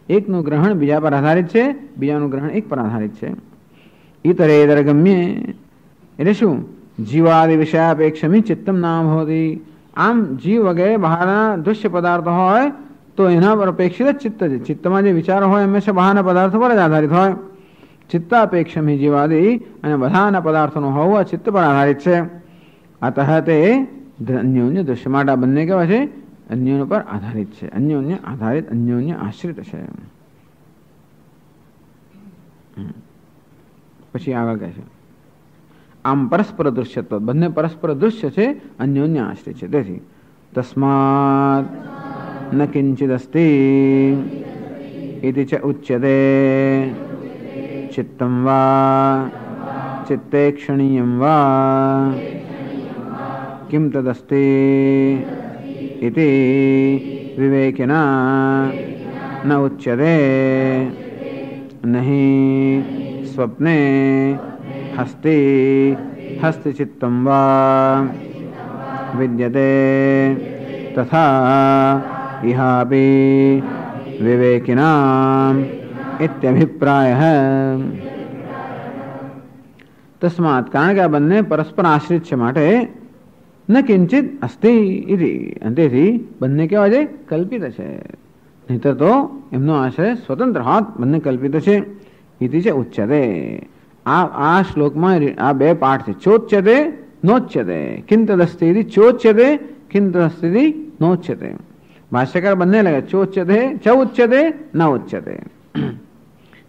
એકનું ગ્રહણ બીજા પર આધારિત છે, બીજાનું ગ્રહણ એક પર આધારિત છે. ઇતરેતર ગમ્ય એટલે શું? જીવાદિ વિષયાપેક્ષમી ચિત્તમ નામ હોતી. આમ જીવ વગેરે બહારના દૃશ્ય પદાર્થો હોય તો એના પર અપેક્ષિત જ ચિત્ત છે. ચિત્તમાં જે વિચારો હોય હંમેશા બહારના પદાર્થો પર જ આધારિત હોય. ચિત્તાપેક્ષમી જીવાદિ અને બધાના પદાર્થોનું હોવું આ ચિત્ત પર આધારિત છે. અતઃ તે અન્યોન્ય દૃશ્ય માટે આ બંને કેવા છે? અન્યોન્ય પર આધારિત છે. અન્યોન્ય આધારિત, અન્યોન્ય આશ્રિત છે. પછી આગળ કહે છે આમ પરસ્પર દૃશ્યત્વ, બંને પરસ્પર દૃશ્ય છે, અન્યોન્ય આશ્રિત છે. તેથી તસ્માત ન કિંચિદ અસ્તિ ઇતિ ચ ઉચ્યતે ચિત્તમ વા ચિત્તે ક્ષણીયમ વા કિમ તદસ્તિ ઇતિ વિવેકિના ન ઉચ્યતે નહીં સ્વપ્ને હસ્તિ હસ્તચિત્તમ વા વિદ્યતે તથા ઇહાપી વિવેકિનામ ઇત્યભિપ્રાયઃ. તસ્માત કારણ કે આ બંને પરસ્પર આશ્રિત છે માટે ન કિંચિત અસ્તિ ઇતિ, તેથી બંને કેવા છે? કલ્પિત છે. નહીતર તો એમનો આશ્રય સ્વતંત્ર હોત. બંને કલ્પિત છે. ઇતિ છે ઉચ્યતે. આ શ્લોકમાં આ બે પાઠ છે. ચોચ્યતે નોચ્યતે. કિંતદસ્તિ ઇતિ ચોચ્યતે, કિંતદસ્તિ નોચ્યતે. ભાષ્યકાર બંને લગે ચોચ્યતે ચ ઉચ્યતે ન ઉચ્યતે.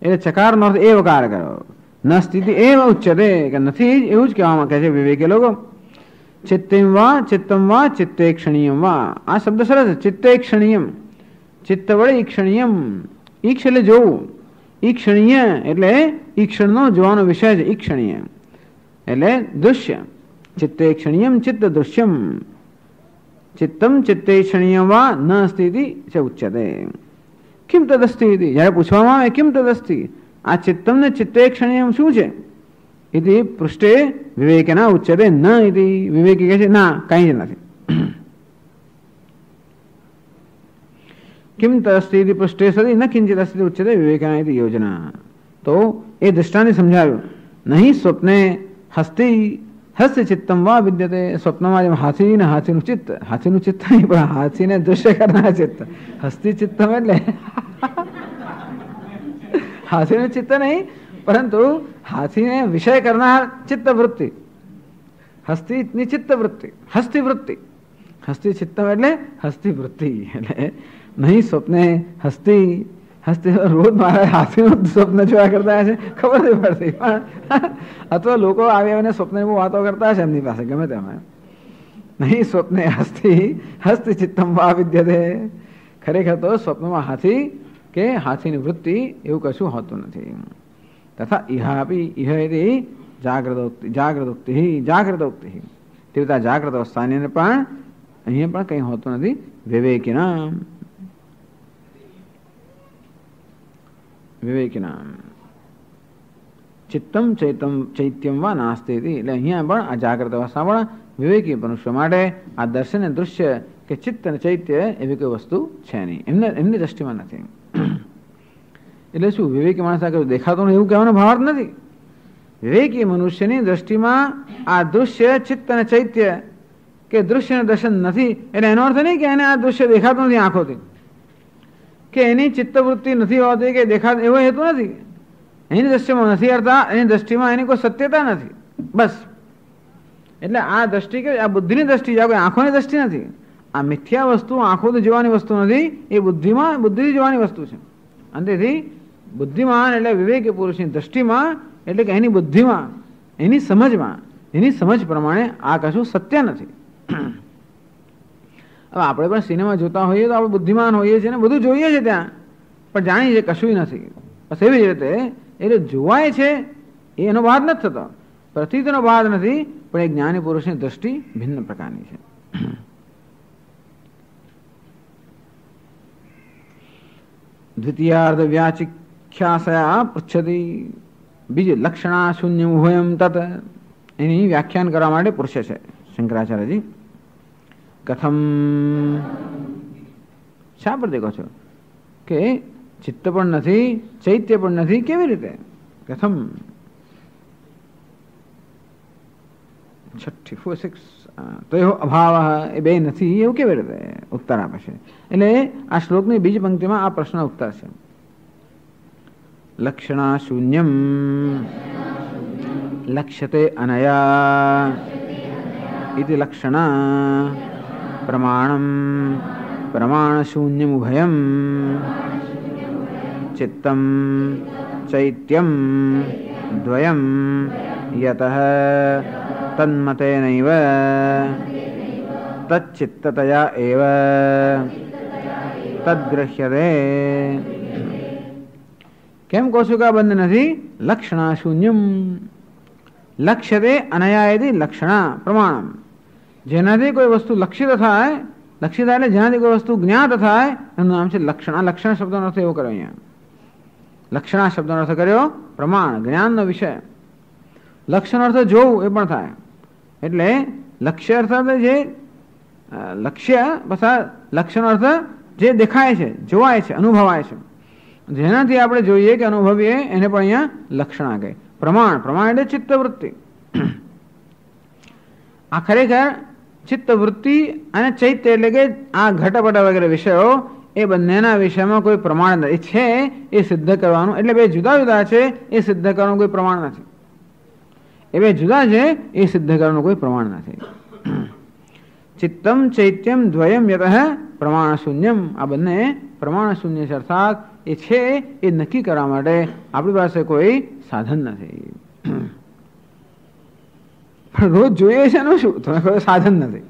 એટલે ચકારનો અર્થ એવકાર કરો. ન સ્થિતિ એવ ઉચ્યતે કે નથી એવું જ કહેવામાં કહે છે વિવેકી લોકો. ચિત્તમ વા ચિત્તે ક્ષણીયમ વા. આ શબ્દ સરસ છે. ચિત્તે ક્ષણીયમ, ચિત્ત વડે ઈક્ષણીયમ. ઈક્ષ એટલે જોવું. ઈક્ષણીય એટલે ઈક્ષણનો જોવાનો વિષય છે. ઈક્ષણીય એટલે દૃશ્ય. ચિત્તે ક્ષણીયમ ચિત્ત દૃશ્યમ. ચિત્તમ ચિત્તે ક્ષણીયમ વા ન સ્થિતિ ચ ઉચ્યતે. કિમ તદસ્તિ ઇતિ, જ્યારે પૂછવામાં આવે કિમ તદસ્તિ, આ ચિત્તમ ને ચિત્તે ક્ષણીયમ શું છે? ઇતિ પૃષ્ઠે વિવેકના ઉચ્યતે ન ઇતિ. વિવેકી કહે છે ના, કઈ જ નથી. કિમ તદસ્તિ ઇતિ પૃષ્ઠે સદી ન કિંચિત અસ્તિ ઉચ્યતે વિવેકના ઇતિ યોજના. તો એ દૃષ્ટાંતે સમજાવ્યું. નહીં સ્વપ્ને હસ્તિ હસ્તચિત્તમ વા વિદ્યતે. સ્વપ્નમાં જેમ હાથી ને હાથીનું ચિત્ત, હાથીનું ચિત્ત નહીં પણ હાથીને દૃશ્ય કરનાર ચિત્ત. હસ્તી ચિત્તમ એટલે હાથીનું ચિત્ત નહીં પરંતુ હાથીને વિષય કરનાર ચિત્તવૃત્તિ. હસ્તીની ચિત્તવૃત્તિ, હસ્તિવૃત્તિ. હસ્તી ચિત્તમ એટલે હસ્તિવૃત્તિ. એટલે નહીં સ્વપ્ને હસ્તી હસ્તી રોજ મારા હાથીનું સ્વપ્ન જોયા કરતા હશે, ખબર નથી પડતી. પણ અથવા લોકો આવીને સ્વપ્ન બહુ વાતો કરતા હશે એમની પાસે ગમે તેમાં. નહીં સ્વપ્ને હસ્તી હસ્તી ચિત્તમ વા વિદ્યતે. ખરેખર તો સ્વપ્નમાં હાથી કે હાથીની વૃત્તિ એવું કશું હોતું નથી. તથા ઇહાપી ઇહ જાગૃતોક્તિ જાગૃતોક્તિ જાગૃતોક્તિ. તેવતા જાગૃત અવસ્થાની પણ અહીંયા પણ કંઈ હોતું નથી. વિવેકીના વિવેકીના ચિત્તમ ચૈત્યમ વા નાસ્તિ. એટલે અહીંયા પણ આ જાગૃત અવસ્થા પણ વિવેકી મનુષ્ય માટે આ દર્શન દૃશ્ય કે ચિત્ત અને ચૈત્ય એવી કોઈ વસ્તુ છે નહીં, એમની દ્રષ્ટિમાં નથી. એટલે શું વિવેકી માણસ દેખાતો એવું કહેવાનો ભાવાર્થ નથી. વિવેકી મનુષ્યની દ્રષ્ટિમાં આ દૃશ્ય ચિત્ત અને ચૈત્ય કે દૃશ્યનું દર્શન નથી. એટલે એનો અર્થ નહીં કે એને આ દૃશ્ય દેખાતું નથી આંખોથી, કે એની ચિત્તવૃત્તિ નથી હોતી કે દેખાતું, એવો હેતુ નથી. એની દ્રષ્ટિમાં નથી અર્થા એની દ્રષ્ટિમાં એની કોઈ સત્યતા નથી. બસ. એટલે આ દ્રષ્ટિ કે આ બુદ્ધિની દ્રષ્ટિ છે, કોઈ આંખોની દ્રષ્ટિ નથી. આ મિથ્યા વસ્તુ આંખોથી જોવાની વસ્તુ નથી, એ બુદ્ધિથી જોવાની વસ્તુ છે. અને તેથી બુદ્ધિમાન એટલે વિવેકી પુરુષની દ્રષ્ટિમાં, એટલે કે એની બુદ્ધિમાં, એની સમજમાં, એની સમજ પ્રમાણે આ કશું સત્ય નથી. હવે આપણે પણ સિનેમા જોતા હોઈએ તો આપણે બુદ્ધિમાન હોઈએ છીએ ને બધું જોઈએ છીએ ત્યાં, પણ જાણીએ છીએ કશું નથી. બસ એવી જ રીતે એટલે જોવાય છે એનો બાદ નથી થતો, પ્રતીતનો બાદ નથી, પણ એક જ્ઞાની પુરુષની દ્રષ્ટિ ભિન્ન પ્રકારની છે. દ્વિતીયાર્ધ વ્યાચિખ્યાસયા પૃચ્છતિ. બીજું લક્ષણા શૂન્ય ઉભયમ તત, એની વ્યાખ્યાન કરવા માટે પૂછે છે શંકરાચાર્યજી. કથમ શા પર દેખો છો કે ચિત્ત પણ નથી, ચૈત્ય પણ નથી, કેવી રીતે? પ્રથમ 6 તો એવો અભાવ એ બે નથી, એવું કેવી રીતે ઉત્તર આપે છે? એટલે આ શ્લોકની બીજી પંક્તિમાં આ પ્રશ્ન ઉત્તર છે. લક્ષણા શૂન્યમ લક્ષ્યતે અનયા ઇતિ લક્ષણા પ્રમાણમ પ્રમાણ શૂન્યમ ઉભયમ ચિત્તમ ચૈત્યમ દ્વયમ યતઃ તન્મતેનૈવ તચ્ચિત્તતયા એવ તદ્ગ્રહ્યતે. કેમ કહો છો કે આ બંને નથી? લક્ષણા શૂન્યમ લક્ષ્યતે અનયાયતિ લક્ષણા પ્રમાણમ. જેનાથી કોઈ વસ્તુ લક્ષિત થાય એટલે જેનાથી કોઈ વસ્તુ જ્ઞાત થાય એનું નામ છે લક્ષણ. લક્ષણ શબ્દનો અર્થ એવો કર્યો અહીંયા. લક્ષણા શબ્દનો અર્થ કર્યો પ્રમાણ, જ્ઞાનનો વિષય. લક્ષણ અર્થ જોવું એ પણ થાય. એટલે લક્ષ્ય અર્થ જે લક્ષ્ય બસ લક્ષણ અર્થ જે દેખાય છે, જોવાય છે, અનુભવાય છે, જેનાથી આપણે જોઈએ કે અનુભવીએ એને પણ અહીંયા લક્ષણા કહે. પ્રમાણ એટલે ચિત્તવૃત્તિ. આ ખરેખર ચિત્તવૃત્તિ અને ચૈત્ય એટલે કે આ ઘટપટ વગેરે વિષયો એ બંનેના વિષયમાં કોઈ પ્રમાણ નથી છે એ સિદ્ધ કરવાનું. એટલે બે જુદા જુદા છે એ સિદ્ધ કરવાનું કોઈ પ્રમાણ નથી. એ બે જુદા છે એ સિદ્ધ કરવાનું કોઈ પ્રમાણ નથી. ચિત્તમ ચૈત્યમ દ્વયમ યતઃ પ્રમાણ શૂન્યમ. આ બંને પ્રમાણ શૂન્ય છે, અર્થાત એ છે એ નક્કી કરવા માટે આપણી પાસે કોઈ સાધન નથી. પણ રોજ જોઈએ છે એનું શું? તમે કોઈ સાધન નથી,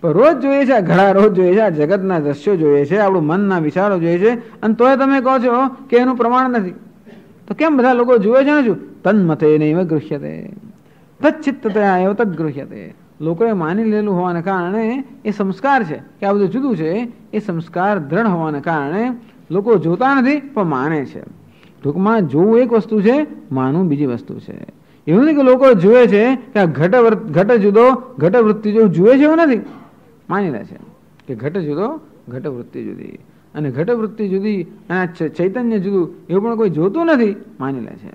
પણ રોજ જોઈએ છે, ઘડા રોજ જોઈએ છે, આ જગતના દ્રશ્યો જોઈએ છે, આપણું મનના વિચારો જોઈએ છે, અને તોય તમે કહો છો કે એનું પ્રમાણ નથી. તો કેમ બધા લોકો જુએ છે ને? શું? તન્મતે નૈવ ગૃહ્યતે તચ્ચિત્તતયા એવ તદ્ગૃહ્યતે. લોકોએ માની લેલું હોવાને કારણે એ સંસ્કાર છે કે આ બધું જુદું છે, એ સંસ્કાર દ્રઢ હોવાને કારણે લોકો જોતા નથી પણ માને છે. ટૂંકમાં જોવું એક વસ્તુ છે, માનવું બીજી વસ્તુ છે. એવું નથી કે લોકો જુએ છે કે આ ઘટ જુદો ઘટવૃત્તિ જેવું જુએ છે, એવું નથી. માની લે છે કે ઘટ જુદો ઘટવૃત્તિ જુદી અને ઘટવૃત્તિ જુદી અને ચૈતન્ય જુદું, એવું પણ કોઈ જોતું નથી, માની લે છે.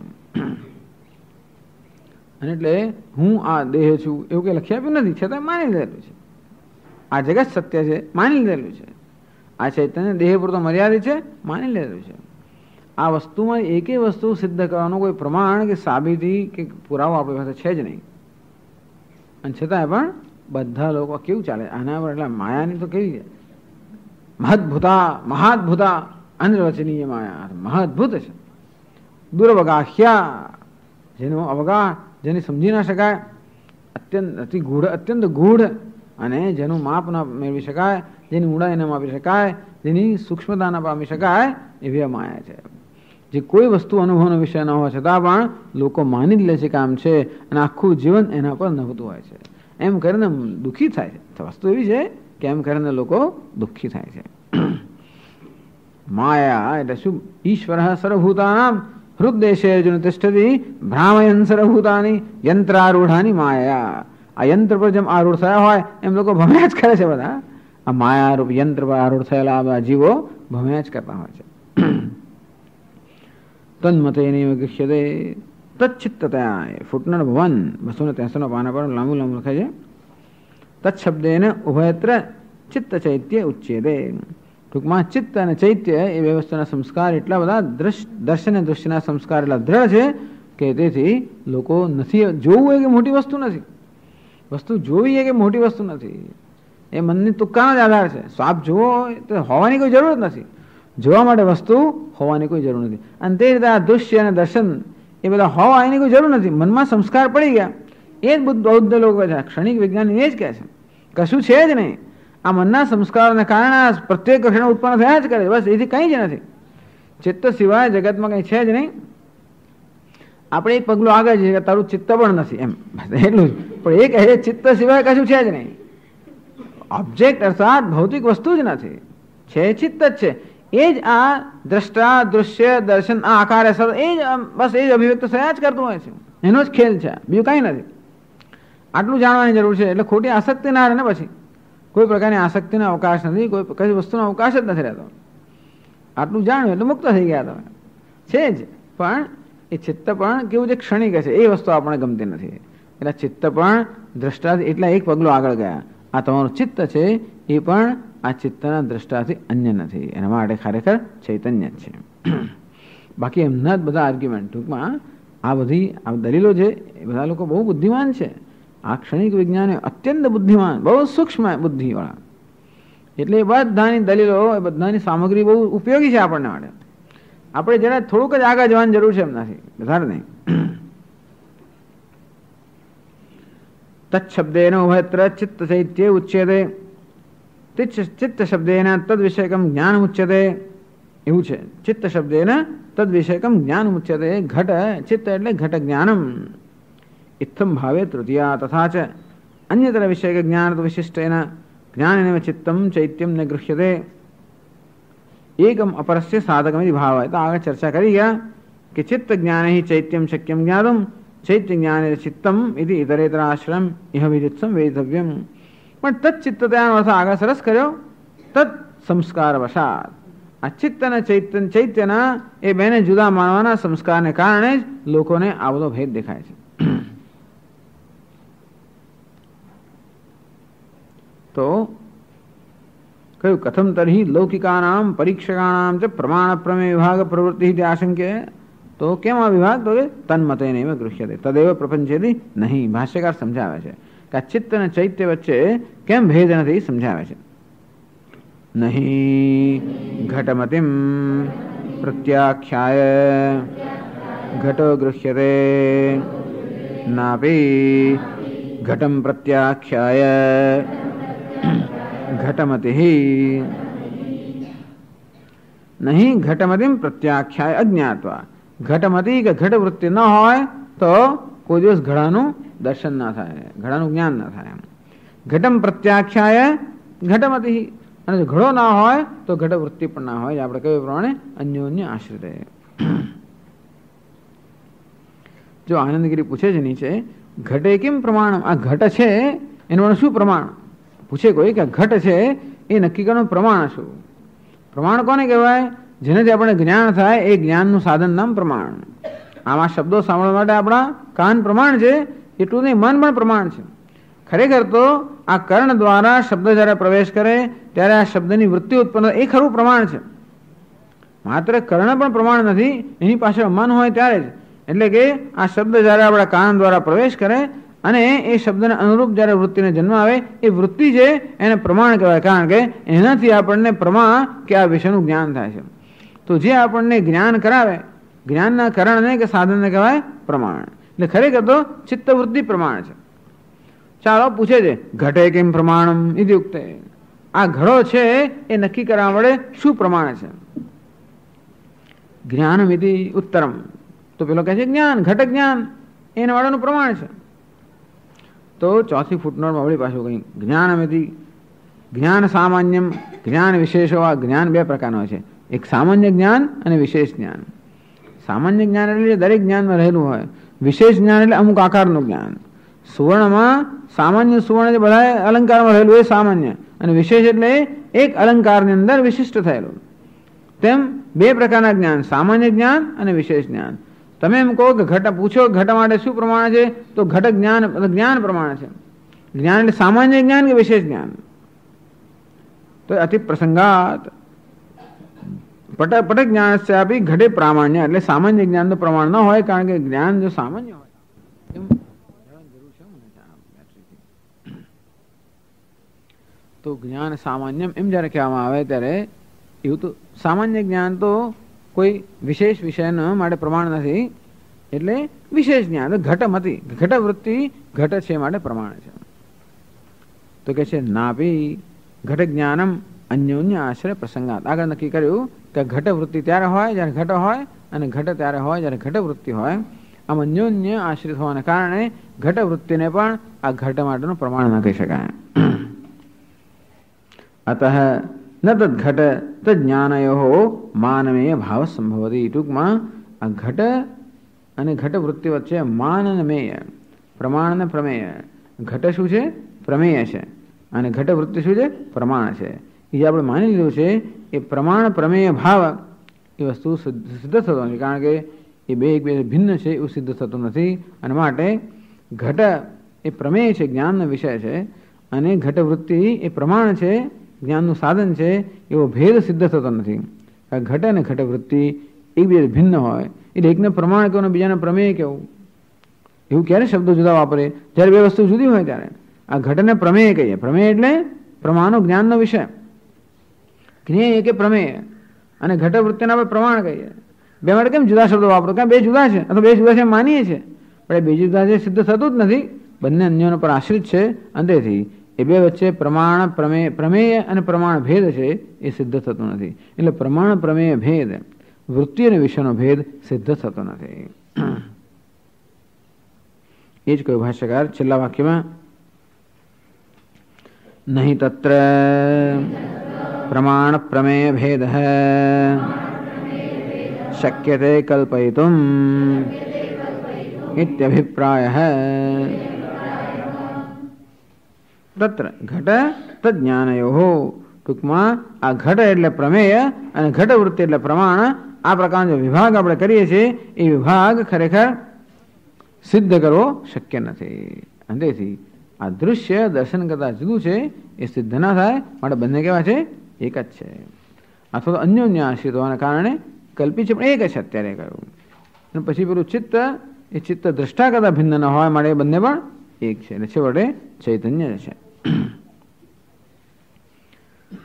અને એટલે હું આ દેહ છું એવું કંઈ લખી આપ્યું નથી, છતાં માની લીધેલું છે. આ જગત સત્ય છે, માની લીધેલું છે. આ ચૈતન્ય દેહ પૂરતો મર્યાદિત છે, માની લીધેલું છે. આ વસ્તુમાં એકે વસ્તુ સિદ્ધ કરવાનું કોઈ પ્રમાણ કે સાબિતી કે પુરાવો આપણી પાસે છે જ નહીં. અને છતાંય પણ બધા લોકો કેવું ચાલે આના પર? એટલે માયાની તો કેવી છે? મહાદભૂતા અનિર્વચનીય માયા, મહાદભૂત છે, દુર્વગાહ્યા, જેનો અવગાહ જેને સમજી ના શકાય, અત્યંત ગૂઢ અને જેનું માપ ના મેળવી શકાય, જેની ઊંડાઈ ના માપી શકાય, જેની સૂક્ષ્મતા ના પામી શકાય, એવી માયા છે. જે કોઈ વસ્તુ અનુભવનો વિષય ન હોવા છતાં પણ લોકો માની જ લે છે કે આમ છે, અને આખું જીવન એના પર નભતું હોય છે. એમ કરીને દુઃખી થાય છે. વસ્તુ એવી છે કે એમ કરીને લોકો દુઃખી થાય છે. માયા એટલે શું? ઈશ્વર સર્વભૂતાનામ હૃદદેશે અર્જુન તિષ્ઠતિ ભ્રામયન સર્વભૂતાની યંત્રારૂઢાની માયા. આ યંત્ર પર જેમ આરૂઢ થયા હોય એમ લોકો ભમ્યા જ કરે છે. બધા આ માયા રૂપ યંત્ર પર આરૂઢ થયેલા આ જીવો ભમ્યા જ કરતા હોય છે. તન્મતે નૈવ ગૃહ્યતે તચ્ચિત્તતયા. ફૂટનોટ 1 263 પાના પર લાંબુ લખે છે. તત્શબ્દેન ઉભયત્ર ચિત્ત ચૈત્ય ઉચ્યતે. ટૂંકમાં ચિત્ત અને ચૈત્ય એ વ્યવસ્થાના સંસ્કાર એટલા બધા દર્શન અને દૃષ્ટિના સંસ્કાર એટલા દ્રઢ છે કે તેથી લોકો નથી જોવું એ કે મોટી વસ્તુ નથી. વસ્તુ જોવી એ કે મોટી વસ્તુ નથી. એ મનની તુક્કાનો જ આધાર છે. સાપ જોવો તો હોવાની કોઈ જરૂર નથી. જોવા માટે વસ્તુ હોવાની કોઈ જરૂર નથી. અને તે રીતે આ દૃશ્ય અને દર્શન એ બધા હોવા એની કોઈ જરૂર નથી. મનમાં સંસ્કાર પડી ગયા. એ જ બૌદ્ધ લોકો છે, ક્ષણિક વિજ્ઞાની એ જ કહે છે, કશું છે જ નહીં. આ મનના સંસ્કારોને કારણે પ્રત્યેક ક્ષણ ઉત્પન્ન થયા જ કરે, બસ એથી કંઈ જ નથી. ચિત્ત સિવાય જગતમાં કંઈ છે જ નહીં. આપણે એક પગલું આગળ જઈએ કે તારું ચિત્ત પણ નથી, એમ એટલું જ. પણ એ કહે ચિત્ત સિવાય કશું છે જ નહીં. ઓબ્જેક્ટ અર્થાત ભૌતિક વસ્તુ જ નથી, છે ચિત્ત જ છે. એ જ આ દ્રષ્ટા દૃશ્ય દર્શન આ આકાર એ જ બસ એ જ અભિવ્યક્ત થયા જ કરતું હોય છે. એનો જ ખેલ છે, બીજું કંઈ નથી. આટલું જાણવાની જરૂર છે. એટલે ખોટી આસક્તિ ના રહે ને. પછી કોઈ પ્રકારની આસક્તિનો અવકાશ નથી, કોઈ કઈ વસ્તુનો અવકાશ જ નથી રહેતો. આટલું જાણ્યું એટલે મુક્ત થઈ ગયા તમે. છે જ, પણ એ ચિત્ત પણ કેવું છે, ક્ષણિક છે. એ વસ્તુ આપણે ગમતી નથી. એટલે ચિત્ત પણ દ્રષ્ટાથી એટલા એક પગલું આગળ ગયા. આ તમારું ચિત્ત છે એ પણ આ ચિત્તના દ્રષ્ટાથી અન્ય નથી. એના માટે ખરેખર ચૈતન્ય જ છે. બાકી એમના જ બધા આર્ગ્યુમેન્ટ, ટૂંકમાં આ બધી દલીલો છે એ બધા લોકો બહુ બુદ્ધિમાન છે. આ ક્ષણિક વિજ્ઞાન અત્યંત બુદ્ધિમાન, બહુ સૂક્ષ્મ બુદ્ધિવાળા. એટલે એ બધાની દલીલો, એ બધાની સામગ્રી બહુ ઉપયોગી છે આપણને માટે. આપણે જરા થોડુંક જ આગળ જવાની જરૂર છે એમનાથી, વધારે નહીં. તત્શબ્દેન ઉભયત્ર ચિત્ત ચૈત્ય ઉચ્યતે, ચિત્ત શબ્દેન તદ વિષયકમ જ્ઞાન ઉચ્યતે. એવું છે, ચિત્ત શબ્દેન તદ વિષયકમ જ્ઞાન ઉચ્યતે. ઘટ ચિત્ત એટલે ઘટ જ્ઞાનમ ઇત્થમ ભાવે તૃતીયા તથા ચ અન્યતર વિષયક જ્ઞાન વિશિષ્ટેન જ્ઞાનેન ચિત્તમ ચૈત્યમ ન ગૃહ્યતે એકમ અપરસ્ય સાધકમ ભાવ. તો આગળ ચર્ચા કરી ગયા કે ચિત્ત જ્ઞાન હિ ચૈત્યમ શક્યમ જ્ઞાતમ ચૈત્ય જ્ઞાન ચિત્તમ ઇતિ ઇતરેતર આશ્રમ ઇહ વિદિત્સમ વેદવ્યમ. પણ તચ્ચિત્તતાનો અર્થ આગળ સરસ કર્યો. તત્ સંસ્કાર વશાત આ ચિત્ત અને ચૈત્યના એ બેને જુદા માનવાના સંસ્કારને કારણે જ લોકોને આ બધો ભેદ દેખાય છે. તો કયું કથમ તર્હિ લૌકિકાનામ પરીક્ષકાનામ ચ પ્રમાણ પ્રમેય વિભાગ પ્રવૃત્તિ આશંક્ય. તો કેમ આ વિભાગ? તો કે તન્મતે નૈવ ગૃહ્યતે તદેવ પ્રપંચેતી નહીં. ભાષ્યકાર સમજાવે છે કે આ ચિત્ત અને ચૈત્ય વચ્ચે કેમ ભેદ નથી, સમજાવે છે. નહીં ઘટમતિમ પ્રત્યાખ્યાય ઘટો ગૃહ્યતે નાપી ઘટમ પ્રત્યાખ્યાય ઘટમતિ નહીં ઘટમતિમ પ્રત્યાખ્યાય અજ્ઞાત્વા. ઘટમતી કે ઘટ વૃત્તિ ન હોય તો કોઈ દિવસ ઘડાનું દર્શન ના થાય, ઘડાનું જ્ઞાન ના થાય. ઘટમ પ્રત્યાખ્યાય ઘટમતી, અને જો ઘડો ના હોય તો ઘટ વૃત્તિ પણ ના હોય. આપણે કહ્યું પ્રમાણે અન્યોન્ય આશ્રિત. જો આનંદગીરી પૂછે છે નીચે, ઘટે કેમ પ્રમાણ? આ ઘટ છે એનું શું પ્રમાણ પૂછે કોઈ, કે ઘટ છે એ નક્કી કરવાનું પ્રમાણ શું? પ્રમાણ કોને કહેવાય? જેનાથી આપણે જ્ઞાન થાય એ જ્ઞાનનું સાધન નામ પ્રમાણ. આમાં શબ્દો સાંભળવા માટે આપણા કાન પ્રમાણ છે, એટલું નહીં મન પણ પ્રમાણ છે. ખરેખર તો આ કર્ણ દ્વારા શબ્દ જ્યારે પ્રવેશ કરે ત્યારે આ શબ્દની વૃત્તિ ઉત્પન્ન, એ ખરું પ્રમાણ છે. માત્ર કર્ણ પણ પ્રમાણ નથી, એની પાછળ મન હોય ત્યારે જ. એટલે કે આ શબ્દ જ્યારે આપણા કાન દ્વારા પ્રવેશ કરે અને એ શબ્દને અનુરૂપ જ્યારે વૃત્તિને જન્મ આવે, એ વૃત્તિ છે એને પ્રમાણ કહેવાય. કારણ કે એનાથી આપણને પ્રમા કે આ વિષયનું જ્ઞાન થાય છે. તો જે આપણને જ્ઞાન કરાવે, જ્ઞાનના કરણને કે સાધનને કહેવાય પ્રમાણ. એટલે ખરેખર તો ચિત્તવૃત્તિ પ્રમાણ છે. ચાલો પૂછે છે ઘટે કેમ પ્રમાણમ ઇત્યુક્તે. આ ઘડો છે એ નક્કી કરવા વડે શું પ્રમાણ છે? જ્ઞાનમ ઇતિ ઉત્તરમ. તો પેલો કહે છે જ્ઞાન, ઘટ જ્ઞાન એના વાળાનું પ્રમાણ છે. તો ચોથી ફૂટનોટમાં વળી પાછું કઈ જ્ઞાનમિતિ જ્ઞાન સામાન્યમ જ્ઞાન વિશેષો. આ જ્ઞાન બે પ્રકારનો છે, એક સામાન્ય જ્ઞાન અને વિશેષ જ્ઞાન. સામાન્ય જ્ઞાન એટલે દરેક જ્ઞાનમાં રહેલું હોય. વિશેષ જ્ઞાન એટલે અમુક આકારનું જ્ઞાન. સુવર્ણમાં સામાન્ય સુવર્ણ જે બધા અલંકારમાં રહેલું એ સામાન્ય, અને વિશેષ એટલે એક અલંકારની અંદર વિશિષ્ટ થયેલું. તેમ બે પ્રકારના જ્ઞાન, સામાન્ય જ્ઞાન અને વિશેષ જ્ઞાન. તમે એમ કહો કે ઘટ પૂછો ઘટ માટે શું પ્રમાણ છે, તો ઘટ જ્ઞાન જ્ઞાન પ્રમાણ છે. જ્ઞાન એટલે સામાન્ય જ્ઞાન કે વિશેષ જ્ઞાન? તો અતિ પ્રસંગાત પટ જ્ઞાન આપી ઘટે પ્રામાણ્ય. એટલે સામાન્ય જ્ઞાન તો પ્રમાણ ન હોય, કારણ કે જ્ઞાન જો સામાન્ય હોય. તો જ્ઞાન સામાન્ય એમ જયારે કહેવામાં આવે ત્યારે એવું તો સામાન્ય જ્ઞાન તો કોઈ વિશેષ વિષયના માટે પ્રમાણ નથી. એટલે વિશેષ જ્ઞાન ઘટમતી, ઘટ વૃત્તિ ઘટ છે માટે પ્રમાણ છે. તો કે છે નાપી ઘટ જ્ઞાનમ અન્યોન્ય આશ્રય પ્રસંગાત. આગળ નક્કી કર્યું કે ઘટ વૃત્તિ ત્યારે હોય જ્યારે ઘટ હોય, અને ઘટ ત્યારે હોય જ્યારે ઘટ વૃત્તિ હોય. આમ અન્યોન્ય આશ્રિત હોવાને કારણે ઘટ વૃત્તિને પણ આ ઘટ માટેનું પ્રમાણ ન કહી શકાય. અતઃ ન તદ્ઘટ તજ્ઞાનયો માનમેય ભાવ સંભવતી. ટૂંકમાં આ ઘટ અને ઘટ વૃત્તિ વચ્ચે માન અને મેય, પ્રમાણ અને પ્રમેય. ઘટ શું છે? પ્રમેય છે. અને ઘટ વૃત્તિ શું છે? પ્રમાણ છે. એ આપણે માની લીધું છે એ પ્રમાણ પ્રમેય ભાવ એ વસ્તુ સિદ્ધ થતો નથી, કારણ કે એ બે એકબીજા ભિન્ન છે એવું સિદ્ધ થતું નથી. અને માટે ઘટ એ પ્રમેય છે, જ્ઞાનનો વિષય છે, અને ઘટવૃત્તિ એ પ્રમાણ છે, જ્ઞાનનું સાધન છે, એવો ભેદ સિદ્ધ થતો નથી. ઘટ અને ઘટવૃત્તિ એકબીજા ભિન્ન હોય એટલે એકને પ્રમાણ કહેવું, બીજાને પ્રમેય કહેવું, એવું ક્યારે શબ્દો જુદા વાપરે? જ્યારે બે વસ્તુ જુદી હોય ત્યારે. આ ઘટને પ્રમેય કહીએ. પ્રમેય એટલે પ્રમાણનો જ્ઞાનનો વિષય. જ્ઞેય કે પ્રમેય, અને ઘટવૃત્તિને આપણે પ્રમાણ કહીએ. બે માટે કેમ જુદા શબ્દો વાપરો? કારણ બે જુદા છે, અથવા બે જુદા છે માનીએ છીએ, પણ એ બે જુદા છે સિદ્ધ થતું જ નથી. બંને અન્યોનો પર આશ્રિત છે, અને તેથી એ બે વચ્ચે પ્રમાણ પ્રમેય અને પ્રમાણ ભેદ છે એ સિદ્ધ થતું નથી. એટલે પ્રમાણ પ્રમેય ભેદ, વૃત્તિ અને વિષયનો ભેદ સિદ્ધ થતો નથી. એ જ કહ્યું ભાષ્યકાર છેલ્લા વાક્યમાં, નહીં તત્ર પ્રમાણ પ્રમેય ભેદ શક્યતે કલ્પયિતુમ ઇત્યભિપ્રાયઃ. તત્ર ઘટ તજ્ઞાનયોઃ. ટૂંકમાં આ ઘટ એટલે પ્રમેય અને ઘટવૃત્તિ એટલે પ્રમાણ, આ પ્રકારનો વિભાગ આપણે કરીએ છીએ એ વિભાગ ખરેખર સિદ્ધ કરવો શક્ય નથી. અને તેથી આ દૃશ્ય દર્શન કરતા જુદું છે એ સિદ્ધ ના થાય. માટે બંને કેવા છે? એક જ છે. અથવા તો અન્યોન્ય આશ્રિત હોવાના કારણે કલ્પિત છે, પણ એક જ અત્યારે કહ્યું. અને પછી પેલું ચિત્ત, એ ચિત્ત દ્રષ્ટા કરતા ભિન્ન ન હોય, માટે બંને પણ એક છે. એટલે છેવટે ચૈતન્ય છે.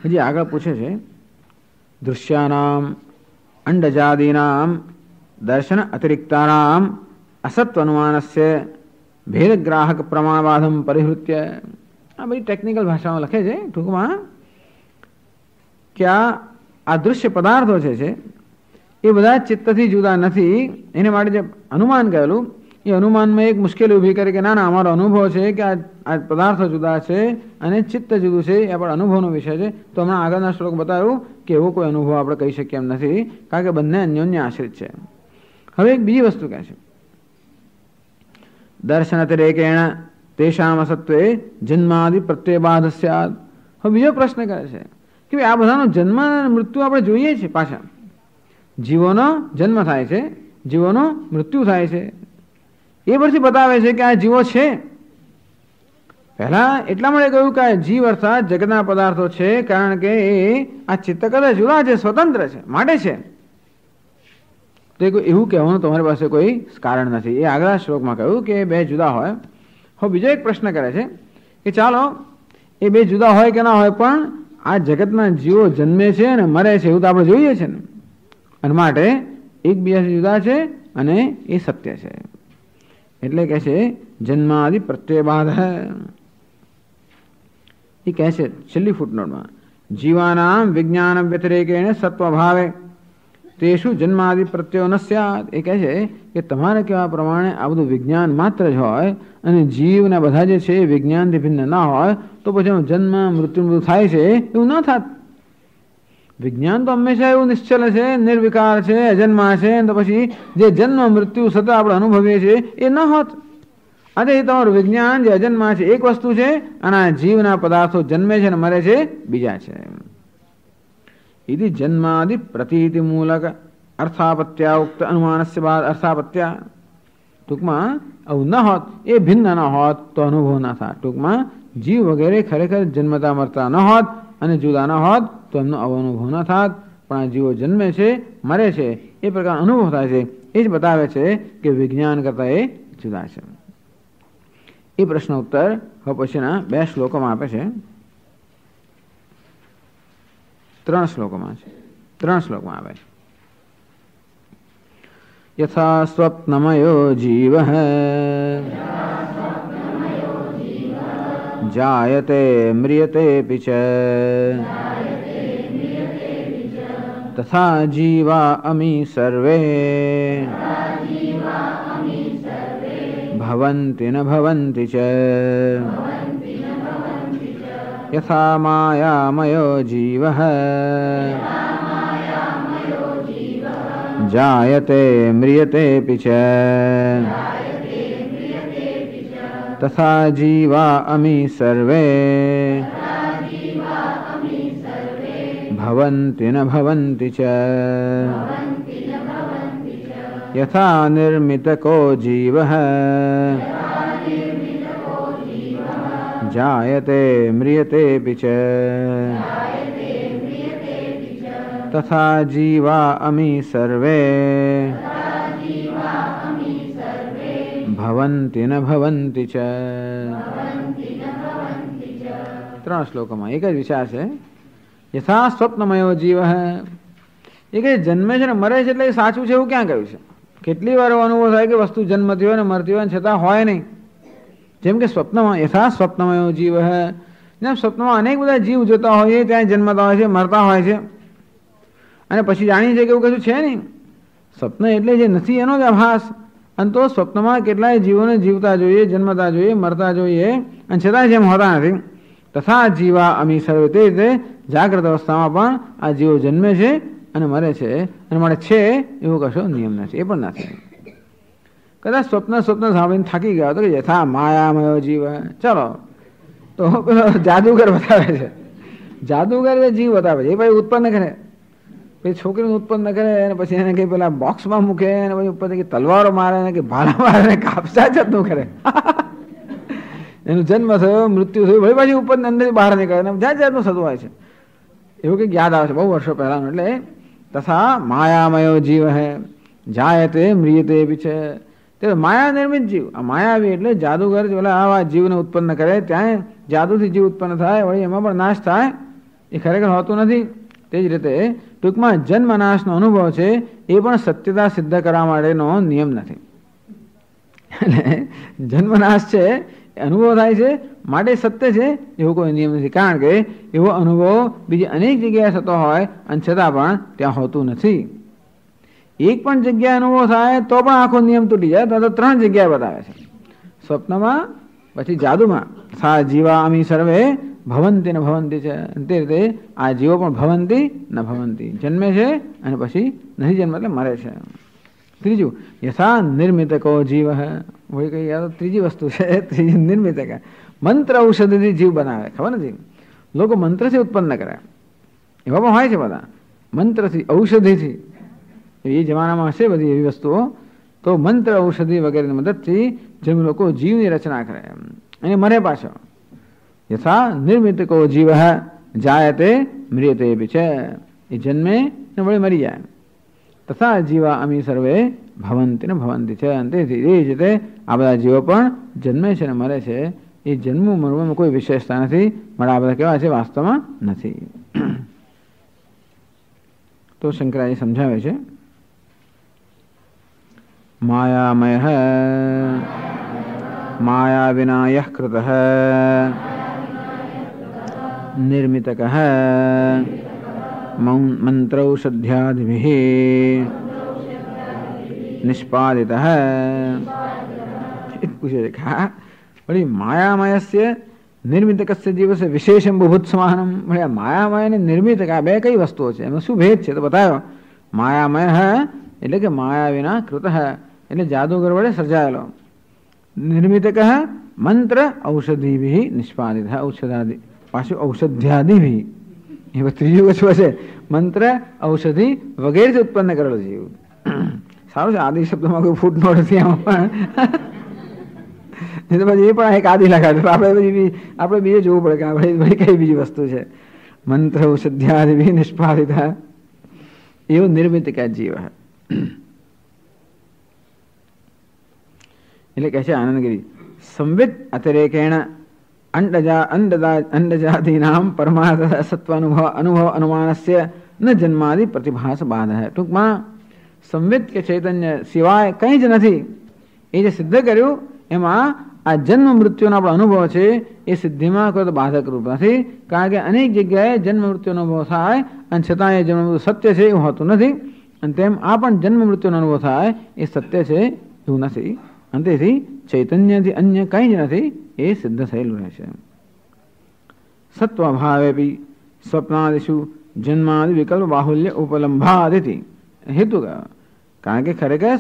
હજી આગળ પૂછે છે, દૃશ્યાનામ અંડજાદીનામ દર્શન અતિરિક્તાનામ અસત્વ અનુમાનસ્ય ભેદગ્રાહક પ્રમાણવાદમ પરિહૃત્ય. આ બધી ટેકનિકલ ભાષામાં લખે છે. ટૂંકમાં કે આ દૃશ્ય પદાર્થો છે એ બધા ચિત્તથી જુદા નથી. એને માટે જે અનુમાન કહેલું, એ અનુમાનમાં એક મુશ્કેલી ઊભી કરી કે ના ના, અમારો અનુભવ છે કે આ પદાર્થો જુદા છે અને ચિત્ત જુદું છે, એ આપણે અનુભવનો વિષય છે. તો હમણાં આગળના શ્લોક બતાવ્યું કે એવો કોઈ અનુભવ આપણે કહી શકીએ એમ નથી, કારણ કે બંને અન્યોન્ય આશ્રિત છે. હવે એક બીજી વસ્તુ કહે છે, દર્શન અતિરેકેણ તેષામ અસત્વે જન્માદિ પ્રત્યયબાધ સ્યાદ. હવે બીજો પ્રશ્ન કરે છે કે આ બધાનો જન્મ અને મૃત્યુ આપણે જોઈએ છીએ. પાછા જીવોનો જન્મ થાય છે, જીવોનો મૃત્યુ થાય છે, એ પરથી બતાવે છે કે આ જીવો છે. પહેલા એટલા માટે કહ્યું કે આ જીવ અર્થાત જગતના પદાર્થો છે, કારણ કે એ આ ચિત્ત કરતા જુદા છે, સ્વતંત્ર છે, માટે છે. તો એવું કહેવાનું તમારી પાસે કોઈ કારણ નથી. એ આગલા શ્લોકમાં કહ્યું કે બે જુદા હોય. હવે બીજો એક પ્રશ્ન કરે છે કે ચાલો એ બે જુદા હોય કે ના હોય, પણ આ જગતના જીવો જન્મે છે અને મરે છે એવું તો આપણે જોઈએ છે ને, અને માટે એકબીજાથી જુદા છે અને એ સત્ય છે. એટલે કહે છે જન્માદિ પ્રત્યયબાધ. એ કહે છે છેલ્લી ફૂટનોટમાં, જીવાનામ વિજ્ઞાન વ્યતિરેકેણ સત્વભાવે તેષુ જન્માદિ પ્રત્યયો ન સ્યાદ. એ કહે છે કે તમારે કહેવા પ્રમાણે આ બધું વિજ્ઞાન માત્ર જ હોય અને જીવના બધા જે છે એ વિજ્ઞાનથી ભિન્ન ના હોય, તો પછી જન્મ મૃત્યુ બધું થાય છે એવું ન થાત. વિજ્ઞાન તો હંમેશા એવું નિશ્ચલ છે, નિર્વિકાર છે, અજન્મા છે, તો પછી જે જન્મ મૃત્યુ સતત આપણે અનુભવીએ છીએ એ ન હોત. અને એ તમારું વિજ્ઞાન જે અજન્મા છે એક વસ્તુ છે, અને આ જીવના પદાર્થો જન્મે છે અને મરે છે બીજા છે. इति जन्मादि प्रतीति मूलक अर्थापत्या उक्त अनुमानस्य बाद अर्थापत्या. टूंकમાં આવું ન હોત, એ ભિન્ન ન હોત તો અનુભવ ન થાય. ટૂંકમાં જીવ વગેરે ખરેખર જન્મતા મરતા ન હોત અને જુદા ન હોત તો એમનો અનુભવ ન થાત. પણ આ જીવો જન્મે છે, મરે છે, એ પ્રકાર અનુભવ થાય છે. એ જ બતાવે છે કે વિજ્ઞાન કરતા એ જુદા છે. એ પ્રશ્ન ઉત્તર હવે પછીના બે શ્લોકોમાં આપે છે. ત્રણ શ્લોકમાં આવે છે. યથા સ્વપ્નમયો જીવઃ જાયતે મ્રિયતે ચ તથા જીવા અમી સર્વે ભવન્તિ ન ભવન્તિ ચ यथा मायामयो जीवः जायते म्रियतेऽपि च तथा जीवा अमी सर्वे ભવંતિ ન ભવંતિ ચ યથા નિર્મિતકો જીવઃ જાયતે મ્રિયતેપિ ચ તથા જીવા અમી સર્વે ભવંતિ ન ભવંતિ ચ. ત્રણ શ્લોકોમાં એક જ વિચાર છે. યથા સ્વપ્નમયો જીવ એ કે જન્મે છે ને મરે છે એટલે એ સાચું છે એવું ક્યાં કહ્યું છે? કેટલી વાર એવો અનુભવ થાય કે વસ્તુ જન્મતી હોય ને મરતી હોય છતાં હોય નહીં. જેમ કે સ્વપ્નમાં યથા સ્વપ્નમયો જીવ જેમ સ્વપ્નમાં અનેક બધા જીવ જોતા હોય છે, ત્યાં જન્મતા હોય છે, મરતા હોય છે અને પછી જાણીએ છીએ કે એવું કશું છે નહીં. સ્વપ્ન એટલે જે નથી એનો જ આભાસ. અને તો સ્વપ્નમાં કેટલાય જીવોને જીવતા જોઈએ, જન્મતા જોઈએ, મરતા જોઈએ અને છતાં જેમ હોતા નથી. તથા જીવા અમી સર્વે તે રીતે જાગ્રત અવસ્થામાં પણ આ જીવો જન્મે છે અને મરે છે અને મળે છે એવો કશો નિયમ નથી. એ પણ નથી. કદાચ સ્વપ્ન સાંભળીને થાકી ગયા તો કે યથા માયામયો જીવ. ચલો તો પેલો જાદુગર બતાવે છે. જાદુગર જીવ બતાવે છે. એ ભાઈ ઉત્પન્ન કરે, પછી છોકરીને ઉત્પન્ન કરે અને પછી એને કઈ પેલા બોક્સમાં મૂકે અને પછી ઉપર તલવારો મારે ને કે ભાલા મારે ને કાપસા જતું કરે. એનો જન્મ થયો, મૃત્યુ થયું, ભાઈ પાછી ઉપર અંદર બહાર નીકળે ને જાત જાતનું થતું હોય છે. એવું કંઈક યાદ આવે છે બહુ વર્ષો પહેલાનું. એટલે તથા માયામયો જીવ હે જાયતે મ્રિયતે બી છે. તે માયા નિર્મિત જીવ. આ માયાવી એટલે જાદુગર પેલા આવા જીવને ઉત્પન્ન કરે, ત્યાં જાદુથી જીવ ઉત્પન્ન થાય, વળી એમાં પણ નાશ થાય. એ ખરેખર હોતું નથી. તે જ રીતે ટૂંકમાં જન્મ નાશનો અનુભવ છે એ પણ સત્યતા સિદ્ધ કરવા માટેનો નિયમ નથી. એટલે જન્મ નાશ છે અનુભવ થાય છે માટે સત્ય છે એવો કોઈ નિયમ નથી. કારણ કે એવો અનુભવ બીજી અનેક જગ્યાએ થતો હોય અને છતાં પણ ત્યાં હોતું નથી. એક પણ જગ્યાએ અનુભવ થાય તો પણ આખો નિયમ તૂટી જાય. તો ત્રણ જગ્યાએ બતાવે છે. સ્વપ્નમાં, પછી જાદુમાં. સા જીવા અમી સર્વે ભવંતી ન ભવંતી છે. તે રીતે આ જીવો પણ ભવંતી ન ભવંતી, જન્મે છે અને પછી નથી જન્મ એટલે મરે છે. ત્રીજું યથા નિર્મિતકો જીવ. વળી કઈ યાદ ત્રીજી વસ્તુ છે. ત્રીજી નિર્મિતક મંત્ર ઔષધિથી જીવ બનાવે. ખબર નથી, લોકો મંત્રથી ઉત્પન્ન કરે એવા પણ હોય છે બધા. મંત્રથી, ઔષધિથી એ જમાનામાં હશે બધી એવી વસ્તુઓ. તો મંત્ર ઔષધિ વગેરેની મદદથી જેમ લોકો જીવની રચના કરે અને મરે પાછો. યથા નિર્મિતકો જીવ જાયતે મ્રિયતે બી છે. એ જન્મે ને વળી મરી જાય. તથા જીવા અમી સર્વે ભવંતી ને ભવંતી છે. તેથી એ જ રીતે આ બધા જીવો પણ જન્મે છે ને મરે છે. એ જન્મ મરવામાં કોઈ વિશેષતા નથી. પણ આ બધા કેવા છે વાસ્તવમાં નથી. તો શંકરાચાર્ય સમજાવે છે માયામય માયા વિના કૃત નિર્મિતક મંત્રૌષધ્યાદિભિઃ નિષ્પાદિત. પૂછે છે હા વળી માયામયસ્ય નિર્મિતકસ્ય જીવસ્ય વિશેષમ બુભુત્સમાનમ. વળી માયામય અને નિર્મિતક આ બે કઈ વસ્તુઓ છે, એમાં શું ભેદ છે તો બતાવ્યો. માયામય એટલે કે માયા વિના કૃત એટલે જાદુગર વડે સર્જાયેલો. નિર્મિતક મંત્ર ઔષધિભિઃ નિષ્પાદિત. ઔષધાદિ પાછું ઔષધ્યાદિભિઃ એ ત્રીજું વસ્તુ છે. મંત્ર ઔષધિ વગેરેથી ઉત્પન્ન કરેલો જીવ. સારું છે આદિ શબ્દમાં કોઈ ફૂટ નોટ નથી આમાં પણ. પછી એ પણ એક આદિ લગાડે આપણે બીજે જોવું પડે કે આપણે કઈ બીજી વસ્તુ છે. મંત્ર ઔષધ્યાદિભિઃ નિષ્પાદિત એવું નિર્મિતિક જીવ. એટલે કહે છે આનંદગીરી સંવિત અતિરેકેણ અંડજાદીનામ પરમાર્થ સત્વ અનુભવ અનુમાનસ્ય ન જન્માદિ પ્રતિભાસ બાધ. ટૂંકમાં સંવિત કે ચૈતન્ય સિવાય કંઈ જ નથી. એ જે સિદ્ધ કર્યું એમાં આ જન્મ મૃત્યુનો આપણો અનુભવ છે એ સિદ્ધિમાં કોઈ બાધક રૂપ નથી. કારણ કે અનેક જગ્યાએ જન્મ મૃત્યુનો અનુભવ થાય અને છતાં એ જન્મ મૃત્યુ સત્ય છે એવું હોતું નથી. અને તેમ આ પણ જન્મ મૃત્યુનો અનુભવ થાય એ સત્ય છે એવું નથી. અને તેથી ચૈતન્યથી અન્ય કંઈ જ નથી એ સિદ્ધ થયેલું રહે છે. સત્વભાવે બી સ્વપ્નાદિશુ જન્માદિ વિકલ્પ બાહુલ્ય ઉપલંભાદિથી હેતુ કયો. કારણ કે ખરેખર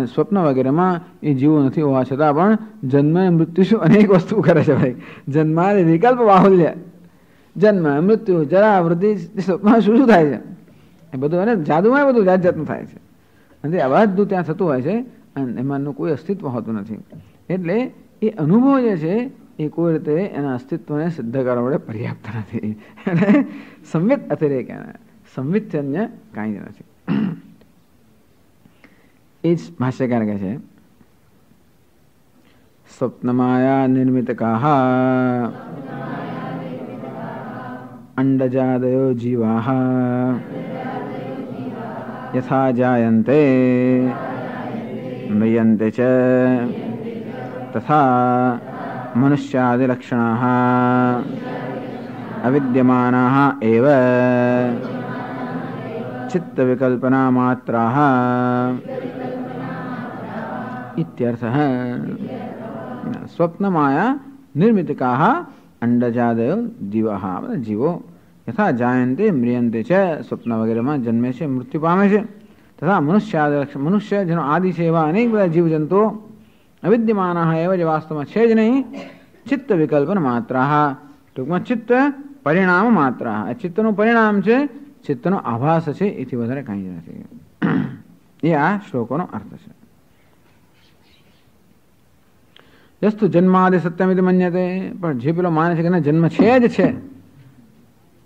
સ્વપ્ન વગેરેમાં એ જીવો નથી હોવા છતાં પણ જન્મ મૃત્યુ શું અનેક વસ્તુ કરે છે ભાઈ. જન્માદિ વિકલ્પ બાહુલ્ય જન્મ, મૃત્યુ, જરા, વૃદ્ધિ, સ્વપ્નમાં શું શું થાય છે એ બધું, અને જાદુમાં બધું જાત જાતનું થાય છે, અને આ બધું ત્યાં થતું હોય છે અને એમાંનું કોઈ અસ્તિત્વ હોતું નથી. એટલે એ અનુભવ જે છે એ કોઈ રીતે એના અસ્તિત્વને સિદ્ધ કરવા માટે પર્યાપ્ત નથી. અને સંવિત અતિરેક, સંવિત અન્ય કાંઈ જ નથી. એ જ ભાષ્યકાર કહે છે, સ્વપ્નમાયા નિર્મિતકાઃ અંડજાદયો જીવાઃ યથા જાયન્તે મ્રિયન્તે ચ તથા મનુષ્યાદિલક્ષણાઃ અવિદ્યમાનાઃ એવ ચિત્તવિકલ્પના માત્રાઃ ઇત્યર્થઃ. સ્વપ્નમાયા નિર્મિતિકાઃ અંડજાદયો જીવાઃ, જીવો યથા જાયન્તે મ્રિયન્તે છે, સ્વપ્ન વગેરેમાં જન્મે છે, મૃત્યુ પામે છે. તથા મનુષ્ય જેનો આદિ છે એવા અનેક બધા જીવજંતુઓ અવિદ્યમાનાઃ એવ, જે વાસ્તવમાં છે જ નહીં, ચિત્ત વિકલ્પન માત્રાઃ, ટૂંકમાં ચિત્ત પરિણામ માત્રાઃ, ચિત્તનું પરિણામ છે, ચિત્તનો આભાસ છે, એથી વધારે કંઈ જ નથી. એ આ શ્લોકોનો અર્થ છે. યસ્તુ જન્માદિ સત્યમિતિ મન્યતે, પણ જે પેલો માને છે કે જન્મ છે જ છે,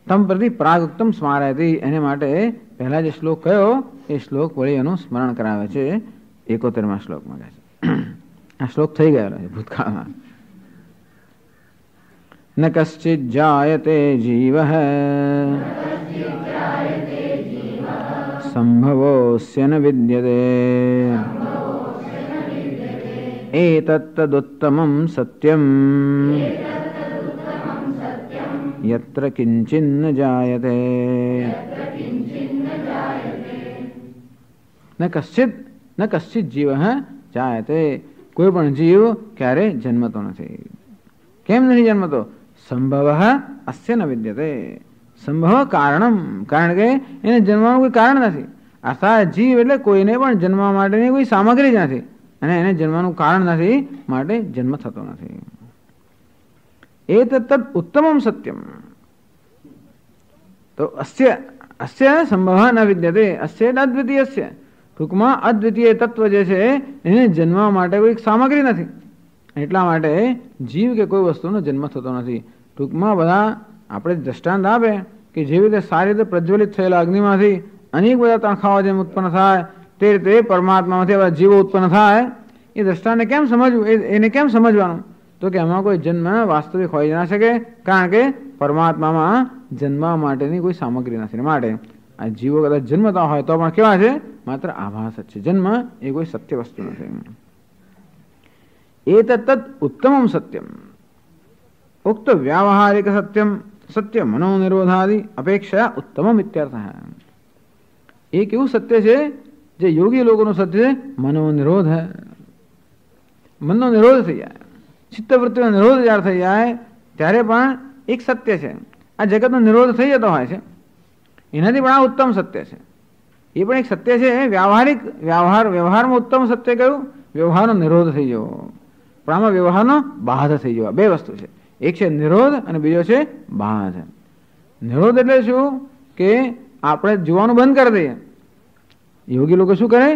તમ પ્રતિ પ્રાગુક્તમ સ્મારયતિ, એને માટે પહેલા જે શ્લોક કયો એ શ્લોક વળી એનું સ્મરણ કરાવે છે 71મા શ્લોકમાં. કહે છે આ શ્લોક થઈ ગયેલો છે ભૂતકાળમાં. ન કશ્ચિત જાયતે જીવઃ સંભવોસ્ય ન વિદ્યતે એતત્તદુત્તમં સત્યમ યત્ર કિંચિન્ન જાયતે. ન કશ્ચિત જીવ જાયતે, કોઈ પણ જીવ ક્યારે જન્મતો નથી. કેમ નથી જન્મતો? સંભવ અસ્ય ન વિદ્યતે, સંભવ કારણમ, કારણ કે એને જન્મવાનું કોઈ કારણ નથી. અર્થાત જીવ એટલે કોઈને પણ જન્મવા માટેની કોઈ સામગ્રી જ નથી, અને એને જન્મવાનું કારણ નથી, માટે જન્મ થતો નથી. એતત્તદ ઉત્તમમ સત્યમ, તો અસ્ય સંભવ ન વિદ્યતે, અસ્ય અદ્વિતીયસ્ય, ટૂંકમાં અદ્વિતીય તત્વ જે છે એને જન્મવા માટે કોઈ સામગ્રી નથી, એટલા માટે જીવ કે કોઈ વસ્તુનો જન્મ થતો નથી. ટૂંકમાં બધા આપણે દ્રષ્ટાંત આપે કે જેવી રીતે સારી રીતે પ્રજ્વલિત થયેલા અગ્નિમાંથી અનેક બધા તણખાઓ જેમ ઉત્પન્ન થાય, તે રીતે પરમાત્મામાંથી બધા જીવો ઉત્પન્ન થાય. એ દ્રષ્ટાંતને કેમ સમજવું, એને કેમ સમજવાનું? તો કે એમાં કોઈ જન્મ વાસ્તવિક હોઈ ના શકે, કારણ કે પરમાત્મામાં જન્મવા માટેની કોઈ સામગ્રી નથી. માટે આ જીવો કદાચ જન્મતા હોય તો પણ કેવા છે? માત્ર આભાસ જ છે. જન્મ એ કોઈ સત્ય વસ્તુ નથી. એતત્તદ ઉત્તમમ સત્યમ, ઉક્ત વ્યાવહારિક સત્યમ સત્ય મનોનિરોધાદિ અપેક્ષા ઉત્તમમ ઇત્યર્થ. એક એવું સત્ય છે જે યોગી લોકોનું સત્ય છે, મનોનિરોધ. મનનો નિરોધ થઈ જાય, ચિત્તવૃત્તિનો નિરોધ જ્યારે થઈ જાય ત્યારે પણ એક સત્ય છે. આ જગતનો નિરોધ થઈ જતો હોય છે, એનાથી પણ આ ઉત્તમ સત્ય છે. એ પણ એક સત્ય છે વ્યાવહારિક. વ્યવહારમાં ઉત્તમ સત્ય કયું? વ્યવહારનો નિરોધ થઈ જવો, પણ આમાં વ્યવહારનો બાધ થઈ જવા. બે વસ્તુ છે, એક છે નિરોધ અને બીજો છે બાધ. નિરોધ એટલે શું? કે આપણે જોવાનું બંધ કરી દઈએ. યોગી લોકો શું કરે?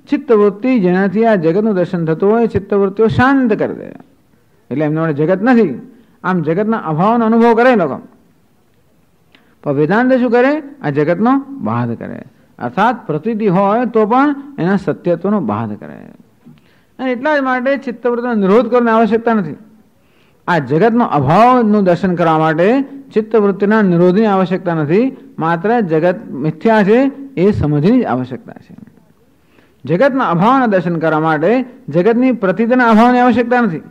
ચિત્તવૃત્તિ જેનાથી આ જગતનું દર્શન થતું હોય, ચિત્તવૃત્તિઓ શાંત કરી દે, એટલે એમના માટે જગત નથી. આમ જગતના અભાવનો અનુભવ કરે લોકો. પણ વેદાંત શું કરે? આ જગતનો બાધ કરે, અર્થાત પ્રતીતિ હોય તો પણ એના સત્યત્વનો બાધ કરે. અને એટલા જ માટે ચિત્તવૃત્તિનો નિરોધ કરવાની આવશ્યકતા નથી. આ જગતનો અભાવનું દર્શન કરવા માટે ચિત્તવૃત્તિના નિરોધની આવશ્યકતા નથી, માત્ર જગત મિથ્યા છે એ સમજની જ આવશ્યકતા છે. જગતના અભાવના દર્શન કરવા માટે જગતની પ્રતીતિના અભાવની આવશ્યકતા નથી.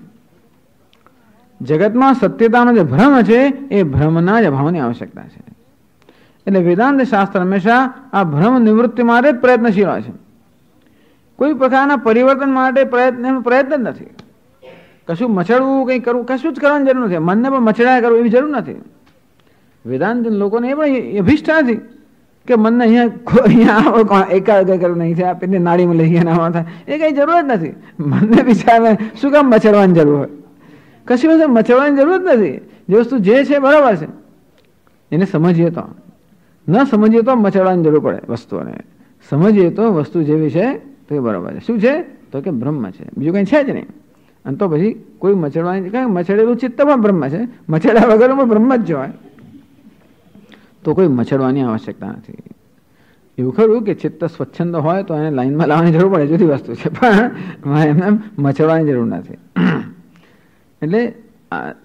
જગતમાં સત્યતાનો જે ભ્રમ છે એ ભ્રમના જ અભાવની આવશ્યકતા છે. એટલે વેદાંત શાસ્ત્ર હંમેશા આ ભ્રમ નિવૃત્તિ માટે જ પ્રયત્નશીલ હોય છે. કોઈ પ્રકારના પરિવર્તન માટે પ્રયત્ન જ નથી. કશું મચડવું, કંઈ કરવું, કશું જ કરવાની જરૂર નથી. મનને પણ મચડાયા કરવું એવી જરૂર નથી. વેદાંત લોકોને એ પણ અભિષ્ટ નથી કે મનને અહીંયા એકાગ્ર કરવું નહીં છે, પેલી નાડીમાં લઈ ગયા ના થાય, એ કઈ જરૂર જ નથી. મનને બિચારા શું કામ મચડવાની જરૂર હોય? કશી વસ્તુ મચડવાની જરૂર જ નથી. જે વસ્તુ જે છે બરાબર છે. એને સમજીએ તો, ન સમજીએ તો મચડવાની જરૂર પડે વસ્તુઓને. સમજીએ તો વસ્તુ જેવી છે તો એ બરાબર છે. શું છે? તો કે બ્રહ્મ છે, બીજું કંઈ છે જ નહીં. અને તો પછી કોઈ મચડવાની, કારણ કે મચડેલું ચિત્ત પણ બ્રહ્મ છે, મચડ્યા વગર પણ બ્રહ્મ જ હોય, તો કોઈ મચડવાની આવશ્યકતા નથી. એવું ખરું કે ચિત્ત સ્વચ્છંદ હોય તો એને લાઈનમાં લાવવાની જરૂર પડે, જુદી વસ્તુ છે, પણ એમને મચડવાની જરૂર નથી. એટલે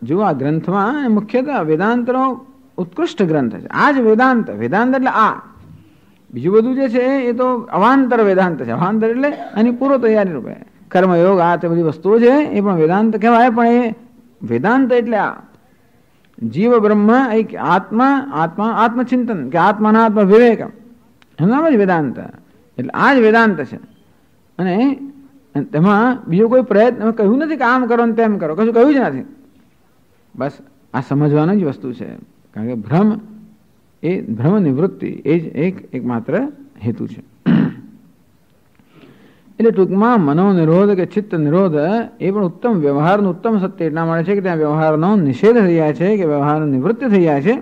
જો આ ગ્રંથમાં મુખ્યતઃ વેદાંતનો ઉત્કૃષ્ટ ગ્રંથ છે. આ જ વેદાંત, વેદાંત એટલે આ, બીજું બધું જે છે એ તો અવાંતર વેદાંત છે. અવાંતર એટલે આની પૂર્વ તૈયારી રૂપે કર્મયોગ, આ તે બધી વસ્તુઓ છે એ પણ વેદાંત કહેવાય. પણ એ વેદાંત એટલે આ જીવ બ્રહ્મ એક આત્મા, આત્મા આત્મચિંતન કે આત્માના આત્મ વિવેક, એનું નામ જ વેદાંત. એટલે આ જ વેદાંત છે. અને તેમાં બીજો કોઈ પ્રયત્ન કહ્યું નથી કે આમ કરો ને તેમ કરો, કશું કહ્યું જ નથી. બસ આ સમજવાની જ વસ્તુ છે. કારણ કે ભ્રમ એ ભ્રમ નિવૃત્તિ એ જ એકમાત્ર હેતુ છે. એટલે ટૂંકમાં મનોનિરોધ કે ચિત્ત નિરોધ એ પણ ઉત્તમ વ્યવહારનું ઉત્તમ સત્ય એટલા મળે છે કે ત્યાં વ્યવહારનો નિષેધ થઈ જાય છે, કે વ્યવહારની નિવૃત્તિ થઈ જાય છે.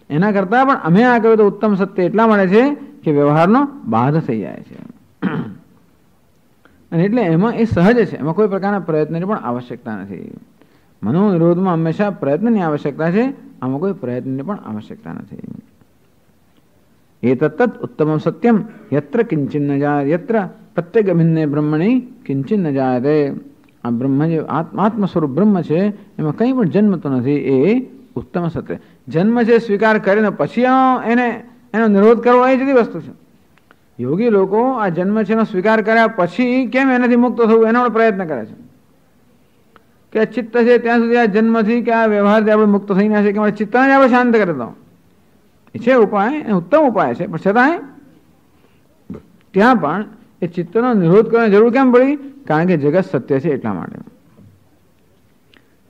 એના કરતાં પણ અમે આ કહ્યું તો ઉત્તમ સત્ય એટલા મળે છે કે વ્યવહારનો બાધ થઈ જાય છે. અને એટલે એમાં એ સહજ છે, એમાં કોઈ પ્રકારના પ્રયત્નની પણ આવશ્યકતા નથી. મનોનિરોધમાં હંમેશા પ્રયત્નની આવશ્યકતા છે, આમાં કોઈ પ્રયત્નની પણ આવશ્યકતા નથી. એતત્તત ઉત્તમ સત્યમ યત્ર કિંચિન ન જાય યત્ર પ્રત્યેગભિન્ને બ્રહ્મણી કિંચિન ન જાયતે. આ બ્રહ્મ જે આત્મા સ્વરૂપ બ્રહ્મ છે એમાં કંઈ પણ જન્મતો નથી, એ ઉત્તમ સત્ય. જન્મ છે સ્વીકાર કરીને પછી એનો નિરોધ કરવો એ જુદી વસ્તુ છે. યોગી લોકો આ જન્મ છે એનો સ્વીકાર કર્યા પછી કેમ એનાથી મુક્ત થવું એનો પ્રયત્ન કરે છે. કે ચિત્ત છે ત્યાં સુધી આ જન્મથી કે આ વ્યવહારથી આપણે મુક્ત થઈ ના છે, કે મારે ચિત્તને જ આપણે શાંત કરી દો. એ છે ઉપાય, એ ઉત્તમ ઉપાય છે. પણ છતાંય ત્યાં પણ એ ચિત્તનો નિરોધ કરવાની જરૂર કેમ પડી? કારણ કે જગત સત્ય છે એટલા માટે.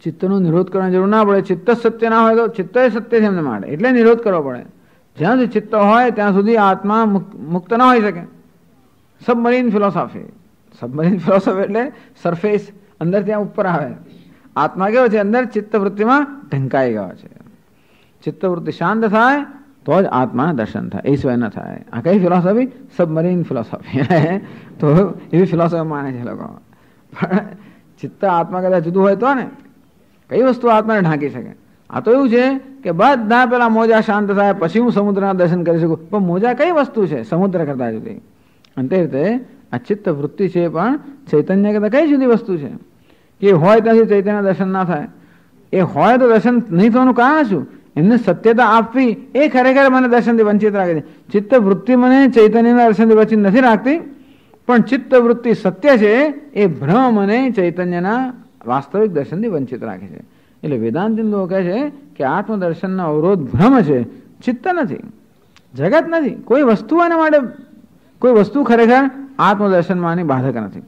ચિત્તનો નિરોધ કરવાની જરૂર ના પડે. ચિત્ત સત્ય ના હોય તો ચિત્ત સત્ય છે એમને માટે, એટલે નિરોધ કરવો પડે. જ્યાં સુધી ચિત્ત હોય ત્યાં સુધી આત્મા મુક્ત ના હોઈ શકે. સબમરીન ફિલોસોફી, સબમરીન ફિલોસોફી એટલે સરફેસ, અંદર ત્યાં ઉપર આવે. આત્મા કેવો છે? અંદર ચિત્તવૃત્તિમાં ઢંકાઈ ગયો છે. ચિત્તવૃત્તિ શાંત થાય તો જ આત્માના દર્શન થાય, એ સિવાય ન થાય. આ કઈ ફિલોસોફી? Submarine philosophy. તો એવી ફિલોસોફી માને છે લોકો. પણ ચિત્ત આત્મા કદાચ જુદું હોય તો ને કઈ વસ્તુ આત્માને ઢાંકી શકે? આ તો એવું છે કે બધા પેલા મોજા શાંત થાય પછી હું સમુદ્રના દર્શન કરી શકું. પણ મોજા કઈ વસ્તુ છે સમુદ્ર કરતા જુદી? અને તે રીતે આ ચિત્ત વૃત્તિ છે પણ ચૈતન્ય કરતા કઈ જુદી વસ્તુ છે કે હોય ત્યાંથી ચૈતન્ય દર્શન ના થાય? એ હોય તો દર્શન નહીં થવાનું કારણ શું? એમને સત્યતા આપવી એ ખરેખર મને દર્શનથી વંચિત રાખે છે. ચિત્ત વૃત્તિ મને ચૈતન્યના દર્શનથી વંચિત નથી રાખતી, પણ ચિત્ત વૃત્તિ સત્ય છે એ ભ્રમ મને ચૈતન્યના વાસ્તવિક દર્શનથી વંચિત રાખે છે. એટલે વેદાંતિ લોકો કહે છે કે આત્મદર્શનનો અવરોધ ભ્રમ છે, ચિત્ત નથી, જગત નથી. કોઈ વસ્તુ આના માટે, કોઈ વસ્તુ ખરેખર આત્મદર્શનમાંની બાધક નથી.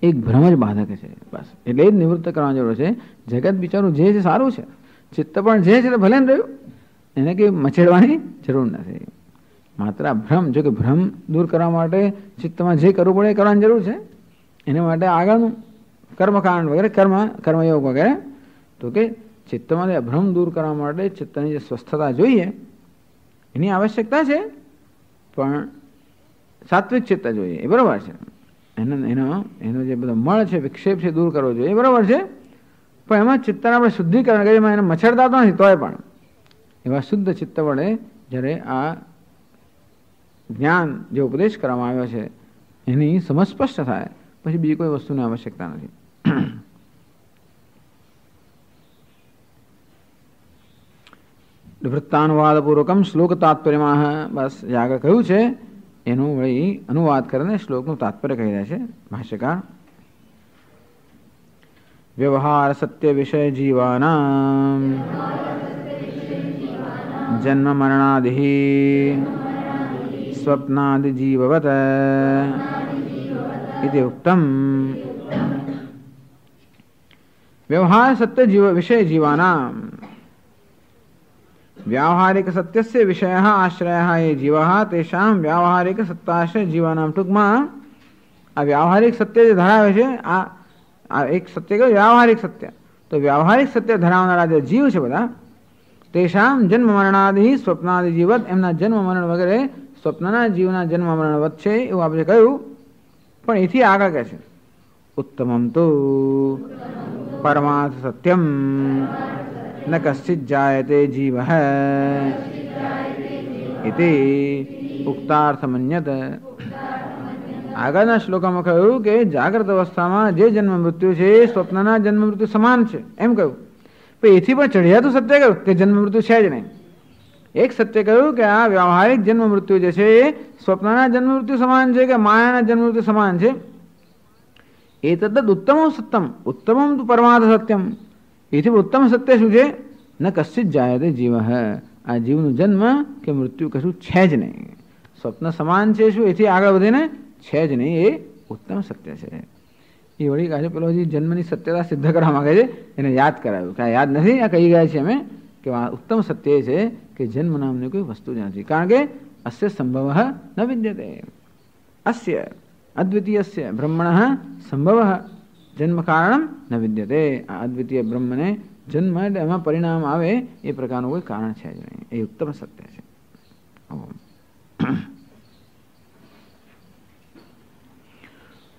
એક ભ્રમ જ બાધક છે બસ. એટલે એ જ નિવૃત્ત કરવાની જરૂર છે. જગત બિચારું જે છે સારું છે, ચિત્ત પણ જે છે ભલે ને રહ્યું, એને કંઈ મચેડવાની જરૂર નથી. માત્ર ભ્રમ, જો કે ભ્રમ દૂર કરવા માટે ચિત્તમાં જે કરવું પડે એ કરવાની જરૂર છે. એના માટે આગળનું કર્મકાંડ વગેરે, કર્મયોગ વગેરે, તો કે ચિત્તમાંથી ભ્રમ દૂર કરવા માટે ચિત્તની જે સ્વસ્થતા જોઈએ એની આવશ્યકતા છે, પણ સાત્વિક ચિત્ત જોઈએ એ બરાબર છે. એનો જે બધો મળ છે, વિક્ષેપ છે, દૂર કરવો જોઈએ એ બરાબર છે. પણ એમાં ચિત્તને આપણે શુદ્ધિકરણ કરીએ, એમાં એને મચ્છરતા તો નથી, તોય પણ એવા શુદ્ધ ચિત્ત વડે જ્યારે આ જ્ઞાન જે ઉપદેશ કરવામાં આવ્યો છે એની સમજ સ્પષ્ટ થાય પછી બીજી કોઈ વસ્તુની આવશ્યકતા નથી. વૃત્તાનુવાદપૂર્વકમ શ્લોક તાત્પર્યમાં, બસ જે આગળ કહ્યું છે એનું વળી અનુવાદ કરીને શ્લોકનું તાત્પર્ય કહી રહ્યા છે ભાષ્યકાર. વ્યવહાર સત્ય વિષય જીવાનામ જન્મ મરણાદિ સ્વપ્નાદિ જીવવત इति उक्तम. व्यवहार सत्य विषय जीवानाम, व्यावहारिक सत्यस्य विषयः आश्रयः ये जीवः तेषां व्यावहारिक सत्ताश्रय जीवानाम. टूंकમાં આ व्यावहारिक सत्य જે ધરાવે છે આ એક સત્ય કે व्यावहारिक सत्य, તો व्यावहारिक सत्य ધરાવનારા જે જીવ છે બધા તેષામ જન્મ મરણાદિ સ્વપ્નાદિ જીવત, એમના જન્મ મરણ વગેરે સ્વપ્નના જીવના જન્મ મરણ વત છે એવું આપણે કહ્યું. પણ એથી આગળ કહે છે ઉત્તમમ તો પરમાર્થ સત્યમ ન કશ્ચિત જાયતે જીવ ઇતિ ઉક્તાર્થ મન્યત. આગળના શ્લોકમાં કહ્યું કે જાગ્રત અવસ્થામાં જે જન્મ મૃત્યુ છે એ સ્વપ્નના જન્મ મૃત્યુ સમાન છે એમ કહ્યું. પણ એથી પણ ચઢિયા તો સત્ય કહ્યું કે જન્મ મૃત્યુ છે જ નહીં. એક સત્ય કહ્યું કે આ વ્યવહારિક જન્મ મૃત્યુ જે છે એ સ્વપ્નના જન્મ મૃત્યુ સમાન છે કે માયાના જન્મ મૃત્યુ સમાન છે. એ તદ્દત ઉત્તમ સત્યમ, ઉત્તમમ તો પરમાર્થ સત્યમ. એથી ઉત્તમ સત્ય શું છે? ન કશ્ચિત જાયતે જીવ, આ જીવનું જન્મ કે મૃત્યુ કશું છે જ નહીં. સ્વપ્ન સમાન છે શું એથી આગળ વધીને છે જ નહીં, એ ઉત્તમ સત્ય છે. એ વળી કાજે પેલો હજી જન્મની સત્યતા સિદ્ધ કરવા માંગે છે, એને યાદ કરાવ્યું કે આ યાદ નથી, આ કહી ગયા છે અમે કે આ ઉત્તમ સત્ય છે કે જન્મ નામની કોઈ વસ્તુ જ નથી. કારણ કે અસ્ય સંભવ ન વિદ્યતે, અસ્ય અદ્વિતીયસ્ય બ્રહ્મણ સંભવ જન્મ કારણ ન વિદ્યતે. આ અદ્વિતીય બ્રહ્મને જન્મ એટલે એમાં પરિણામ આવે એ પ્રકારનું કોઈ કારણ છે જ નહીં, એ ઉત્તમ સત્ય છે.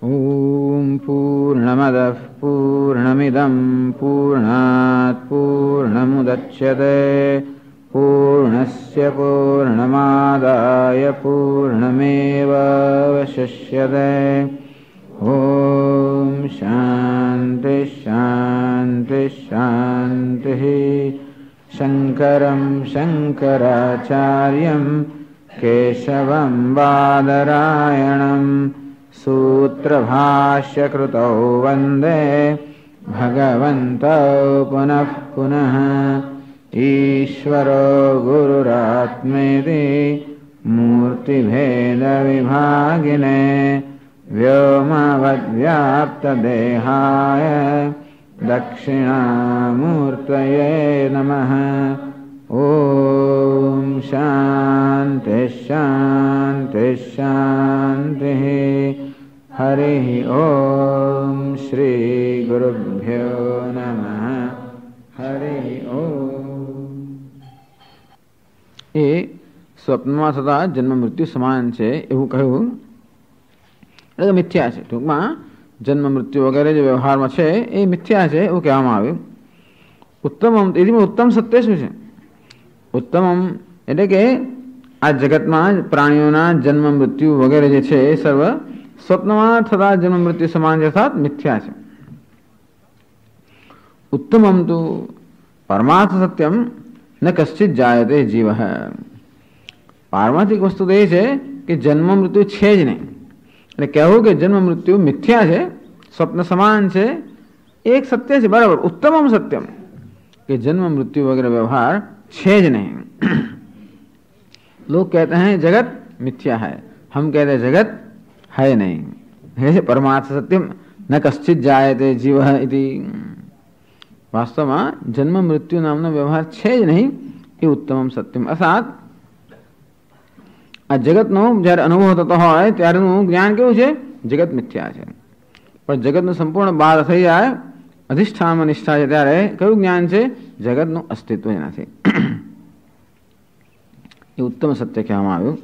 ઓમ પૂર્ણમદ પૂર્ણમિદમ પૂર્ણાત પૂર્ણમુદચ્યતે પૂર્ણસ્ય પૂર્ણમાદાય પૂર્ણમેવાવશિષ્યતે. ઓમ શાંતિ શાંતિ શાંતિ. શંકરમ શંકરાચાર્યમ કેશવમ બાદરાયણમ सूत्रभाष्यकृतौ वन्दे भगवन्तौ पुनः पुनः. ईश्वरो गुरुरात्मेति मूर्तिभेदविभागिने व्योमवद्व्याप्तदेहाय दक्षिणामूर्तये नमः. ओम शांति शांति शांति. हरि ओम श्री गुरुभ्यो नमः. हरि ओम. એ સ્વપ્નમાં થતા જન્મ મૃત્યુ સમાન છે એવું કહ્યું એટલે મિથ્યા છે. ટૂંકમાં જન્મ મૃત્યુ વગેરે જે વ્યવહારમાં છે એ મિથ્યા છે એવું કહેવામાં આવ્યું. ઉત્તમ, એથી ઉત્તમ સત્ય શું છે? ઉત્તમમ એટલે કે આ જગતમાં પ્રાણીઓના જન્મ મૃત્યુ વગેરે જે છે એ સર્વ સ્વપ્નમાં થતા જન્મ મૃત્યુ સમાન છે, અર્થાત મિથ્યા છે. ઉત્તમમ તો પરમાર્થ સત્યમ ન કશ્ચિત જાયતે જીવ. પારમાર્થિક વસ્તુ તો એ છે કે જન્મ મૃત્યુ છે જ નહીં. એટલે કહેવું કે જન્મ મૃત્યુ મિથ્યા છે, સ્વપ્ન સમાન છે, એક સત્ય છે બરાબર. ઉત્તમમ સત્યમ કે जन्म मृत्यु वगैरह व्यवहार छे ज नहीं। लोग कहते हैं जगत मिथ्या है, हम कहते हैं जगत है नहीं, है परमार्थ सत्यम न कश्चित जायते जीव इति। वास्तव में जन्म मृत्यु नामनो व्यवहार छे ज नहीं, ये उत्तम सत्यम। अर्थात आ जगतनो જ્યારે અનુભવ થતો હોય ત્યારનું જ્ઞાન કેવું છે? જગત મિથ્યા છે। પણ જગતનું સંપૂર્ણ બહાર થઈ જાય, અધિષ્ઠાનમાં નિષ્ઠા છે, ત્યારે કયું જ્ઞાન છે? જગતનું અસ્તિત્વ જ નથી। એ ઉત્તમ સત્ય કહેવામાં આવ્યું।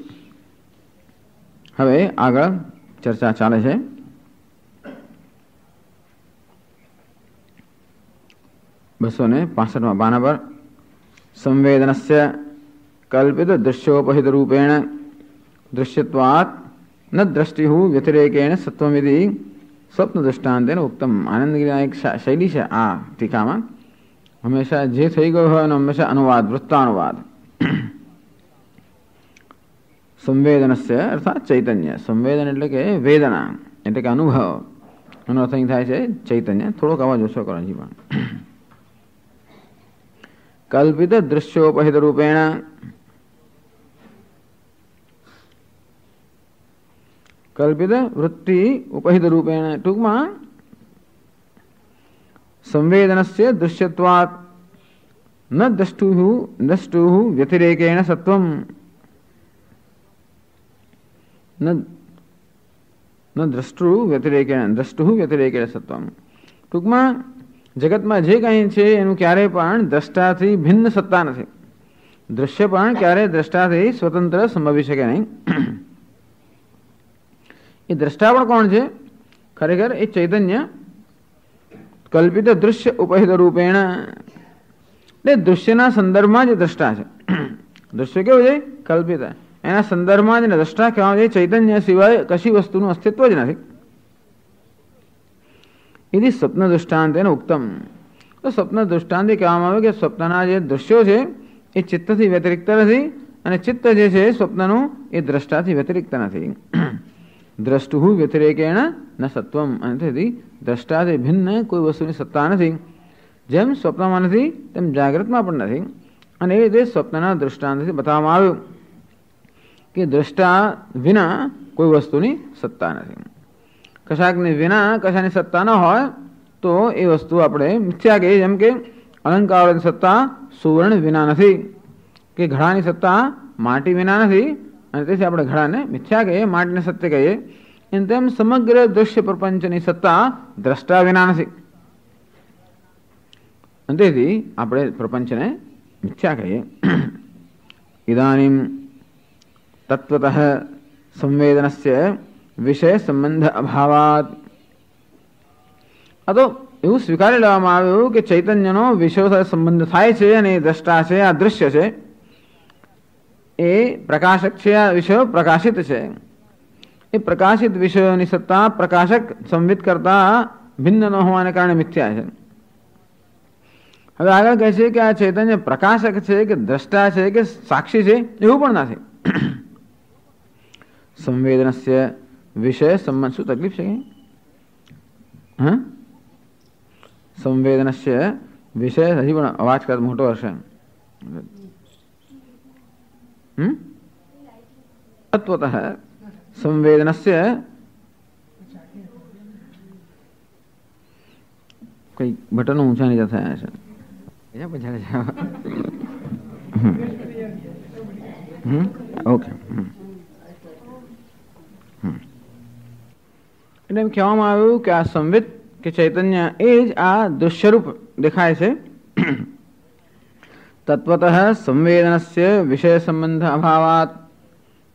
હવે આગળ ચર્ચા ચાલે છે। 265 પાના પર સંવેદનસ્ય कल्पित दृश्योपहित रूपेण दृश्यत्वात् न दृष्टिहु व्यतिरेकेण सत्वमिति स्वप्न दृष्टांतेन उत्तम। आनंदगिरी एक शैली है आ टीका में हमेशा जे थई गयो होय हमेशा अनुवाद वृत्तानुवाद। संवेदनस्य अर्थात चैतन्य, संवेदन एटले के वेदना एटले के अनुभव, एनो अर्थ थाय छे चैतन्य। थोड़ोक अवाज ओछो करो जी। पण कल्पित दृश्योपहित रूपेण कल्पित वृत्ति उपहित रूपेण टूंक में संवेदनस्य दृश्यत्वात् न द्रष्टुः व्यतिरेकेण सत्वं न द्रष्टुः व्यतिरेकेण सत्वं। टूंक में जगत में जे कहीं छे एनु क्यारे पण द्रष्टाथी भिन्न सत्ता नथी। दृश्य पण क्यारे દ્રષ્ટાથી સ્વતંત્ર સંભવી શકે નહીં. એ દ્રષ્ટા પણ કોણ છે? ખરેખર એ ચૈતન્ય કલ્પિત દૃશ્ય ઉપહિત રૂપેણ, એટલે દૃશ્યના સંદર્ભમાં જ દ્રષ્ટા છે. દૃશ્ય કેવું છે? કલ્પિત. એના સંદર્ભમાં જ દ્રષ્ટા કહેવામાં આવે. ચૈતન્ય સિવાય કશી વસ્તુનું અસ્તિત્વ જ નથી. એથી સ્વપ્ન દૃષ્ટાંત એને ઉત્તમ. તો સ્વપ્ન દૃષ્ટાંત કહેવામાં આવે કે સ્વપ્નના જે દૃશ્યો છે એ ચિત્તથી વ્યતિરિક્ત નથી, અને ચિત્ત જે છે સ્વપ્નનું એ દ્રષ્ટાથી વ્યતિરિક્ત નથી. દ્રષ્ટુ વ્યતિરેકેણ ન સત્વમ, અને તેથી દ્રષ્ટાથી ભિન્ન કોઈ વસ્તુની સત્તા નથી. જેમ સ્વપ્નમાં નથી તેમ જાગ્રતમાં પણ નથી. અને એ રીતે સ્વપ્નના દૃષ્ટાંતથી બતાવવામાં આવ્યું કે દ્રષ્ટા વિના કોઈ વસ્તુની સત્તા નથી. કશાકની વિના કશાની સત્તા ન હોય તો એ વસ્તુ આપણે મિથ્યા કહીએ. જેમ કે અલંકારોની સત્તા સુવર્ણ વિના નથી, કે ઘડાની સત્તા માટી વિના નથી, અને તેથી આપણે ઘડાને મિથ્યા કહીએ, માટીને સત્ય કહીએ. એમ તેમ સમગ્ર દૃશ્ય પ્રપંચની સત્તા દ્રષ્ટા વિના નથી, અને તેથી આપણે પ્રપંચને મિથ્યા કહીએ. ઇદાનીમ તત્વતઃ સંવેદનસ્ય વિષય સંબંધ અભાવાત. આ તો એવું સ્વીકારી લેવામાં આવ્યું કે ચૈતન્યનો વિષયો સાથે સંબંધ થાય છે, અને એ દ્રષ્ટા છે, આ દૃશ્ય છે, એ પ્રકાશક છે, આ વિષયો પ્રકાશિત છે. એ પ્રકાશિત વિષયોની સત્તા પ્રકાશક સંવિત કરતા ભિન્ન ન હોવાને કારણે મિથ્યા છે. હવે આગળ કહે છે કે આ ચૈતન્ય પ્રકાશક છે કે દ્રષ્ટા છે કે સાક્ષી છે, એવું પણ નથી. સંવેદનસ્ય વિષય સંબંધ, શું તકલીફ છે? હા, સંવેદનસ્ય વિષય, હજી પણ અવાજ કરતો મોટો હશે. તત્વતઃ સંવેદનસ્ય, કઈ બટનો ઊંચા નીચા થયા છે. ઓકે, એટલે એમ કહેવામાં આવ્યું કે આ સંવિત કે ચૈતન્ય એ જ આ દૃશ્યરૂપ દેખાય છે. તત્વતઃ સંવેદનસ્ય વિષય સંબંધ અભાવાત.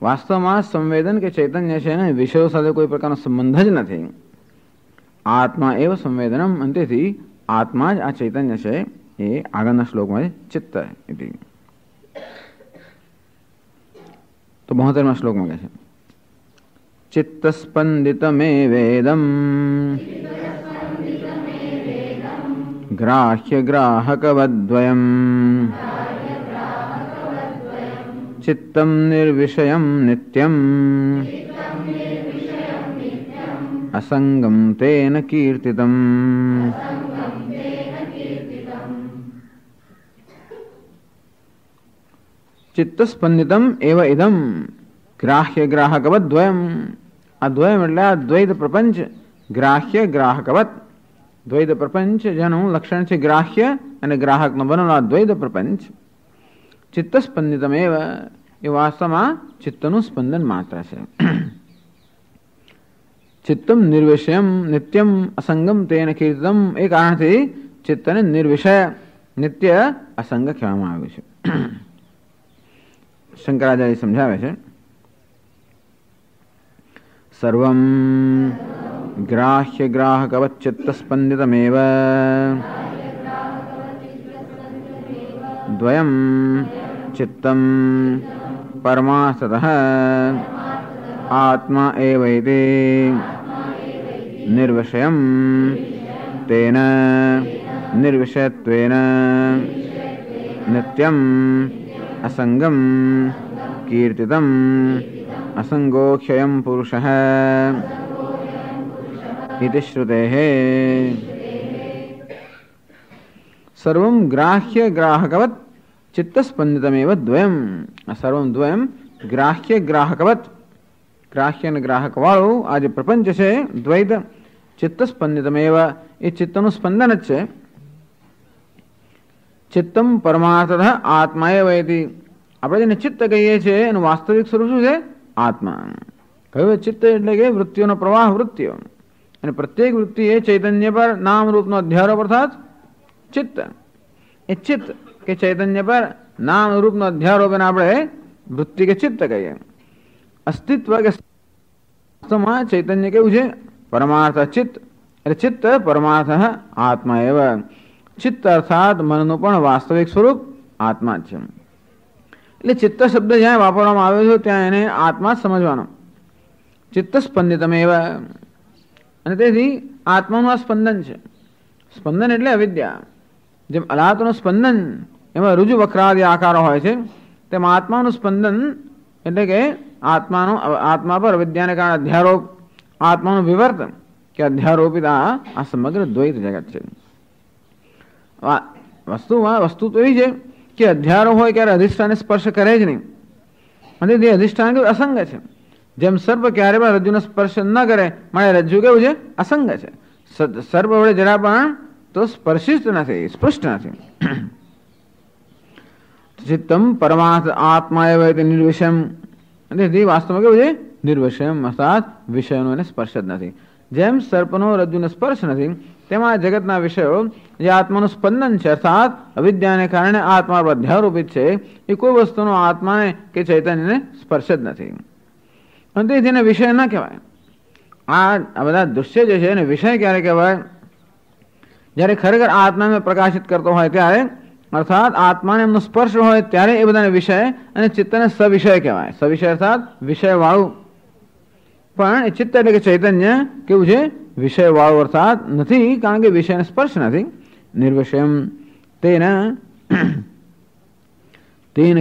વાસ્તવમાં સંવેદન કે ચૈતન્ય છે ને વિષયો સાથે કોઈ પ્રકારનો સંબંધ જ નથી. આત્મા એવ સંવેદનમ, અને તેથી આત્મા જ આ ચૈતન્ય છે. એ આગળના શ્લોકમાં ચિત્ત. તો 72મા શ્લોકમાં કહે છે ચિત્તસ્પંદિતમેવેદમ ગ્રાહ્ય ગ્રાહકવદ્વયમ ચિત્તમ નિર્વિષયમ નિત્યમ અસંગમ તેન કીર્તિતમ. ચિત્તસ્પંદિતમ એવ ઇદમ ગ્રાહ્ય ગ્રાહકવદ્વયમ. આ દ્વયમ એટલે આ દ્વૈત પ્રપંચ. ગ્રાહ્ય ગ્રાહકવત, દ્વૈત પ્રપંચ જેનું લક્ષણ છે ગ્રાહ્ય અને ગ્રાહકનો બનેલો આ દ્વૈત પ્રપંચ. ચિત્તસ્પંદિતમ એવ, એ વાસ્તવમાં ચિત્તનું સ્પંદન માત્ર છે. ચિત્તમ નિર્વિષયમ નિત્યમ અસંગમ તેન કીર્તિતમ. એ કારણથી ચિત્તને નિર્વિષય નિત્ય અસંગ કહેવામાં આવ્યું છે. શંકરાચાર્ય સમજાવે છે સર્વમ ગ્રાહ્ય ગ્રાહકવત ચિત્તસ્પંદિતમેવ દ્વયમ ચિત્તમ પરમાર્થતઃ આત્મા એવૈતિ નિર્વિષયમ તેન નિર્વિષયત્વેન નિત્યમ અસંગમ કીર્તિતમ અસંગોક્ષયમ પુરુષઃ ઇતિ શ્રુતેઃ. સર્વમ ગ્રાહ્ય ગ્રાહકવત ચિત્તસ્પંદિતમેવ દ્વયમ. આ સર્વમ દ્વયમ ગ્રાહ્ય ગ્રાહકવત, ગ્રાહ્ય અને ગ્રાહક વાળું આ જે પ્રપંચ છે દ્વૈત, ચિત્તસ્પંદિતમેવ, એ ચિત્તનું સ્પંદન જ છે. ચિત્તમ પરમાર્થતઃ આત્મા એવૈતિ. આપણે જેને ચિત્ત કહીએ છીએ એનું વાસ્તવિક સ્વરૂપ શું છે? આત્મા. કહ્યું ચિત્ત એટલે કે વૃત્તિઓનો પ્રવાહ, વૃત્તિઓ, અને પ્રત્યેક વૃત્તિ એ ચૈતન્ય પર નામ રૂપનો અધ્યારોપ અર્થાત ચિત્ત. એ ચિત્ત કે ચૈતન્ય પર નામ રૂપનો અધ્યારોપ એને આપણે વૃત્તિ કે ચિત્ત કહીએ. અસ્તિત્વ કે ચૈતન્ય કેવું છે? પરમાર્થ ચિત્ત, એટલે ચિત્ત પરમાર્થ આત્મા એવ. ચિત્ત અર્થાત મનનું પણ વાસ્તવિક સ્વરૂપ આત્મા જ છે. એટલે ચિત્ત શબ્દ જ્યાં વાપરવામાં આવ્યો છે ત્યાં એને આત્મા જ સમજવાનો. ચિત્ત સ્પંદિતમ એવ, અને તેથી આત્માનું આ સ્પંદન છે. સ્પંદન એટલે અવિદ્યા. જેમ અલાતનું સ્પંદન એમાં રુજુ વક્રાદિ આકારો હોય છે, તેમ આત્માનું સ્પંદન એટલે કે આત્મા પર અવિદ્યાને કારણે અધ્યારોપ, આત્માનું વિવર્તન કે અધ્યારોપિત આ સમગ્ર દ્વૈત જગત છે. વસ્તુ તો એવી છે કે અધ્યારોપ હોય ત્યારે અધિષ્ઠાને સ્પર્શ કરે જ નહીં, અને તે અધિષ્ઠાન કેવું અસંગ છે. જેમ સર્પ ક્યારે પણ રજ્જુનો સ્પર્શ ન કરે, માટે રજ્જુ કેવું છે? અસંગ છે. સર્પ વડે જરા પણ તો સ્પર્શિત નથી, સ્પૃષ્ટ નથી. ચિત્તમ પરમાર્થ આત્મા એવ નિર્વિષયમ, અને તે વાસ્તવમાં કેવું છે? નિર્વિષયમ, અર્થાત વિષયનો એને સ્પર્શ જ નથી. જેમ સર્પનો રજ્જુનો સ્પર્શ નથી, તેમાં જગતના વિષયો જે આત્માનું સ્પંદન છે, અર્થાત અવિદ્યાને કારણે આત્મા પર અધ્યારોપિત છે, એ કોઈ વસ્તુનો આત્માને કે ચૈતન્યને સ્પર્શ જ નથી, અને તે તેને વિષય ન કહેવાય. આ બધા દૃશ્ય જે છે એને વિષય ક્યારે કહેવાય? જ્યારે ખરેખર આત્માને પ્રકાશિત કરતો હોય ત્યારે, અર્થાત આત્માને એમનો સ્પર્શ હોય ત્યારે એ બધાને વિષય, અને ચિત્તને સવિષય કહેવાય. સવિષય અર્થાત વિષય વાળું. પણ એ ચિત્ત એટલે કે ચૈતન્ય કેવું છે? વિષય વાળું અર્થાત નથી, કારણ કે વિષયને સ્પર્શ નથી. નિર્વિષયમ તેન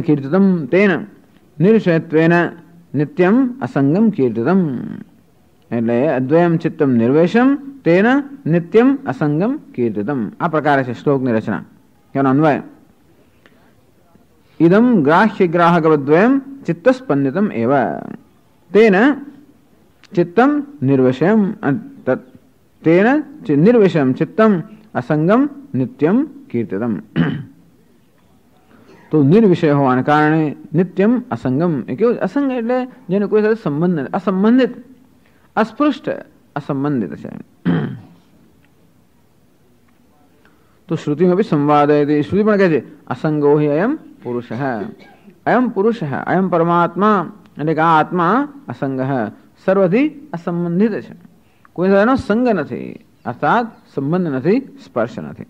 કીર્તિતમ, તેન નિર્વિષયત્વેન નિત્યમ અસંગમ કીર્તિતમ. એટલે અદ્વયમ ચિત્તમ નિર્વેશમ તેન નિત્યમ અસંગમ કીર્તિતમ. આ પ્રકારે છે શ્લોકની રચના. એનો અન્વય ઇદમ ગ્રાહ્ય ગ્રાહકવદ્વયમ ચિત્ત સ્પંદિતમ એવ તેન ચિત્તમ નિર્વિષયમ, તેન નિર્વિષયમ ચિત્તમ અસંગમ નિત્યમ કીર્તિતમ. તો નિર્વિષય હોવાને કારણે નિત્યમ અસંગમ, એ કેવું? અસંગ એટલે જેને કોઈ સાથે સંબંધ નથી, અસંબંધિત, અસ્પૃષ્ટ, અસંબંધિત છે. તો શ્રુતિમાં બી સંવાદ, શ્રુતિ પણ કહે છે અસંગો હિ અયમ પુરુષ, અયમ પુરુષ, અયમ પરમાત્મા, એટલે કે આ આત્મા અસંગ સર્વથી અસંબંધિત છે, કોઈ સાથેનો સંગ નથી, અર્થાત સંબંધ નથી, સ્પર્શ નથી.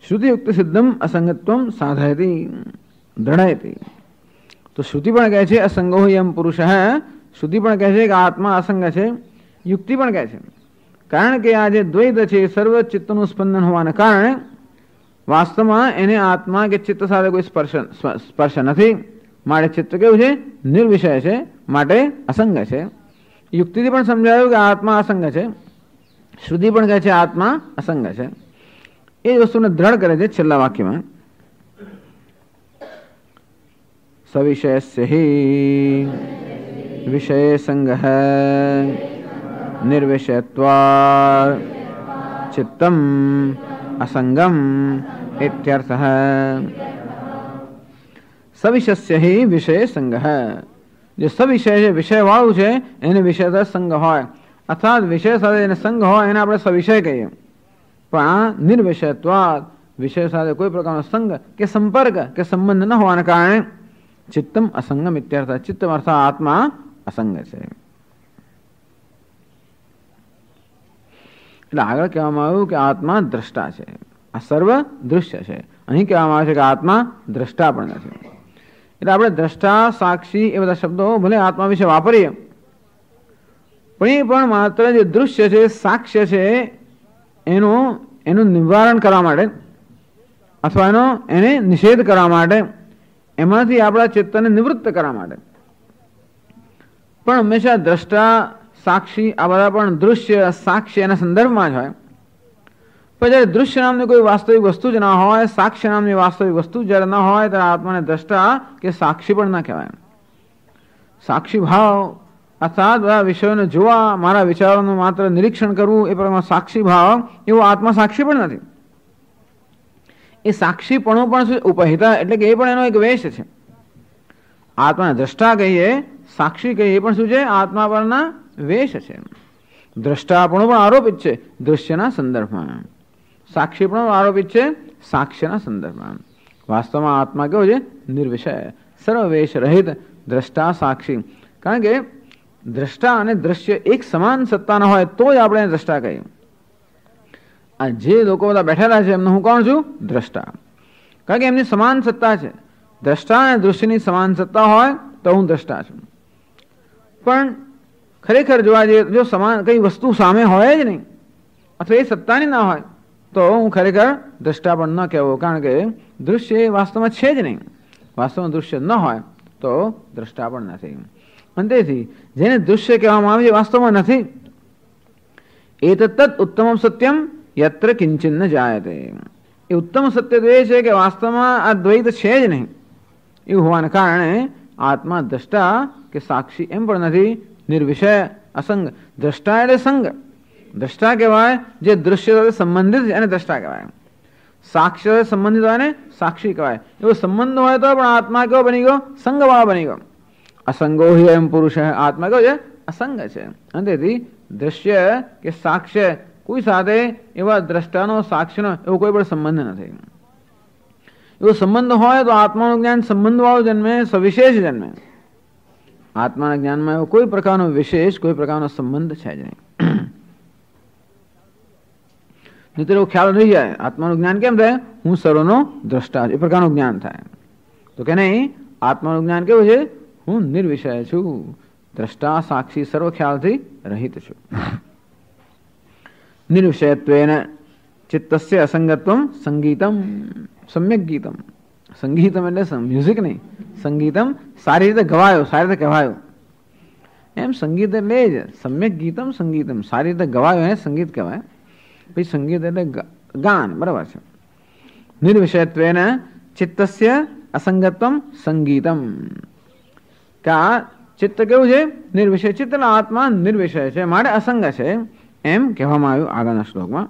શ્રુતિયુક્ત સિદ્ધમ અસંગત્વમ સાધયતી દ્રઢયતી. તો શ્રુતિ પણ કહે છે અસંગો યમ પુરુષ, શ્રુતિ પણ કહે છે કે આત્મા અસંગ છે, યુક્તિ પણ કહે છે. કારણ કે આ જે દ્વૈત છે સર્વ ચિત્તનું સ્પંદન હોવાને કારણે વાસ્તવમાં એને આત્મા કે ચિત્ત સાથે કોઈ સ્પર્શ નથી, માટે ચિત્ત કેવું છે? નિર્વિષય છે, માટે અસંગ છે. યુક્તિથી પણ સમજાયું કે આત્મા અસંગ છે, શ્રુતિ પણ કહે છે આત્મા અસંગ છે. એ વસ્તુને દ્રઢ કરે છે છેલ્લા વાક્યમાં. સવિષયસ્ય હિ વિષય સંગઃ નિર્વિષયત્વાत् ચિત્તમ અસંગમ ઇત્યર્થઃ. સવિષયસ્ય હિ વિષય સંગઃ, જે સવિષય છે, વિષય વાળું છે, એને વિષય સાથે સંગ હોય, અર્થાત વિષય સાથે એને સંગ હોય, એને આપણે સવિષય કહીએ. પણ આ નિર્વિષયત્વાદ, વિષય સાથે કોઈ પ્રકારનો સંગ કે સંપર્ક કે સંબંધ ન હોવાને કારણે ચિત્તમ અસંગમ ઇત્યર્થ, ચિત્ત અર્થાત આત્મા અસંગ છે. એટલે આગળ કહેવામાં આવ્યું કે આત્મા દ્રષ્ટા છે, આ સર્વ દૃશ્ય છે. અહીં કહેવામાં આવે છે કે આત્મા દ્રષ્ટા પણ નથી. એટલે આપણે દ્રષ્ટા, સાક્ષી એ બધા શબ્દો ભલે આત્મા વિશે વાપરીએ, પણ એ પણ માત્ર જે દૃશ્ય છે, સાક્ષ્ય છે, એનું નિવારણ કરવા માટે અથવા એને નિષેધ કરવા માટે, એમાંથી આપણા ચિત્તને નિવૃત્ત કરવા માટે. પણ હંમેશા દ્રષ્ટા, સાક્ષી આ બધા પણ દૃશ્ય, સાક્ષ્ય એના સંદર્ભમાં જ હોય. પણ જ્યારે દૃશ્ય નામની કોઈ વાસ્તવિક વસ્તુ જ ના હોય, સાક્ષ્ય નામની વાસ્તવિક વસ્તુ જ્યારે ન હોય, ત્યારે આત્માને દ્રષ્ટા કે સાક્ષી પણ ના કહેવાય. સાક્ષી ભાવ અર્થાત બધા વિષયોને જોવા, મારા વિચારોનું માત્ર નિરીક્ષણ કરવું, એ પ્રમાણે સાક્ષી ભાવ, એવો આત્મા સાક્ષી પણ નથી. એ સાક્ષીપણું પણ ઉપહિતા, એટલે કે એ પણ એનો એક વેશ છે. આત્માને દ્રષ્ટા કહીએ, સાક્ષી કહીએ, એ પણ શું છે? આત્મા પરના વેશ છે. દ્રષ્ટાપણું પણ આરોપિત છે દૃશ્યના સંદર્ભમાં. સાક્ષી પણ આરોપિત છે સાક્ષ્યના સંદર્ભમાં. વાસ્તવમાં આત્મા કેવો છે? નિર્વિષય, સર્વવેશ રહિત, દ્રષ્ટા સાક્ષી. કારણ કે દ્રષ્ટા અને દ્રશ્ય એક સમાન સત્તાના હોય તો જ આપણે દ્રષ્ટા કહીએ. આ જે લોકો બધા બેઠેલા છે એમને હું કોણ છું? દ્રષ્ટા. કારણ કે એમની સમાન સત્તા છે. દ્રષ્ટા અને દૃશ્યની સમાન સત્તા હોય તો હું દ્રષ્ટા છું. પણ ખરેખર જોવા જઈએ જો સમાન કઈ વસ્તુ સામે હોય જ નહીં અથવા એ સત્તાની ના હોય તો હું ખરેખર દ્રષ્ટા પણ ન કહેવો. કારણ કે દૃશ્ય એ વાસ્તવમાં છે જ નહીં. વાસ્તવમાં દૃશ્ય ન હોય તો દ્રષ્ટા પણ નથી. અને તેથી જેને દૃશ્ય કહેવામાં આવે છે વાસ્તવમાં નથી. એતત્તત ઉત્તમમ સત્યમ યત્ર કિંચિન ન જાયતે. એ ઉત્તમ સત્ય તો એ છે કે વાસ્તવમાં આ દ્વૈત છે જ નહીં. એવું હોવાને કારણે આત્મા દ્રષ્ટા કે સાક્ષી એમ પણ નથી. નિર્વિષય અસંગ. દ્રષ્ટા એટલે સંગ. દ્રષ્ટા કહેવાય જે દૃશ્ય સાથે સંબંધિત છે એને દ્રષ્ટા કહેવાય. સાક્ષ્ય સાથે સંબંધિત હોય ને સાક્ષી કહેવાય. એવો સંબંધ હોય તો પણ આત્મા કેવો બની ગયો? સંગવાળો બની ગયો. અસંગો હિ એમ પુરુષ. આત્મા કેવો છે? અસંગ છે. અને તેથી દ્રશ્ય કે સાક્ષ્ય કોઈ સાથે એવા દ્રષ્ટાનો સાક્ષ્યનો એવો કોઈ પણ સંબંધ નથી. એવો સંબંધ હોય તો આત્માનું જ્ઞાન સંબંધવાળો જન્મે, સવિશેષ જન્મે. આત્માના જ્ઞાનમાં એવો કોઈ પ્રકારનો વિશેષ કોઈ પ્રકારનો સંબંધ છે જ નહીં. નહીં તો એવો ખ્યાલ રહી જાય. આત્માનું જ્ઞાન કેમ થાય? હું સર્વનો દ્રષ્ટા એ પ્રકારનું જ્ઞાન થાય. તો કે નહીં, આત્માનું જ્ઞાન કેવું છે? હું નિર્વિષય છું, દ્રષ્ટા સાક્ષી સર્વ ખ્યાલથી રહિત છું. નિર્વિષયત્વેન ચિત્તસ્ય અસંગત્વમ સંગીતમ સમ્યક ગીતમ. સંગીતમ એટલે મ્યુઝિક નહીં, સંગીતમ સારી રીતે ગવાયો, સારી રીતે કહેવાયો. એમ સંગીત એટલે જ સમ્યક ગીતમ સંગીતમ, સારી રીતે ગવાયો એને સંગીત કહેવાય. પછી સંગીત એટલે ગાન, બરાબર છે. નિર્વિષયત્વેન ચિત્તસ્ય અસંગત્વમ સંગીતમ. કે આ ચિત્ત કેવું છે? નિર્વિષય. ચિત્ત એટલે આત્મા નિર્વિષય છે માટે અસંગ છે એમ કહેવામાં આવ્યું આગળના શ્લોકમાં.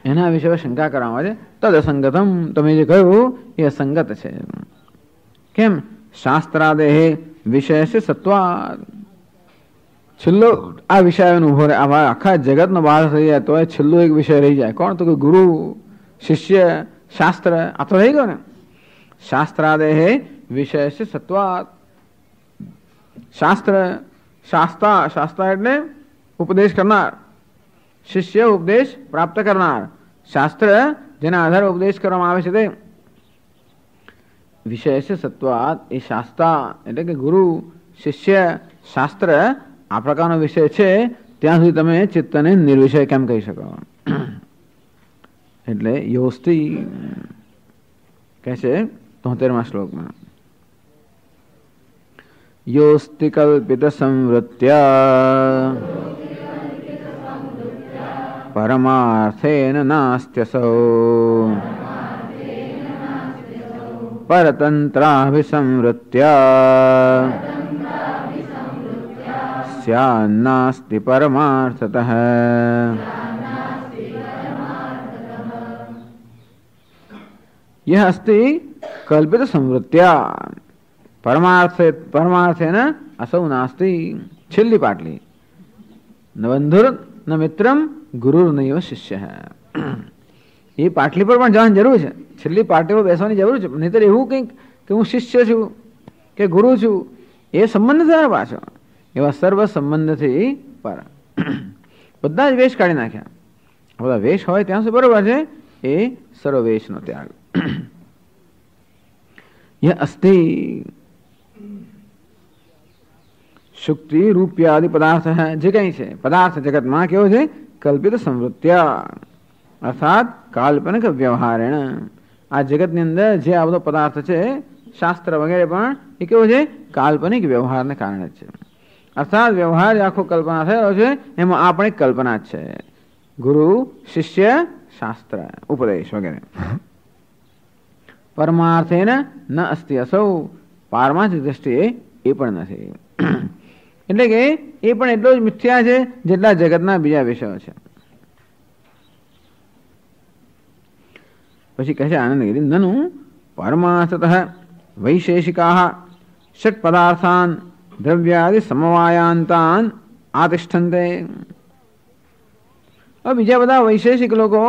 એના વિશે શંકા કરવામાં આવે છે. તદ અસંગતમ, તમે જે કહ્યું એ અસંગત છે. કેમ? શાસ્ત્રાદેહે વિષય છે સત્વાદ. છેલ્લો આ વિષયોનો ઉભો રહે. આખા જગતનો બહાર થઈ જાય તો છેલ્લો એક વિષય રહી જાય. કોણ? તો કે ગુરુ, શિષ્ય, શાસ્ત્ર. આ તો રહી ગયો ને. શાસ્ત્રાદેહે વિષય છે સત્વાદ. શાસ્ત્ર, શાસ્તા, શાસ્તા એટલે ઉપદેશ કરનાર. શિષ્ય ઉપદેશ પ્રાપ્ત કરનાર. શાસ્ત્ર જેના આધારે ઉપદેશ કરવામાં આવે છે તે વિષય છે સત્વાદ. એ શાસ્તા એટલે કે ગુરુ, શિષ્ય, શાસ્ત્ર આ પ્રકારનો વિષય છે ત્યાં સુધી તમે ચિત્તને નિર્વિષય કેમ કહી શકો? એટલે યોસ્તિ કહે છે 73મા શ્લોકમાં, યોસ્તિ કલ્પિત સંવૃત્યા પરમાર્થેન નાસ્ત્યસૌ પરતંત્રાભિસંવૃત્યા સ્યાન્નાસ્તિ પરમાર્થતઃ. यह अस्ति कल्पित संवृत्त्या परमार्थेन असौ नास्ति. छेल्ली पाटली न बंधुर न मित्रम गुरु नैव शिष्य. એ પાટલી પર પણ જવાની જરૂર છે. છેલ્લી પાટલી પર બેસવાની જરૂર છે. નહીતર એવું કંઈક કે હું શિષ્ય છું કે ગુરુ છું એ સંબંધ થયો પાછો. એવા સર્વ સંબંધથી પર બધા જ વેશ કાઢી નાખ્યા. બધા વેશ હોય ત્યાં સુધી બરોબર છે. એ સર્વ વેશનો ત્યાગ. यह अस्ति शुक्ति रूप्यादि पदार्थ है. जे कहीं છે પદાર્થ જગતમાં કેવો છે? કલ્પિત સંવૃત્ત્યા અર્થાત કાલ્પનિક વ્યવહારેણ. આ જગતની અંદર જે આ બધો પદાર્થ છે શાસ્ત્ર વગેરે પણ એ કેવો છે? કાલ્પનિક વ્યવહારને કારણે છે. અર્થાત વ્યવહાર આખો કલ્પના થયેલો છે એમાં આપણે કલ્પના જ છે. ગુરુ, શિષ્ય, શાસ્ત્ર, ઉપદેશ વગેરે. પરમાર્થેન ન અસ્તિ અસૌ. પારમાર્થિક દ્રષ્ટિએ એ પણ નથી. એટલે કે એ પણ એટલો જ મિથ્યા છે જેટલા જગતના બીજા વિષયો છે. પછી કહે છે આનંદગીરી, નનુ પરમાર્થતઃ વૈશેષિકાઃ ષટ પદાર્થાન દ્રવ્યાદિ સમવાયાંતાન આતિષ્ઠન્તે. હવે બીજા બધા વૈશેષિક લોકો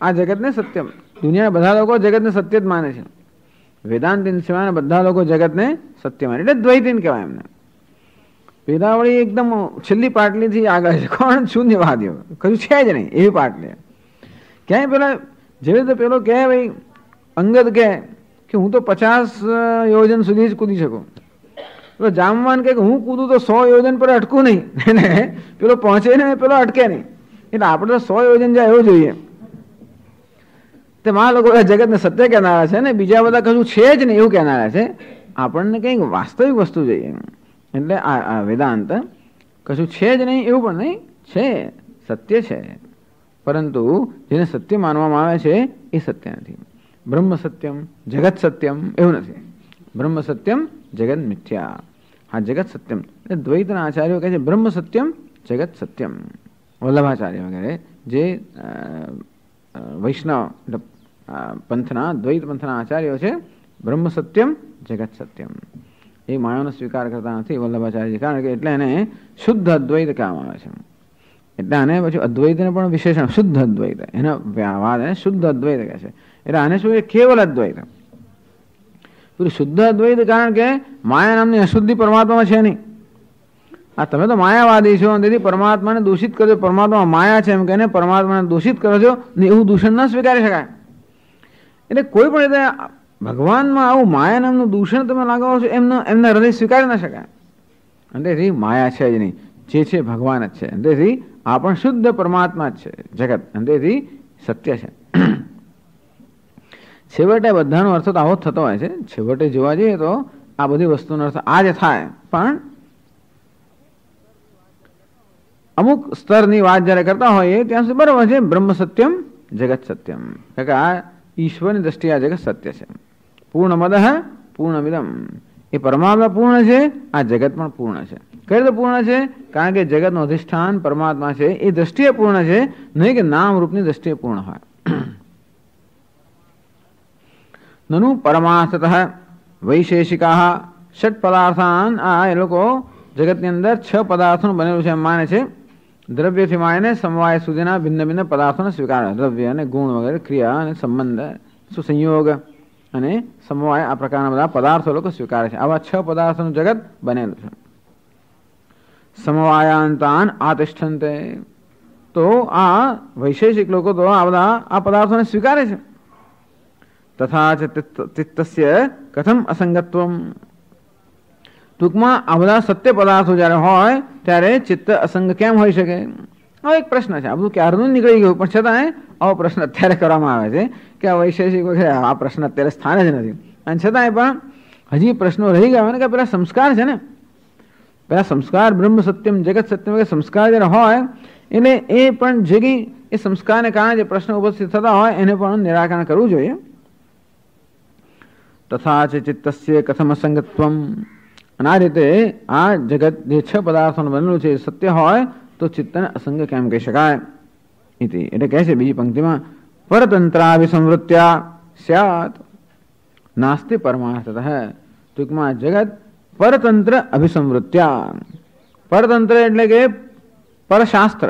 આ જગતને સત્ય, દુનિયાના બધા લોકો જગતને સત્ય જ માને છે. વેદાંતિન સિવાયના બધા લોકો જગતને સત્ય માને, એટલે દ્વૈતીન કહેવાય એમને. વેદાવળી એકદમ છેલ્લી પાટલીથી આગળ છે. કોણ? શૂન્યવાદીઓ. કશું છે જ નહીં એવી પાટલી. ક્યાંય પેલા જેવી રીતે પેલો કહે ભાઈ અંગદ કહે કે હું તો 50 યોજન સુધી જ કૂદી શકું, પેલો જામવાન કહે કે હું કૂદું તો 100 યોજન પર અટકું નહીં, પેલો પહોંચે ને પેલો અટકે નહીં. એટલે આપણે તો 100 યોજન જાય એવું જોઈએ. તેમાં લોકો જગતને સત્ય કહેનારા છે ને બીજા બધા કશું છે જ નહીં એવું કહેનારા છે. આપણને કંઈક વાસ્તવિક વસ્તુ જોઈએ. એટલે આ વેદાંત કશું છે જ નહીં એવું પણ નહીં, છે, સત્ય છે, પરંતુ જેને સત્ય માનવામાં આવે છે એ સત્ય નથી. બ્રહ્મ સત્યમ જગત સત્યમ એવું નથી. બ્રહ્મ સત્યમ જગત મિથ્યા. હા, જગત સત્યમ એટલે દ્વૈતના આચાર્યો કહે છે બ્રહ્મ સત્યમ જગત સત્યમ. વલ્લભાચાર્ય વગેરે જે વૈષ્ણવ પંથના દ્વૈત પંથના આચાર્યો છે, બ્રહ્મ સત્યમ જગત સત્યમ એ માયાનો સ્વીકાર કરતા નથી વલ્લભાચાર્યજી, કારણ કે એટલે એને શુદ્ધ અદ્વૈત કહેવામાં આવે છે. એટલે આને પછી અદ્વૈતને પણ વિશેષણ શુદ્ધ અદ્વૈત, એના વાત એને શુદ્ધ અદ્વૈત કહે છે. એટલે આને શું છે? કેવલ અદ્વૈત. પૂરું શુદ્ધ અદ્વૈત, કારણ કે માયા નામની અશુદ્ધિ પરમાત્મામાં છે નહીં. આ તમે તો માયાવાદી છો, તેથી પરમાત્માને દૂષિત કરજો, પરમાત્મા માયા છે એમ કહીને પરમાત્માને દૂષિત કરો છો ને એવું દૂષણ ન સ્વીકારી શકાય. એટલે કોઈ પણ રીતે ભગવાનમાં આવું માયા નામનું દૂષણ તમે લાગાવો છો એમના હૃદય સ્વીકારી ન શકાય. અને તેથી માયા છે જ નહીં, જે છે ભગવાન જ છે. તેથી આ પણ શુદ્ધ પરમાત્મા જ છે જગત, અને તેથી સત્ય છે. છેવટે બધાનો અર્થ તો આવો જ થતો હોય છે. છેવટે જોવા જઈએ તો આ બધી વસ્તુનો અર્થ આ જ થાય, પણ અમુક સ્તરની વાત જયારે કરતા હોય ત્યાં સુધી બરાબર છે. બ્રહ્મ સત્યમ જગત સત્યમ, કે આ ઈશ્વરની દ્રષ્ટિએ આ જગત સત્ય છે. પૂર્ણમદ પૂર્ણમિદમ, એ પરમાત્મા પૂર્ણ છે, આ જગત પણ પૂર્ણ છે. કઈ રીતે પૂર્ણ છે? કારણ કે જગતનું અધિષ્ઠાન પરમાત્મા છે, એ દ્રષ્ટિએ પૂર્ણ છે, નહીં કે નામ રૂપની દ્રષ્ટિએ પૂર્ણ હોય. નનુ પરમાર્થતઃ વૈશેષિકા ષટ પદાર્થાન, આ એ લોકો જગતની અંદર 6 પદાર્થોનું બનેલું છે એમ માને છે. દ્રવ્યથી માંડીને સમવાય સુધીના ભિન્ન ભિન્ન પદાર્થોને સ્વીકાર, દ્રવ્ય અને ગુણ વગેરે, ક્રિયા અને સંબંધ, સુસંયોગ અને સમવાય, આ પ્રકારના બધા પદાર્થો લોકો સ્વીકારે છે. આવા 6 પદાર્થોનું જગત બનેલું છે. સમવાયાંતાન આતિષ્ઠન્તે, તો આ વૈશેષિક લોકો તો આ બધા આ પદાર્થોને સ્વીકારે છે. તથા ચિત્તસ્ય કથમ અસંગત્વમ, ટૂંકમાં આ બધા સત્ય પદાર્થો જ્યારે હોય ત્યારે ચિત્ત અસંગ કેમ હોઈ શકે? આ એક પ્રશ્ન છે. આ બધું ક્યારનું નીકળી ગયું, પણ છતાં આવો પ્રશ્ન અત્યારે કરવામાં આવે છે કે આ વૈશેષિક વગેરે આ પ્રશ્ન અત્યારે સ્થાને જ નથી. અને છતાંય પણ હજી પ્રશ્નો રહી ગયા ને કે પેલા સંસ્કાર છે ને, પેલા સંસ્કાર બ્રહ્મ સત્યમ જગત સત્યમ વગેરે સંસ્કાર જ્યારે હોય એટલે એ પણ જગી એ સંસ્કારને કારણે જે પ્રશ્નો ઉપસ્થિત થતા હોય એને પણ નિરાકરણ કરવું જોઈએ. તથા ચિત્તસ્ય કથમ અસંગત્વમ, અને આ રીતે આ જગત જે 6 પદાર્થોનું બનેલું છે સત્ય હોય તો ચિત્તને અસંગ કેમ કહી શકાય? એટલે કહે છે બીજી પંક્તિમાં, પરતંત્રાવિસંવૃત્યા સ્યાત નાસ્તિ પરમાર્થતઃ. ટૂંકમાં જગત પરતંત્ર અભિસંવૃત્યા, પરતંત્ર એટલે કે પરશાસ્ત્ર,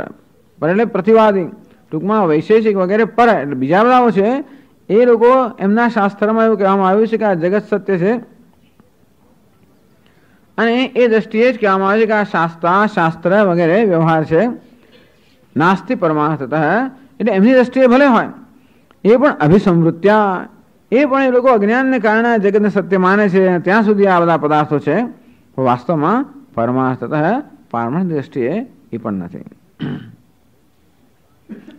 પર એટલે પ્રતિવાદી, ટૂંકમાં વૈશેષિક વગેરે પર એટલે બીજા બધાઓ છે એ લોકો એમના શાસ્ત્રમાં એવું કહેવામાં આવ્યું છે કે આ જગત સત્ય છે, અને એ દ્રષ્ટિએ જ કહેવામાં આવે છે કે આ શાસ્ત્ર વગેરે વ્યવહાર છે નાસ્તિ પરમાર્થતઃ. એટલે એમની દ્રષ્ટિએ ભલે હોય એ પણ અભિસંવૃત્યા, એ પણ એ લોકો અજ્ઞાનને કારણે જગતને સત્ય માને છે, ત્યાં સુધી આ બધા પદાર્થો છે, વાસ્તવમાં પરમાર્થતઃ પારમાર્થ દ્રષ્ટિએ એ પણ નથી.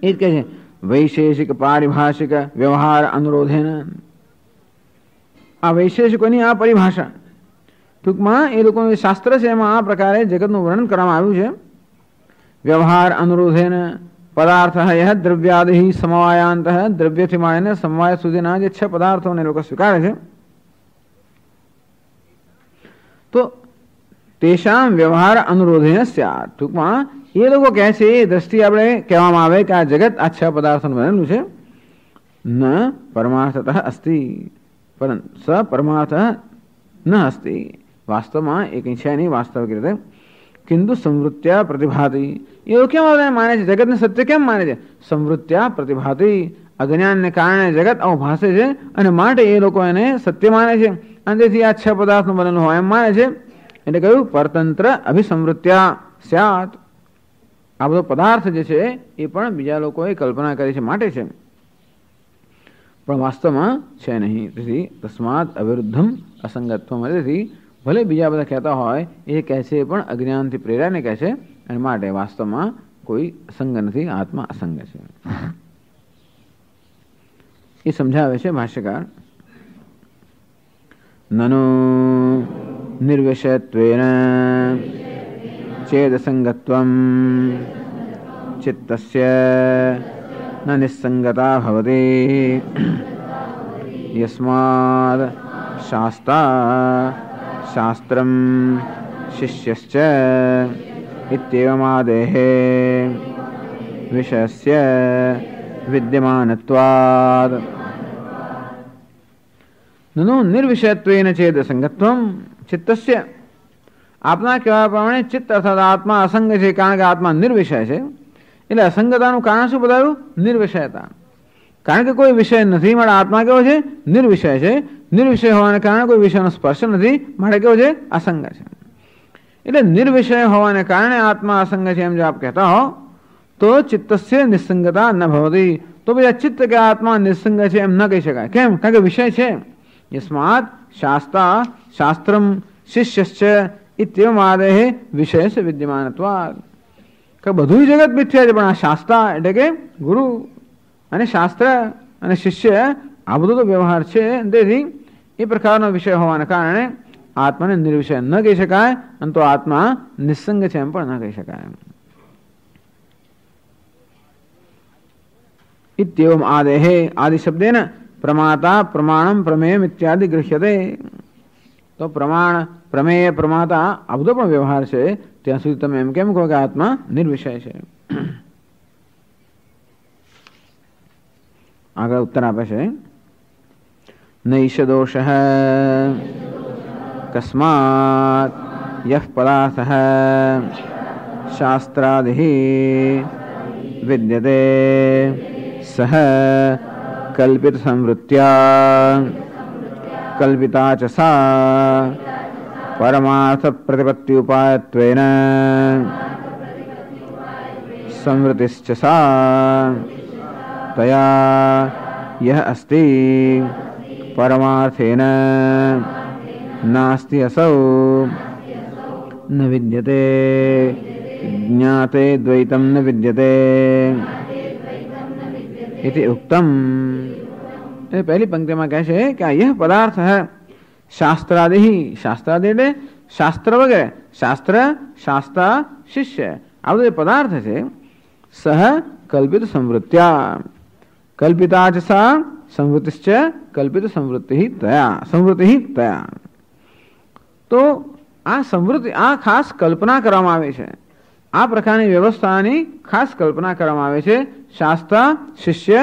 એ જ કહે છે વૈશેષિક પારિભાષિક વ્યવહાર અનુરોધેન, આ વૈશેષિકોની આ પરિભાષા, ટૂંકમાં એ લોકોનું શાસ્ત્ર છે એમાં આ પ્રકારે જગતનું વર્ણન કરવામાં આવ્યું છે. વ્યવહાર અનુરોધેન પદાર્થ યહ દ્રવ્યાદિ સમવાયાંત, દ્રવ્યથી માંડીને સમવાય સુધીના જે 6 પદાર્થોને લોકો સ્વીકારે છે તો તેષામ વ્યવહાર અનુરોધેન સ્યાત. ટૂંકમાં એ લોકો કહે છે એ દ્રષ્ટિ આપણે કહેવામાં આવે કે આ જગત આ 6 પદાર્થોનું બનેલું છે. ન પરમાર્થતઃ અસ્તિ, પરંતુ સ પરમાર્થ ન અસ્તિ, વાસ્તવમાં એ કંઈ છે નહીં વાસ્તવિક રીતે. किंतु संवृत्त्या प्रतिभाति। એવું કેમ બધા માને છે? જગતને સત્ય કેમ માને છે? સંવૃત્ત્યા પ્રતિભાતિ, અજ્ઞાનને કારણે જગત આવું ભાસે છે અને માટે એ લોકો એને સત્ય માને છે અને તેથી આ 6 પદાર્થનું બનેલું હોય એમ માને છે. એટલે કહ્યું પરતંત્ર અભિસંવૃત્ત્યા સ્યાત. આ બધો પદાર્થ જે છે એ પણ બીજા લોકોએ કલ્પના કરી છે માટે છે, પણ વાસ્તવમાં છે નહીં. તેથી તસ્માત અવિરુદ્ધમ અસંગત્વમ. તેથી ભલે બીજા બધા કહેતા હોય એ કહે છે પણ અજ્ઞાનથી પ્રેરાને કહે છે અને માટે વાસ્તવમાં કોઈ અસંગ નથી, આત્મા અસંગ છે. એ સમજાવે છે ભાષ્યકાર. નનો નિર્વિષયત્વેન ચેદસંગત્વમ ચિત્તસ્ય ન નિસ્સંગતા ભવતિ યસ્માદ શાસ્તા શાસ્ત્રમ શિષ્યશ્ચ ઇત્યેવમાદેહ વિષયસ્ય વિદ્યમાનત્વાદ. નનો નિર્વિષયત્વેન ચેદ સંગત્વમ ચિત્તસ્ય. આપના કહેવા પ્રમાણે ચિત્ત અર્થાત આત્મા અસંગ છે, કારણ કે આત્મા નિર્વિષય છે. એટલે અસંગતાનું કારણ શું બતાવ્યું? નિર્વિષયતા. કારણ કે કોઈ વિષય નથી માટે આત્મા કેવો છે? નિર્વિષય છે. નિર્વિષય હોવાને કારણે કોઈ વિષયનો સ્પર્શ નથી માટે કેવો છે? અસંગ છે. એટલે નિર્વિષય હોવાને કારણે આત્મા અસંગ છે એમ જો આપ કહેતા હો તો ચિત્તસ્ય નિસંગતા ન ભવતી. તો પછી આ ચિત્ત કે આત્મા નિસંગ છે એમ ન કહી શકાય. કેમ? કારણ કે વિષય છે. યસ્માત શાસ્તા શાસ્ત્રમ શિષ્યશ્ચ ઇત્યેવમાદેહ વિષયસ્ય વિદ્યમાનત્વાદ. કે બધું જગત મિથ્યા છે, પણ આ શાસ્તા એટલે કે ગુરુ અને શાસ્ત્ર અને શિષ્ય આ બધો તો વ્યવહાર છે. તેથી એ પ્રકારનો વિષય હોવાને કારણે આત્માને નિર્વિષય ન કહી શકાય અને તો આત્મા નિસંગ છે એમ પણ ન કહી શકાય. ઇત્યેવમ આદેહે આદિ શબ્દેન પ્રમાતા પ્રમાણમ પ્રમેયમ ઇત્યાદિ ગૃહ્યતે. તો પ્રમાણ પ્રમેય પ્રમાતા આ બધો પણ વ્યવહાર છે. ત્યાં સુધી તમે એમ કેમ કહો કે આત્મા નિર્વિષય છે? આગળ ઉત્તર આપે છે નૈષ દોષ કસ્માત યહ પદાર્થઃ શાસ્ત્રાદિ વિદ્યતે સહ કલ્પિત સંવૃત્ત્યા કલ્પિતા ચ સા પરમાર્થ પ્રતિપત્તિ ઉપાયત્વેન સંવૃતિશ્ચ સા તયા યહ અસ્તિ પરમાર્થેન નાસ્તિ અસૌ ન વિદ્યતે જ્ઞાતે દ્વૈતમ ન વિદ્યતે इति उक्तम. એ પહેલી પંક્તિમાં કહે છે કે આ યહ પદાર્થ શાસ્ત્રાદિ. શાસ્ત્રાદિ એટલે શાસ્ત્ર વગેરે. શાસ્ત્ર શાસ્તા શિષ્ય આ બધો પદાર્થ છે. સહ કલ્પિત સંવૃત્ત્યા કલ્પિતા ચ સા સંવૃત્તિશ્ચ કલ્પિત સંવૃત્તિ તયા સંવૃત્તિ તયા. તો આ સંવૃત્તિ આ ખાસ કલ્પના કરવામાં આવે છે. આ પ્રકારની વ્યવસ્થાની ખાસ કલ્પના કરવામાં આવે છે શાસ્ત્ર શિષ્ય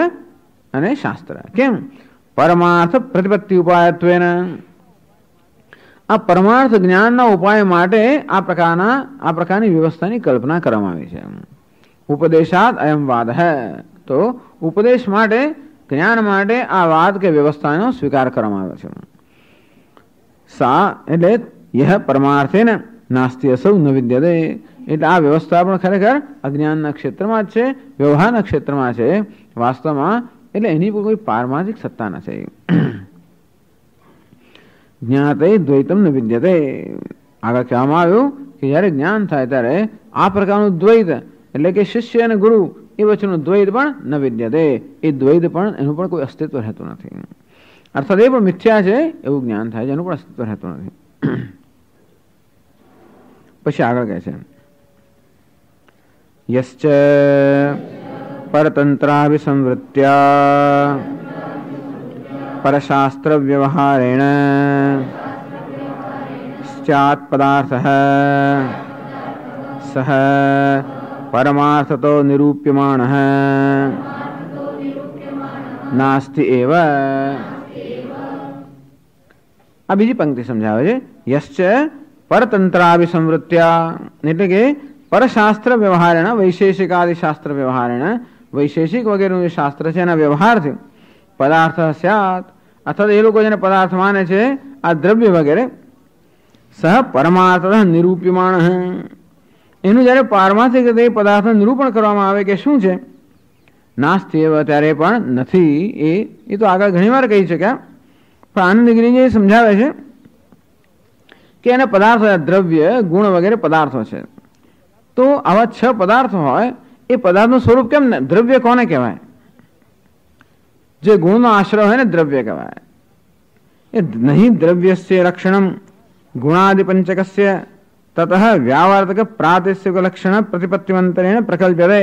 અને શાસ્ત્ર. કેમ? પરમાર્થ પ્રતિપત્તિ ઉપાયત્વેન. આ પરમાર્થ જ્ઞાનના ઉપાય માટે આ પ્રકારની વ્યવસ્થાની કલ્પના કરવામાં આવી છે. ઉપદેશાત અયમ વાદ હૈ. તો ઉપદેશ માટે જ્ઞાન માટે આ વાદ કે વ્યવસ્થાનો સ્વીકાર કરવામાં આવ્યો છે. સા એટલે યહ પરમાર્થેન નાસ્તિ અસૌ ન વિદ્યતે. એટલે આ વ્યવસ્થા પણ ખરેખર અજ્ઞાનના ક્ષેત્રમાં જ છે, વ્યવહારના ક્ષેત્રમાં છે વાસ્તવમાં. એટલે એની પર કોઈ પારમાર્થિક સત્તા નથી. જ્ઞાતે દ્વૈતમ ન વિદ્યતે. આગળ કહેવામાં આવ્યું કે જયારે જ્ઞાન થાય ત્યારે આ પ્રકારનું દ્વૈત એટલે કે શિષ્ય અને ગુરુ એ વચ્ચેનું દ્વૈત પણ ન વિદ્યતે. એ દ્વૈત પણ એનું પણ કોઈ અસ્તિત્વ રહેતું નથી. અર્થાત એ પણ મિથ્યા છે એવું જ્ઞાન થાય છે, એનું પણ અસ્તિત્વ રહેતું નથી. પછી આગળ કહે છે યશ્ચ પરતંત્રાભિસંવૃત્ત્યા પરશાસ્ત્ર વ્યવહારેણ સ્યાત્ પદાર્થઃ સહ પરમાર્થતો નિરૂપ્યમાણઃ નાસ્તિ એવ. આ બીજી પંક્તિ સમજાવે છે. યશ્ચ પરતંત્રાભિસંવૃત્યા એટલે કે પરશાસ્ત્ર વ્યવહારેણ વૈશેષિકાદિ શાસ્ત્ર વ્યવહારેણ વૈશેષિક વગેરેનું જે શાસ્ત્ર છે એના વ્યવહારથી પદાર્થ સ્યાત અથવા એ લોકો જેને પદાર્થ માને છે આ દ્રવ્ય વગેરે સહ પરમાર્થ નિરૂપ્યમાણ એનું જ્યારે પારમાર્થિક રીતે પદાર્થનું નિરૂપણ કરવામાં આવે કે શું છે નાસ્તિ ત્યારે પણ નથી. એ તો આગળ ઘણી વાર કહી શક્યા, પણ આનંદગીરી સમજાવે છે કે એને પદાર્થો દ્રવ્ય ગુણ વગેરે પદાર્થો છે. તો આવા 6 પદાર્થો હોય એ પદાર્થનું સ્વરૂપ કેમ ને દ્રવ્ય કોને કહેવાય? જે ગુણનો આશ્રય હોય ને દ્રવ્ય કહેવાય. એ નહીં દ્રવ્યસ્ય લક્ષણમ ગુણાદિ પંચકસ્ય તતઃ વ્યાવર્તક પ્રાતિસ્તિક લક્ષણ પ્રતિપત્તિમંતરેણ પ્રકલ્પ્યતે.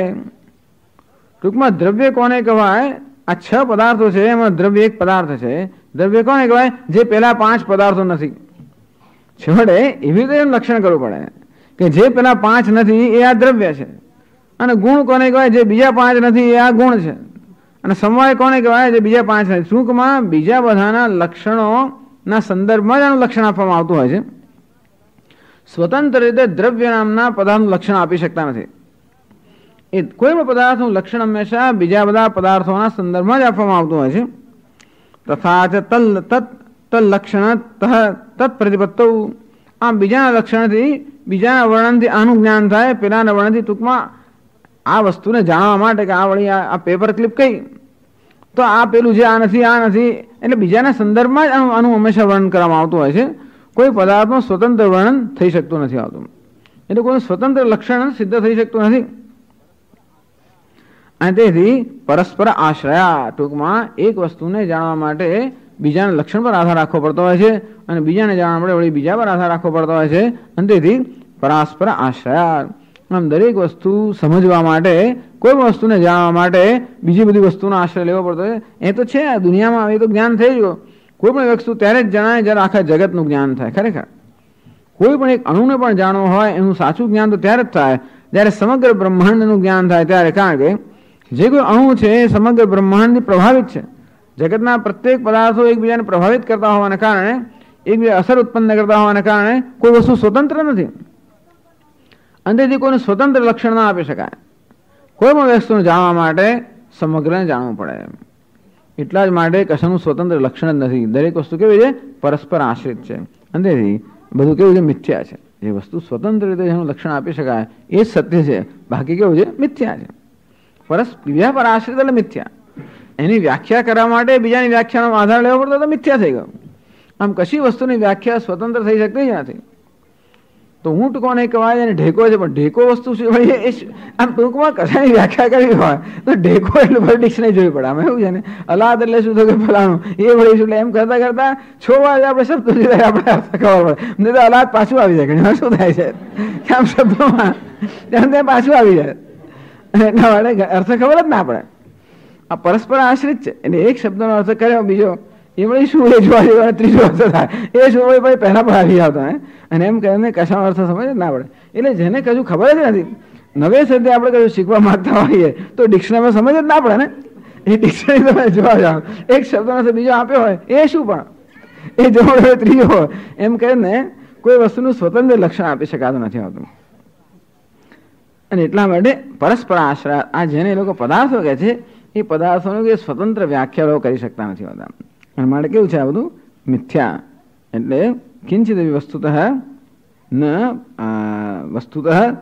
ટૂંકમાં દ્રવ્ય કોને કહેવાય? આ 6 પદાર્થો છે એમાં દ્રવ્ય એક પદાર્થ છે. દ્રવ્ય કોને કહેવાય? જે પેલા 5 પદાર્થો નથી. છેવટે એવી રીતે લક્ષણ કરવું પડે કે જે પેલા 5 નથી એ આ દ્રવ્ય છે, અને ગુણ કોને કહેવાય? જે બીજા 5 નથી એ આ ગુણ છે, અને સમવાય કોને કહેવાય? જે બીજા 5 નથી. ટૂંકમાં બીજા બધાના લક્ષણોના સંદર્ભમાં જ આનું લક્ષણ આપવામાં આવતું હોય છે. સ્વતંત્ર રીતે દ્રવ્ય નામના પદાર્થનું લક્ષણ આપી શકતા નથી. એ કોઈ પણ પદાર્થનું લક્ષણ હંમેશા બીજા બધા પદાર્થોના સંદર્ભમાં જ આપવામાં આવતું હોય છે. તથા તલ્લક્ષણ તત્પ્રતિપત્તૌ. આમ બીજાના લક્ષણથી બીજાના વર્ણનથી આનું જ્ઞાન થાય, પેલાના વર્ણનથી. ટૂંકમાં આ વસ્તુને જાણવા માટે કે આ વળી આ પેપર ક્લિપ કઈ, તો આ પેલું છે, આ નથી, એટલે બીજાના સંદર્ભમાં જ આનું હંમેશા વર્ણન કરવામાં આવતું હોય છે. કોઈ પદાર્થનું સ્વતંત્ર વર્ણન થઈ શકતું નથી આવતું, એટલે કોઈ સ્વતંત્ર લક્ષણ સિદ્ધ થઈ શકતું નથી. અને તેથી પરસ્પર આશ્રયા, ટૂંકમાં એક વસ્તુને જાણવા માટે બીજાના લક્ષણ પર આધાર રાખવો પડતો હોય છે, અને બીજાને જાણવા માટે વળી બીજા પર આધાર રાખવો પડતો હોય છે. અને તેથી પરસ્પર આશ્રયા. આમ દરેક વસ્તુ સમજવા માટે, કોઈ પણ વસ્તુને જાણવા માટે બીજી બધી વસ્તુનો આશ્રય લેવો પડતો હોય. એ તો છે દુનિયામાં, એ તો જ્ઞાન થઈ ગયું. કોઈ પણ વસ્તુ ત્યારે જ જણાય જ્યારે આખા જગતનું જ્ઞાન થાય. ખરેખર કોઈ પણ એક અણુને પણ જાણવું હોય એનું સાચું જ્ઞાન તો ત્યારે જ થાય જ્યારે સમગ્ર બ્રહ્માંડનું જ્ઞાન થાય ત્યારે. કારણ કે જે કોઈ અણુ છે એ સમગ્ર બ્રહ્માંડથી પ્રભાવિત છે. જગતના પ્રત્યેક પદાર્થો એકબીજાને પ્રભાવિત કરતા હોવાને કારણે, એકબીજા અસર ઉત્પન્ન કરતા હોવાને કારણે કોઈ વસ્તુ સ્વતંત્ર નથી. અંતેથી કોઈને સ્વતંત્ર લક્ષણ ના આપી શકાય. કોઈ પણ વસ્તુને જાણવા માટે સમગ્રને જાણવું પડે. એટલા જ માટે કશાનું સ્વતંત્ર લક્ષણ જ નથી. દરેક વસ્તુ કેવી છે? પરસ્પર આશ્રિત છે. અંતેથી બધું કેવું છે? મિથ્યા છે. જે વસ્તુ સ્વતંત્ર રીતે જેનું લક્ષણ આપી શકાય એ જ સત્ય છે, બાકી કેવું છે? મિથ્યા છે. બીજા પર આશ્રિત એટલે મિથ્યા. એની વ્યાખ્યા કરવા માટે બીજાની વ્યાખ્યાનો આધાર લેવો પડતો તો મિથ્યા થઈ ગયો. આમ કશી વસ્તુની વ્યાખ્યા સ્વતંત્ર થઈ શકતી જ નથી. તો ઊંટ કોને કહેવાય અને ઢેકો છે, પણ ઢેકો વસ્તુ શું? આમ ટૂંકમાં કશાની વ્યાખ્યા કરવી હોય તો ઢેકો એટલે બધી ડિક્શનરી જોવી પડે. આમાં એવું છે ને, અલાદ એટલે શું થયું કે ફલાણું એ વળી શું, એટલે એમ કરતા કરતા 6 વાર આપણે શબ્દો આપણે અર્થ ખબર પડે. નહીં તો અલાદ પાછું આવી જાય. ઘણી વાર શું થાય છે કે આમ શબ્દોમાં ત્યાં પાછું આવી જાય, એટલા માટે અર્થ ખબર જ ના પડે. આ પરસ્પર આશ્રિત છે. એટલે એક શબ્દનો અર્થ કર્યો, બીજો એ વળી શું એ જોવા જેવો ત્રીજો અર્થ થાય એ શું વળી ભાઈ પહેલા પર આવી આવતો. અને એમ કરીને કશાનો અર્થ સમજ જ ના પડે. એટલે જેને કશું ખબર જ નથી, નવેસરથી આપણે કશું શીખવા માંગતા હોઈએ તો ડિક્શનરીમાં સમજ જ ના પડે ને. એ ડિક્શનરી તમે જોવા જાઓ, એક શબ્દનો અર્થ બીજો આપ્યો હોય એ શું, પણ એ જોડે ત્રીજો હોય, એમ કરીને કોઈ વસ્તુનું સ્વતંત્ર લક્ષણ આપી શકાતું નથી આવતું. અને એટલા માટે પરસ્પર આશ્રય, આ જેને એ લોકો પદાર્થો કહે છે એ પદાર્થોનું કે સ્વતંત્ર વ્યાખ્યાઓ કરી શકતા નથી હોતા. અને માટે કેવું છે આ બધું? મિથ્યા. એટલે કિંચિત વસ્તુતઃ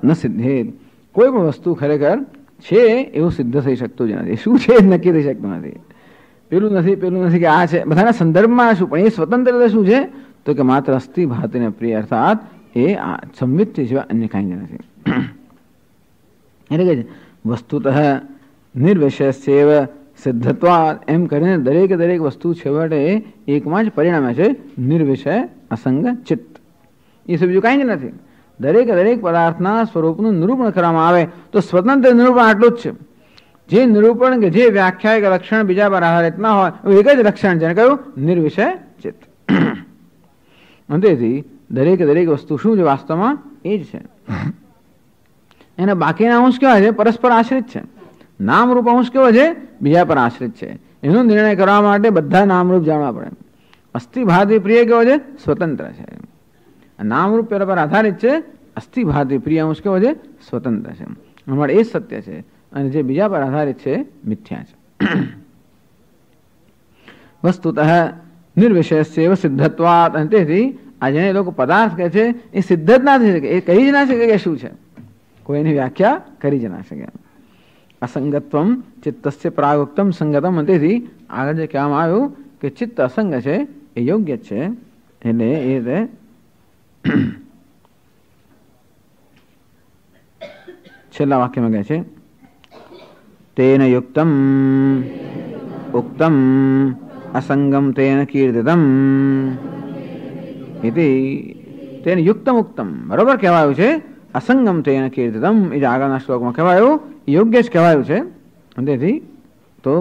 ન સિદ્ધેત. કોઈ પણ વસ્તુ ખરેખર છે એવું સિદ્ધ થઈ શકતું જ નથી. શું છે એ નક્કી થઈ શકતું નથી. પેલું નથી કે આ છે, બધાના સંદર્ભમાં શું, પણ એ સ્વતંત્ર રીતે શું છે તો કે માત્ર અસ્થિ ભાતિને પ્રિય, અર્થાત એ સંવિત સિવાય અન્ય કાંઈ જ નથી. એટલે કે વસ્તુતઃ નિર્વિશેષેવ સિદ્ધત્વાદ, એમ કરીને દરેક વસ્તુ છેવટે એકમાં જ પરિણામે છે. નિર્વિષય અસંગ ચિત્ત, એ શું બીજું કાંઈ જ નથી. દરેક પદાર્થના સ્વરૂપનું નિરૂપણ કરવામાં આવે તો સ્વતંત્ર નિરૂપણ આટલું જ છે. જે નિરૂપણ કે જે વ્યાખ્યા કે લક્ષણ બીજા પર આધારિત ના હોય એવું એક જ લક્ષણ છે, કયું? નિર્વિષય ચિત્ત. તેથી દરેક વસ્તુ શું છે વાસ્તવમાં? એ જ છે. એના બાકીના અંશ કેવા છે? પરસ્પર આશ્રિત છે. નામરૂપ અંશ કેવો છે? બીજા પર આશ્રિત છે. એનો નિર્ણય કરવા માટે બધા નામરૂપ જાણવા પડે. અસ્થિ ભાતિ પ્રિય કેવો છે? સ્વતંત્ર છે. નામરૂપ પેલા પર આધારિત છે, અસ્થિ ભાતિ પ્રિય અંશ કેવો છે? સ્વતંત્ર છે. અમારે એ સત્ય છે, અને જે બીજા પર આધારિત છે મિથ્યા છે. વસ્તુતઃ નિર્વિશેષ સિદ્ધત્વાત, અને તેથી આ જેને લોકો પદાર્થ કહે છે એ સિદ્ધ જ ના થઈ શકે, એ કહી જ ના શકે કે શું છે, કોઈ એની વ્યાખ્યા કરી જ ના શકે. અસંગત્વમ ચિત્તસ્ય પ્રાગુક્તમ સંગતમ, તેથી આગળ જે કહેવામાં આવ્યું કે ચિત્ત અસંગ છે એ યોગ્ય છે. એટલે એ રીતે છેલ્લા વાક્યમાં કહે છે તેન યુક્તમ ઉક્તમ અસંગમ તેન કીર્તિતમ ઇતિ. તેન યુક્તમ ઉક્તમ બરોબર કહેવાયું છે, અસંગમ તેન કીર્તિતમ એ જે આગળના શ્લોકમાં કહેવાયું યોગ્ય જ કહેવાયું છે. તેથી તો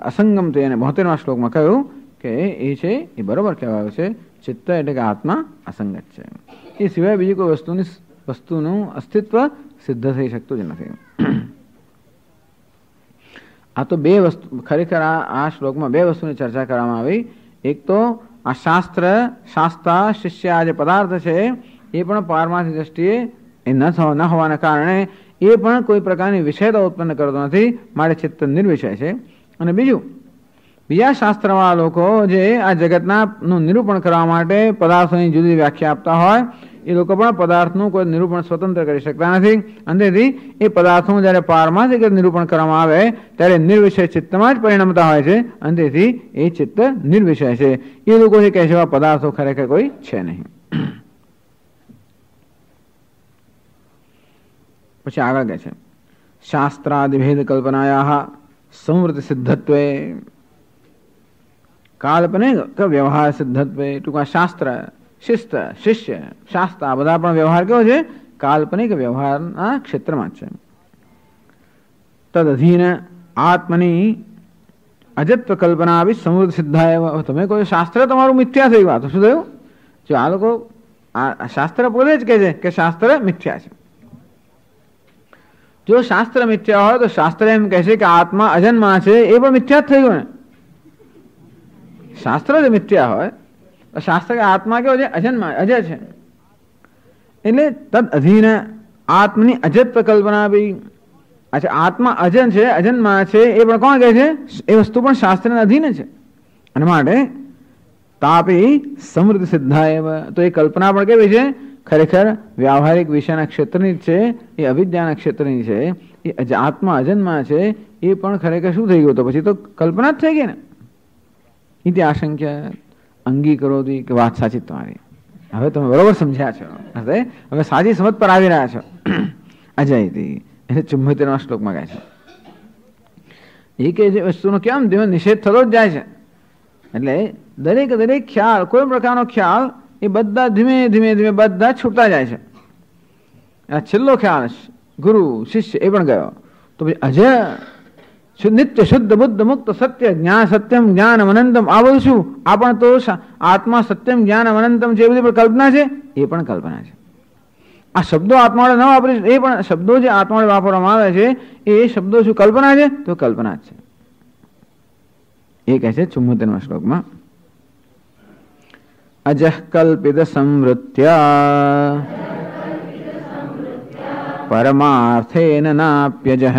અસંગમ તેને 72મા શ્લોકમાં કહ્યું કે એ છે એ બરોબર કહેવાયું છે. ચિત્ત એટલે કે આત્મા અસંગત છે, એ સિવાય બીજી કોઈ વસ્તુનું અસ્તિત્વ સિદ્ધ થઈ શકતું જ નથી. આ તો બે વસ્તુ ખરેખર આ શ્લોકમાં બે વસ્તુની ચર્ચા કરવામાં આવી. એક તો આ શાસ્ત્રા શિષ્ય જે પદાર્થ છે એ પણ પારમાર્થિક દ્રષ્ટિએ એ ન હોવાના કારણે એ પણ કોઈ પ્રકારની વિષયતા ઉત્પન્ન કરતો નથી, માટે ચિત્ત નિર્વિષય છે. અને બીજા શાસ્ત્રવાળા લોકો જે આ જગતનું નિરૂપણ કરવા માટે પદાર્થોની જુદી વ્યાખ્યા આપતા હોય, એ લોકો પણ પદાર્થનું કોઈ નિરૂપણ સ્વતંત્ર કરી શકતા નથી. અંતેથી એ પદાર્થોનું જ્યારે પારમાર્થિક નિરૂપણ કરવામાં આવે ત્યારે નિર્વિષય ચિત્તમાં જ પરિણમતા હોય છે. અંતેથી એ ચિત્ત નિર્વિષય છે. એ લોકો જે કહે છે એવા પદાર્થો ખરેખર કોઈ છે નહીં. પછી આગળ કહે છે શાસ્ત્રાદિભેદ કલ્પનાયા સંવૃત્તિ સિદ્ધત્વે કાલ્પનિક વ્યવહાર સિદ્ધત્વે. ટૂંકા શાસ્ત્ર, શિસ્ત, શિષ્ય, શાસ્ત્ર આ બધા પણ વ્યવહાર કેવો છે? કાલ્પનિક વ્યવહારના ક્ષેત્રમાં જ છે. તદધીન આત્મની અજત્વ કલ્પના આવી સંવૃત્તિ સિદ્ધાય. તમે કોઈ શાસ્ત્ર તમારું મિથ્યા થઈ ગયું, તો શું થયું? જો આ લોકો આ શાસ્ત્ર પોતે જ કહે છે કે શાસ્ત્ર મિથ્યા છે. જો શાસ્ત્ર મિથ્યા હોય તો શાસ્ત્ર એમ કહે છે કે આત્મા અજન્મા છે, એ પણ મિથ્યા જ થઈ ગયો ને. શાસ્ત્ર જો મિથ્યા હોય તો શાસ્ત્ર કે આત્મા કેવો છે? અજન્મા, અજય છે. એટલે તદ અધીન આત્મની અજત્વ કલ્પના બી. અચ્છા, આત્મા અજન છે, અજન્મા છે, એ પણ કોણ કહે છે? એ વસ્તુ પણ શાસ્ત્રના અધીન છે. અને માટે તાપી સમૃદ્ધ સિદ્ધાય. તો એ કલ્પના પણ કેવી છે? ખરેખર વ્યાવહારિક વિષયના ક્ષેત્રની જ છે, એ અવિદ્યાના ક્ષેત્રની છે. એ આત્મા અજન્મા છે, એ પણ ખરેખર શું થઈ ગયું? તો પછી તો કલ્પના જ થઈ ગઈ ને. ઇતિ આશંક્ય અંગીકરોતી કે વાત સાચી તમારી. હવે તમે બરોબર સમજ્યા છો, હવે સાચી સમજ પર આવી રહ્યા છો. અજયતી એટલે 74મા શ્લોકમાં કહે છે એ કે જે વસ્તુનો કેમ ધીમે નિષેધ થતો જ જાય છે. એટલે દરેક ખ્યાલ, કોઈ પ્રકારનો ખ્યાલ એ બધા ધીમે ધીમે બધા છૂટતા જાય છે. આ છેલ્લો ખ્યાલ ગુરુ શિષ્ય એ પણ ગયો. તો પછી અજય નિત્ય શુદ્ધ બુદ્ધ મુક્ત સત્ય જ્ઞાન સત્યમ જ્ઞાન અનંતમ, આ બધું શું? આ પણ તો આત્મા સત્યમ જ્ઞાન અનંતમ છે, એ બધી પણ કલ્પના છે. એ પણ કલ્પના છે. આ શબ્દો આત્મા વડે ન વાપરી, એ પણ શબ્દો જે આત્મા વડે વાપરવામાં આવે છે એ શબ્દો શું કલ્પના છે? તો કલ્પના જ છે. એ કહે છે 74મા શ્લોકમાં અજઃ કલ્પિત સંવૃત્યા પરમાર્થેન નાપ્યજઃ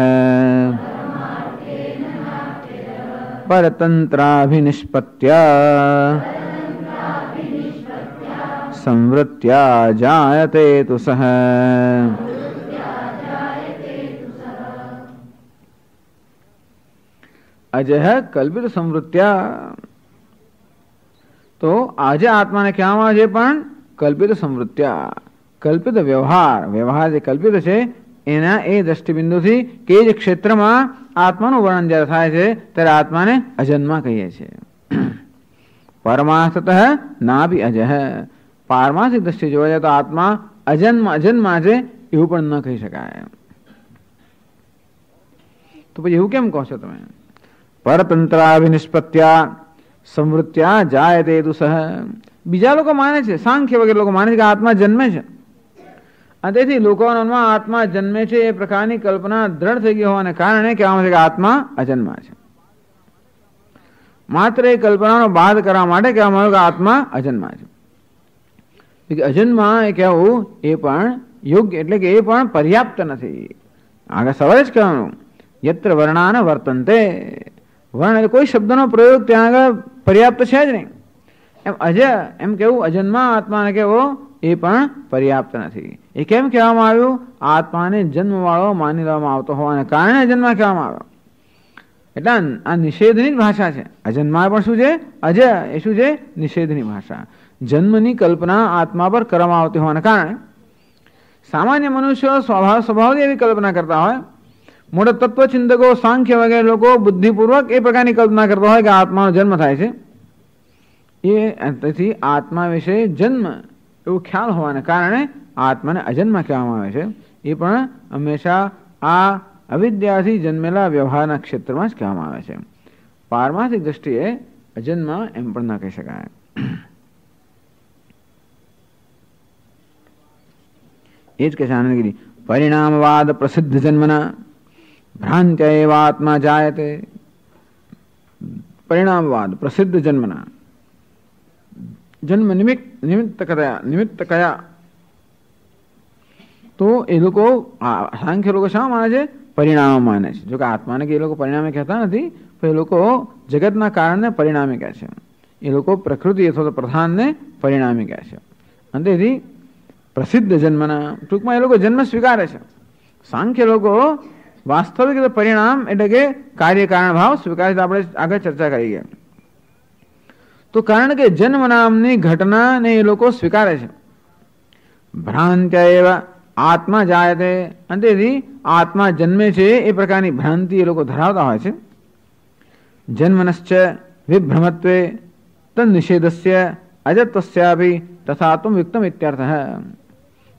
પરતંત્રાભિનિષ્પત્યા સંવૃત્યા જાયતે તુ સહ. અજઃ કલ્પિત સંવૃત્યા. તો આજે આત્માને કહેવામાં આવે છે પણ કલ્પિત સંવૃત્યા, કલ્પિત વ્યવહાર જે કલ્પિત છે એના એ દ્રષ્ટિબિંદુથી કે જે ક્ષેત્રમાં આત્માનું વર્ણન જ્યારે થાય છે ત્યારે આત્માને અજન્મા કહીએ છીએ. પરમાર્થતઃ ના બી અજહ. પારમાર્થિક દ્રષ્ટિ જોવા જાય તો આત્મા અજન્મા છે એવું પણ ન કહી શકાય. તો પછી એવું કેમ કહો છો તમે? પરતંત્રાભિનિષ્પત્યા સંવૃત્યા જાયતે તુ સહ. બીજા લોકો માને છે, સાંખ્ય વગેરે લોકો માને છે કે આત્મા જન્મે છે. તેથી લોકોના મનમાં આત્મા જન્મે છે એ પ્રકારની કલ્પના દ્રઢ થઈ ગઈ હોવાને કારણે કહેવામાં છે કે આત્મા અજન્મા છે. માત્ર એ કલ્પનાનો બાદ કરવા માટે કહેવામાં આવ્યું કે આત્મા અજન્મા છે. અજન્મા એ કહેવું એ પણ યોગ્ય એટલે કે એ પણ પર્યાપ્ત નથી. આગળ સવાલ જ કહેવાનું યત્ર વર્ણાન વર્તનતે, વર્ણ એટલે કોઈ શબ્દનો પ્રયોગ ત્યાં આગળ પર્યાપ્ત છે જ નહીં. એમ અજય એમ કેવું અજન્મા આત્માને કેવો એ પણ પર્યાપ્ત નથી. એ કેમ કહેવામાં આવ્યું? આત્માને જન્મવાળો માની લેવામાં આવતો હોવાને કારણે અજન્મા કહેવામાં આવ્યો. એટલે આ નિષેધની જ ભાષા છે. અજન્મા પણ શું છે? અજય એ શું છે? નિષેધની ભાષા. જન્મની કલ્પના આત્મા પર કરવામાં આવતી હોવાને કારણે સામાન્ય મનુષ્યો સ્વભાવથી એવી કલ્પના કરતા હોય. મોટા તત્વચિંતકો સાંખ્ય વગેરે લોકો બુદ્ધિપૂર્વક એ પ્રકારની કલ્પના કરતા હોય કે આત્માનો જન્મ થાય છે. તેથી આત્મા વિશે જન્મ એવું ખ્યાલ હોવાને કારણે આત્માને અજન્મા કહેવામાં આવે છે. એ પણ હંમેશા આ અવિદ્યાથી જન્મેલા વ્યવહારના ક્ષેત્રમાં જ કહેવામાં આવે છે. પારમાર્થિક દ્રષ્ટિએ અજન્મા એમ પણ ન કહી શકાય. એ જ કહે છે આનંદગીરી પરિણામવાદ પ્રસિદ્ધ જન્મના ભ્રાંત્ય એવા આત્મા જાયતે. પરિણામવાદ પ્રસિદ્ધ જન્મના જન્મ નિમિત્ત કયા તો એ લોકો સાંખ્ય લોકો શા માને છે? પરિણામ માને છે. જો કે આત્માને કે એ લોકો પરિણામે કહેતા નથી, પણ એ લોકો જગતના કારણને પરિણામે કહે છે. એ લોકો પ્રકૃતિ અથવા તો પ્રધાનને પરિણામે કહે છે. અને તેથી પ્રસિદ્ધ જન્મના ટૂંકમાં એ લોકો જન્મ સ્વીકારે છે. સાંખ્ય લોકો વાસ્તવિક પરિણામ એટલે કે કાર્યકારણ ભાવ સ્વીકારે. આપણે આગળ ચર્ચા કરી ગયા. તો કારણ કે જન્મ નામની ઘટનાને એ લોકો સ્વીકારે છે. ભ્રાંત્ય એવા આત્મા જાય તે, અને તેથી આત્મા જન્મે છે એ પ્રકારની ભ્રાંતિ એ લોકો ધરાવતા હોય છે. જન્મનશ્ચ વિભ્રમત્વે તન્નિષેધસ્ય અજત્વસ્યાપી તથાત્મ યુક્તમ ઇત્યર્થ.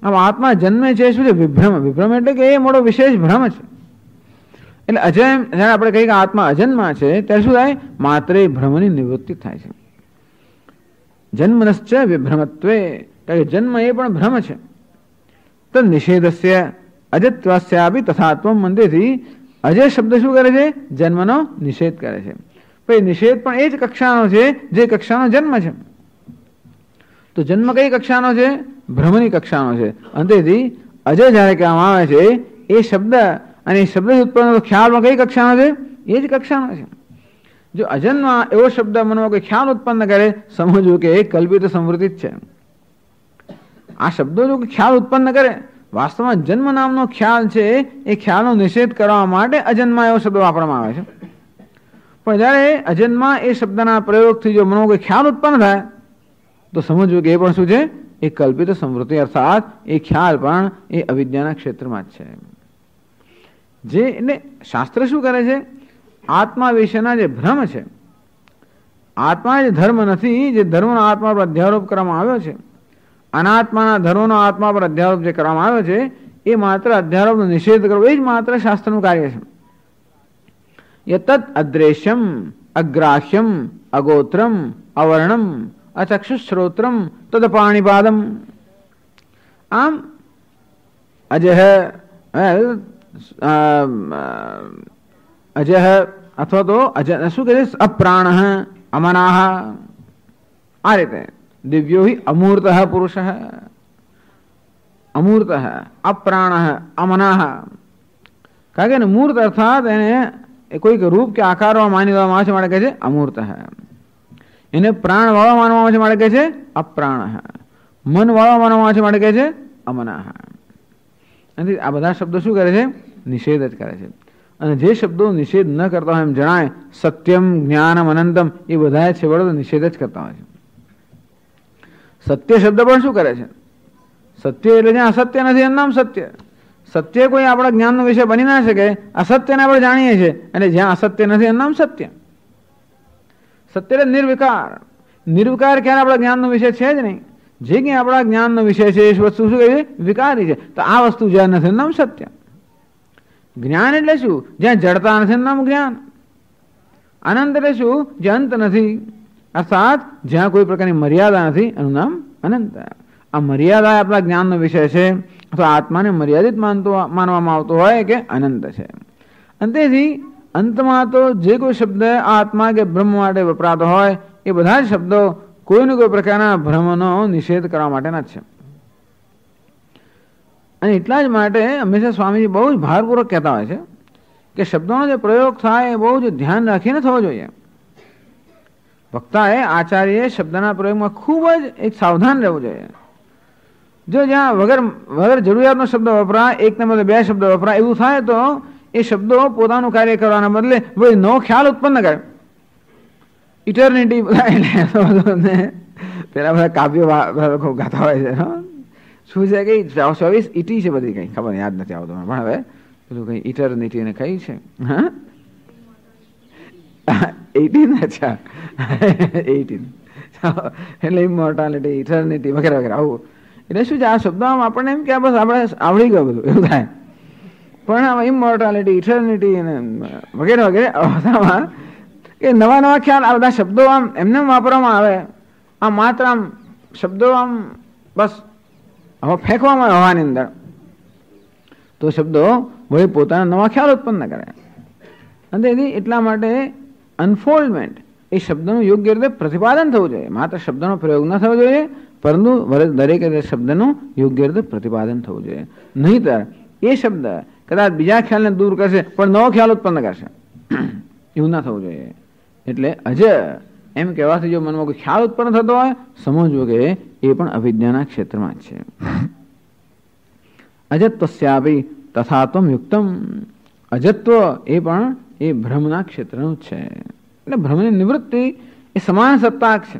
આમ આત્મા જન્મે છે શું છે? વિભ્રમ. વિભ્રમ એટલે કે એ મોટો વિશેષ ભ્રમ છે. એટલે અજય જયારે આપણે કહીએ કે આત્મા અજન્મા છે ત્યારે શું થાય? માત્ર એ ભ્રમની નિવૃત્તિ થાય છે. જન્મનશ્ચ વિભ્રમત્વે એટલે જન્મ એ પણ ભ્રમ છે. તદ નિષેધસ્ય અજત્વસ્યાપી તથાત્વમ મંદિરથી અજય શબ્દ શું કરે છે? જન્મનો નિષેધ કરે છે. પછી નિષેધ પણ એ જ કક્ષાનો છે જે કક્ષાનો જન્મ છે. તો જન્મ કઈ કક્ષાનો છે? ભ્રમની કક્ષાનો છે. અને તેથી અજય જયારે કહેવામાં આવે છે એ શબ્દ અને એ શબ્દ ઉત્પન્ન ખ્યાલમાં કઈ કક્ષાનો છે? એ જ કક્ષાનો છે. જો અજન્મા એવો શબ્દ મનમાં કોઈ ખ્યાલ ઉત્પન્ન કરે, સમજવું કે એ કલ્પિત સંવૃત્તિ જ છે. આ શબ્દો જો ખ્યાલ ઉત્પન્ન કરે, વાસ્તવમાં જન્મ નામનો ખ્યાલ છે એ ખ્યાલનો નિષેધ કરવા માટે અજન્મા એવો શબ્દ વાપરવામાં આવે છે. પણ જયારે અજન્મા એ શબ્દના પ્રયોગથી જો મનમાં કોઈ ખ્યાલ ઉત્પન્ન થાય તો સમજવું કે એ પણ શું છે? એ કલ્પિત સંવૃત્તિ, અર્થાત એ ખ્યાલ પણ એ અવિદ્યાના ક્ષેત્રમાં જ છે. જે એટલે શાસ્ત્ર શું કરે છે? આત્મા વિશેના જે ભ્રમ છે, આત્મા જે ધર્મ નથી, જે ધર્મનો આત્મા પર અધ્યારોપ કરવામાં આવ્યો છે, અનાત્માના ધર્મનો આત્મા પર અધ્યારોપ જે કરવામાં આવ્યો છે એ માત્ર અધ્યારોપનો નિષેધ કરવો એ જ માત્ર શાસ્ત્રનું કાર્ય છે. યતત અદ્રેશ્યમ અગ્રાહ્યમ અગોત્રમ અવર્ણમ અચક્ષુશ્રોત્રમ તદ પાણીપાદમ. આમ અજહ અથવા તો શું કહે છે? અપ્રાણ અમનાહ. આ રીતે દિવ્યો હિ અમૂર્ત પુરુષ અમૂર્ત અપ્રાણ અમનાહ. કારણ કે મૂર્ત અર્થાત એને કોઈક રૂપ કે આકારમાં માની લેવામાં આવે છે માટે કહે છે અમૂર્ત. એને પ્રાણ વાળો માનવામાં આવે છે માટે કહે છે અપ્રાણ. મન વાળો માનવામાં આવે છે માટે કહે છે અમનાહ. અને આ બધા શબ્દો શું કરે છે? નિષેધ જ કરે છે. અને જે શબ્દો નિષેધ ન કરતા હોય એમ જણાય, સત્યમ જ્ઞાનમ અનંતમ, એ બધા છેવડે તો નિષેધ જ કરતા હોય છે. સત્ય શબ્દ પણ શું કરે છે? સત્ય એટલે જ્યાં અસત્ય નથી એનું નામ સત્ય. સત્ય કોઈ આપણા જ્ઞાનનો વિષય બની ના શકે. અસત્યને આપણે જાણીએ છીએ અને જ્યાં અસત્ય નથી એનું નામ સત્ય. સત્ય એટલે નિર્વિકાર. નિર્વિકાર ક્યારે આપણા જ્ઞાનનો વિષય છે જ નહીં. જે ક્યાં આપણા જ્ઞાનનો વિષય છે એ વસ્તુ શું કહે છે? વિકારી છે. તો આ વસ્તુ જ્યાં નથી એનું નામ સત્ય. જ્ઞાન એટલે શું? જ્યાં જડતા નથી એનું નામ જ્ઞાન. અનંત એટલે શું? જ્યાં અંત નથી, અર્થાત જ્યાં કોઈ પ્રકારની મર્યાદા નથી એનું નામ અનંત. આ મર્યાદા આપણા જ્ઞાનનો વિષય છે અથવા આત્માને મર્યાદિત માનવામાં આવતો હોય કે અનંત છે. અને તેથી અંતમાં તો જે કોઈ શબ્દ આત્મા કે બ્રહ્મ માટે વપરાતો હોય એ બધા જ શબ્દો કોઈને કોઈ પ્રકારના ભ્રમનો નિષેધ કરવા માટેના જ છે. અને એટલા જ માટે હંમેશા સ્વામીજી બહુ જ ભારપૂર્વક કહેતા હોય છે કે શબ્દોનો જે પ્રયોગ થાય એ બહુ જ ધ્યાન રાખીને થવો જોઈએ. વક્તાએ આચાર્યએ શબ્દના પ્રયોગમાં ખૂબ જ એક સાવધાન રહેવું જોઈએ. જો જ્યાં વગર જરૂરિયાતનો શબ્દ વપરાય, એકને બદલે બે શબ્દ વપરાય, એવું થાય તો એ શબ્દો પોતાનું કાર્ય કરવાના બદલે નવો ખ્યાલ ઉત્પન્ન કરે. ઇટર્નિટી પેલા બધા કાવ્યો ગાતા હોય છે. શું છે કે 24 ઇટી છે બધી, કઈ ખબર યાદ નથી આવતું પણ હવે પેલું કઈ ઇટર્નિટી ને કઈ છે 18. અચ્છા 18 એટલે ઇમોર્ટાલિટી, ઇટર્નિટી વગેરે વગેરે આવું. એટલે શું છે આ શબ્દો આમ આપણને એમ કે બસ આપણે આવડી ગયું બધું એવું થાય. પણ આમાં ઇમોર્ટાલિટી, ઇટર્નિટી અને વગેરે વગેરે અવસ્થામાં એ નવા નવા ખ્યાલ આ બધા શબ્દો આમ એમને વાપરવામાં આવે. આમ માત્ર આમ શબ્દો આમ બસ હવે ફેંકવામાં આવે હવાની અંદર, તો શબ્દો વળી પોતાના નવા ખ્યાલ ઉત્પન્ન કરે. અને એટલા માટે અનફોલ્ડમેન્ટ એ શબ્દનું યોગ્ય રીતે પ્રતિપાદન થવું જોઈએ. માત્ર શબ્દનો પ્રયોગ ન થવો જોઈએ, પરંતુ દરેક શબ્દનું યોગ્ય રીતે પ્રતિપાદન થવું જોઈએ. નહીંતર એ શબ્દ કદાચ બીજા ખ્યાલને દૂર કરશે પણ નવો ખ્યાલ ઉત્પન્ન કરશે. એવું ના થવું જોઈએ. એટલે અજ એમ કહેવાથી જો મનમાં કોઈ ખ્યાલ ઉત્પન્ન થતો હોય, સમજવું કે એ પણ અવિદ્યાના ક્ષેત્રમાં જ છે. અજત્વસ્યાપી તથાત્વમ યુક્તમ. અજત્વ એ પણ એ ભ્રમના ક્ષેત્રનું જ છે. એટલે ભ્રમની નિવૃત્તિ એ સમાન સત્તાક છે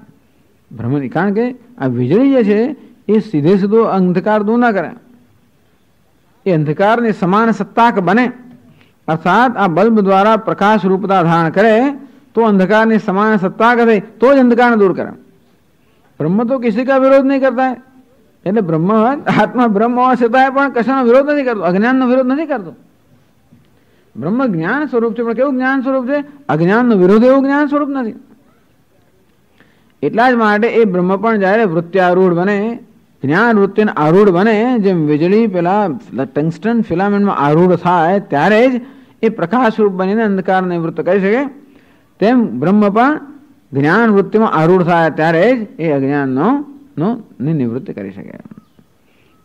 ભ્રમની. કારણ કે આ વીજળી જે છે એ સીધે સીધો અંધકાર દૂર ના કરે, એ અંધકારની સમાન સત્તાક બને. અર્થાત આ બલ્બ દ્વારા પ્રકાશ રૂપતા ધારણ કરે તો અંધકારની સમાન સત્તાક થઈ તો જ અંધકારને દૂર કરે. બ્રહ્મ તો કિસી કા વિરોધ નહીં કરતા है. એટલે બ્રહ્મ આત્મા બ્રહ્મ હોવા છતાંય પણ કશાનો વિરોધ નથી કરતો, અજ્ઞાનનો વિરોધ નથી કરતો. બ્રહ્મ જ્ઞાન સ્વરૂપ છે, પણ કેવું જ્ઞાન સ્વરૂપ છે? અજ્ઞાનનો વિરોધ એવું જ્ઞાન સ્વરૂપ નથી. એટલા જ માટે એ બ્રહ્મ પણ જ્યારે વૃત્યારૂઢ બને, જ્ઞાન વૃત્તિને આરૂઢ બને, જેમ વીજળી પેલા ટંગસ્ટન ફિલામેન્ટમાં આરૂઢ થાય ત્યારે જ એ પ્રકાશ રૂપ બનીને અંધકાર નિવૃત્ત કરી શકે, તેમ બ્રહ્મ પણ જ્ઞાન વૃત્તિમાં આરૂઢ થાય ત્યારે જ એ અજ્ઞાનનો નિવૃત્ત કરી શકે.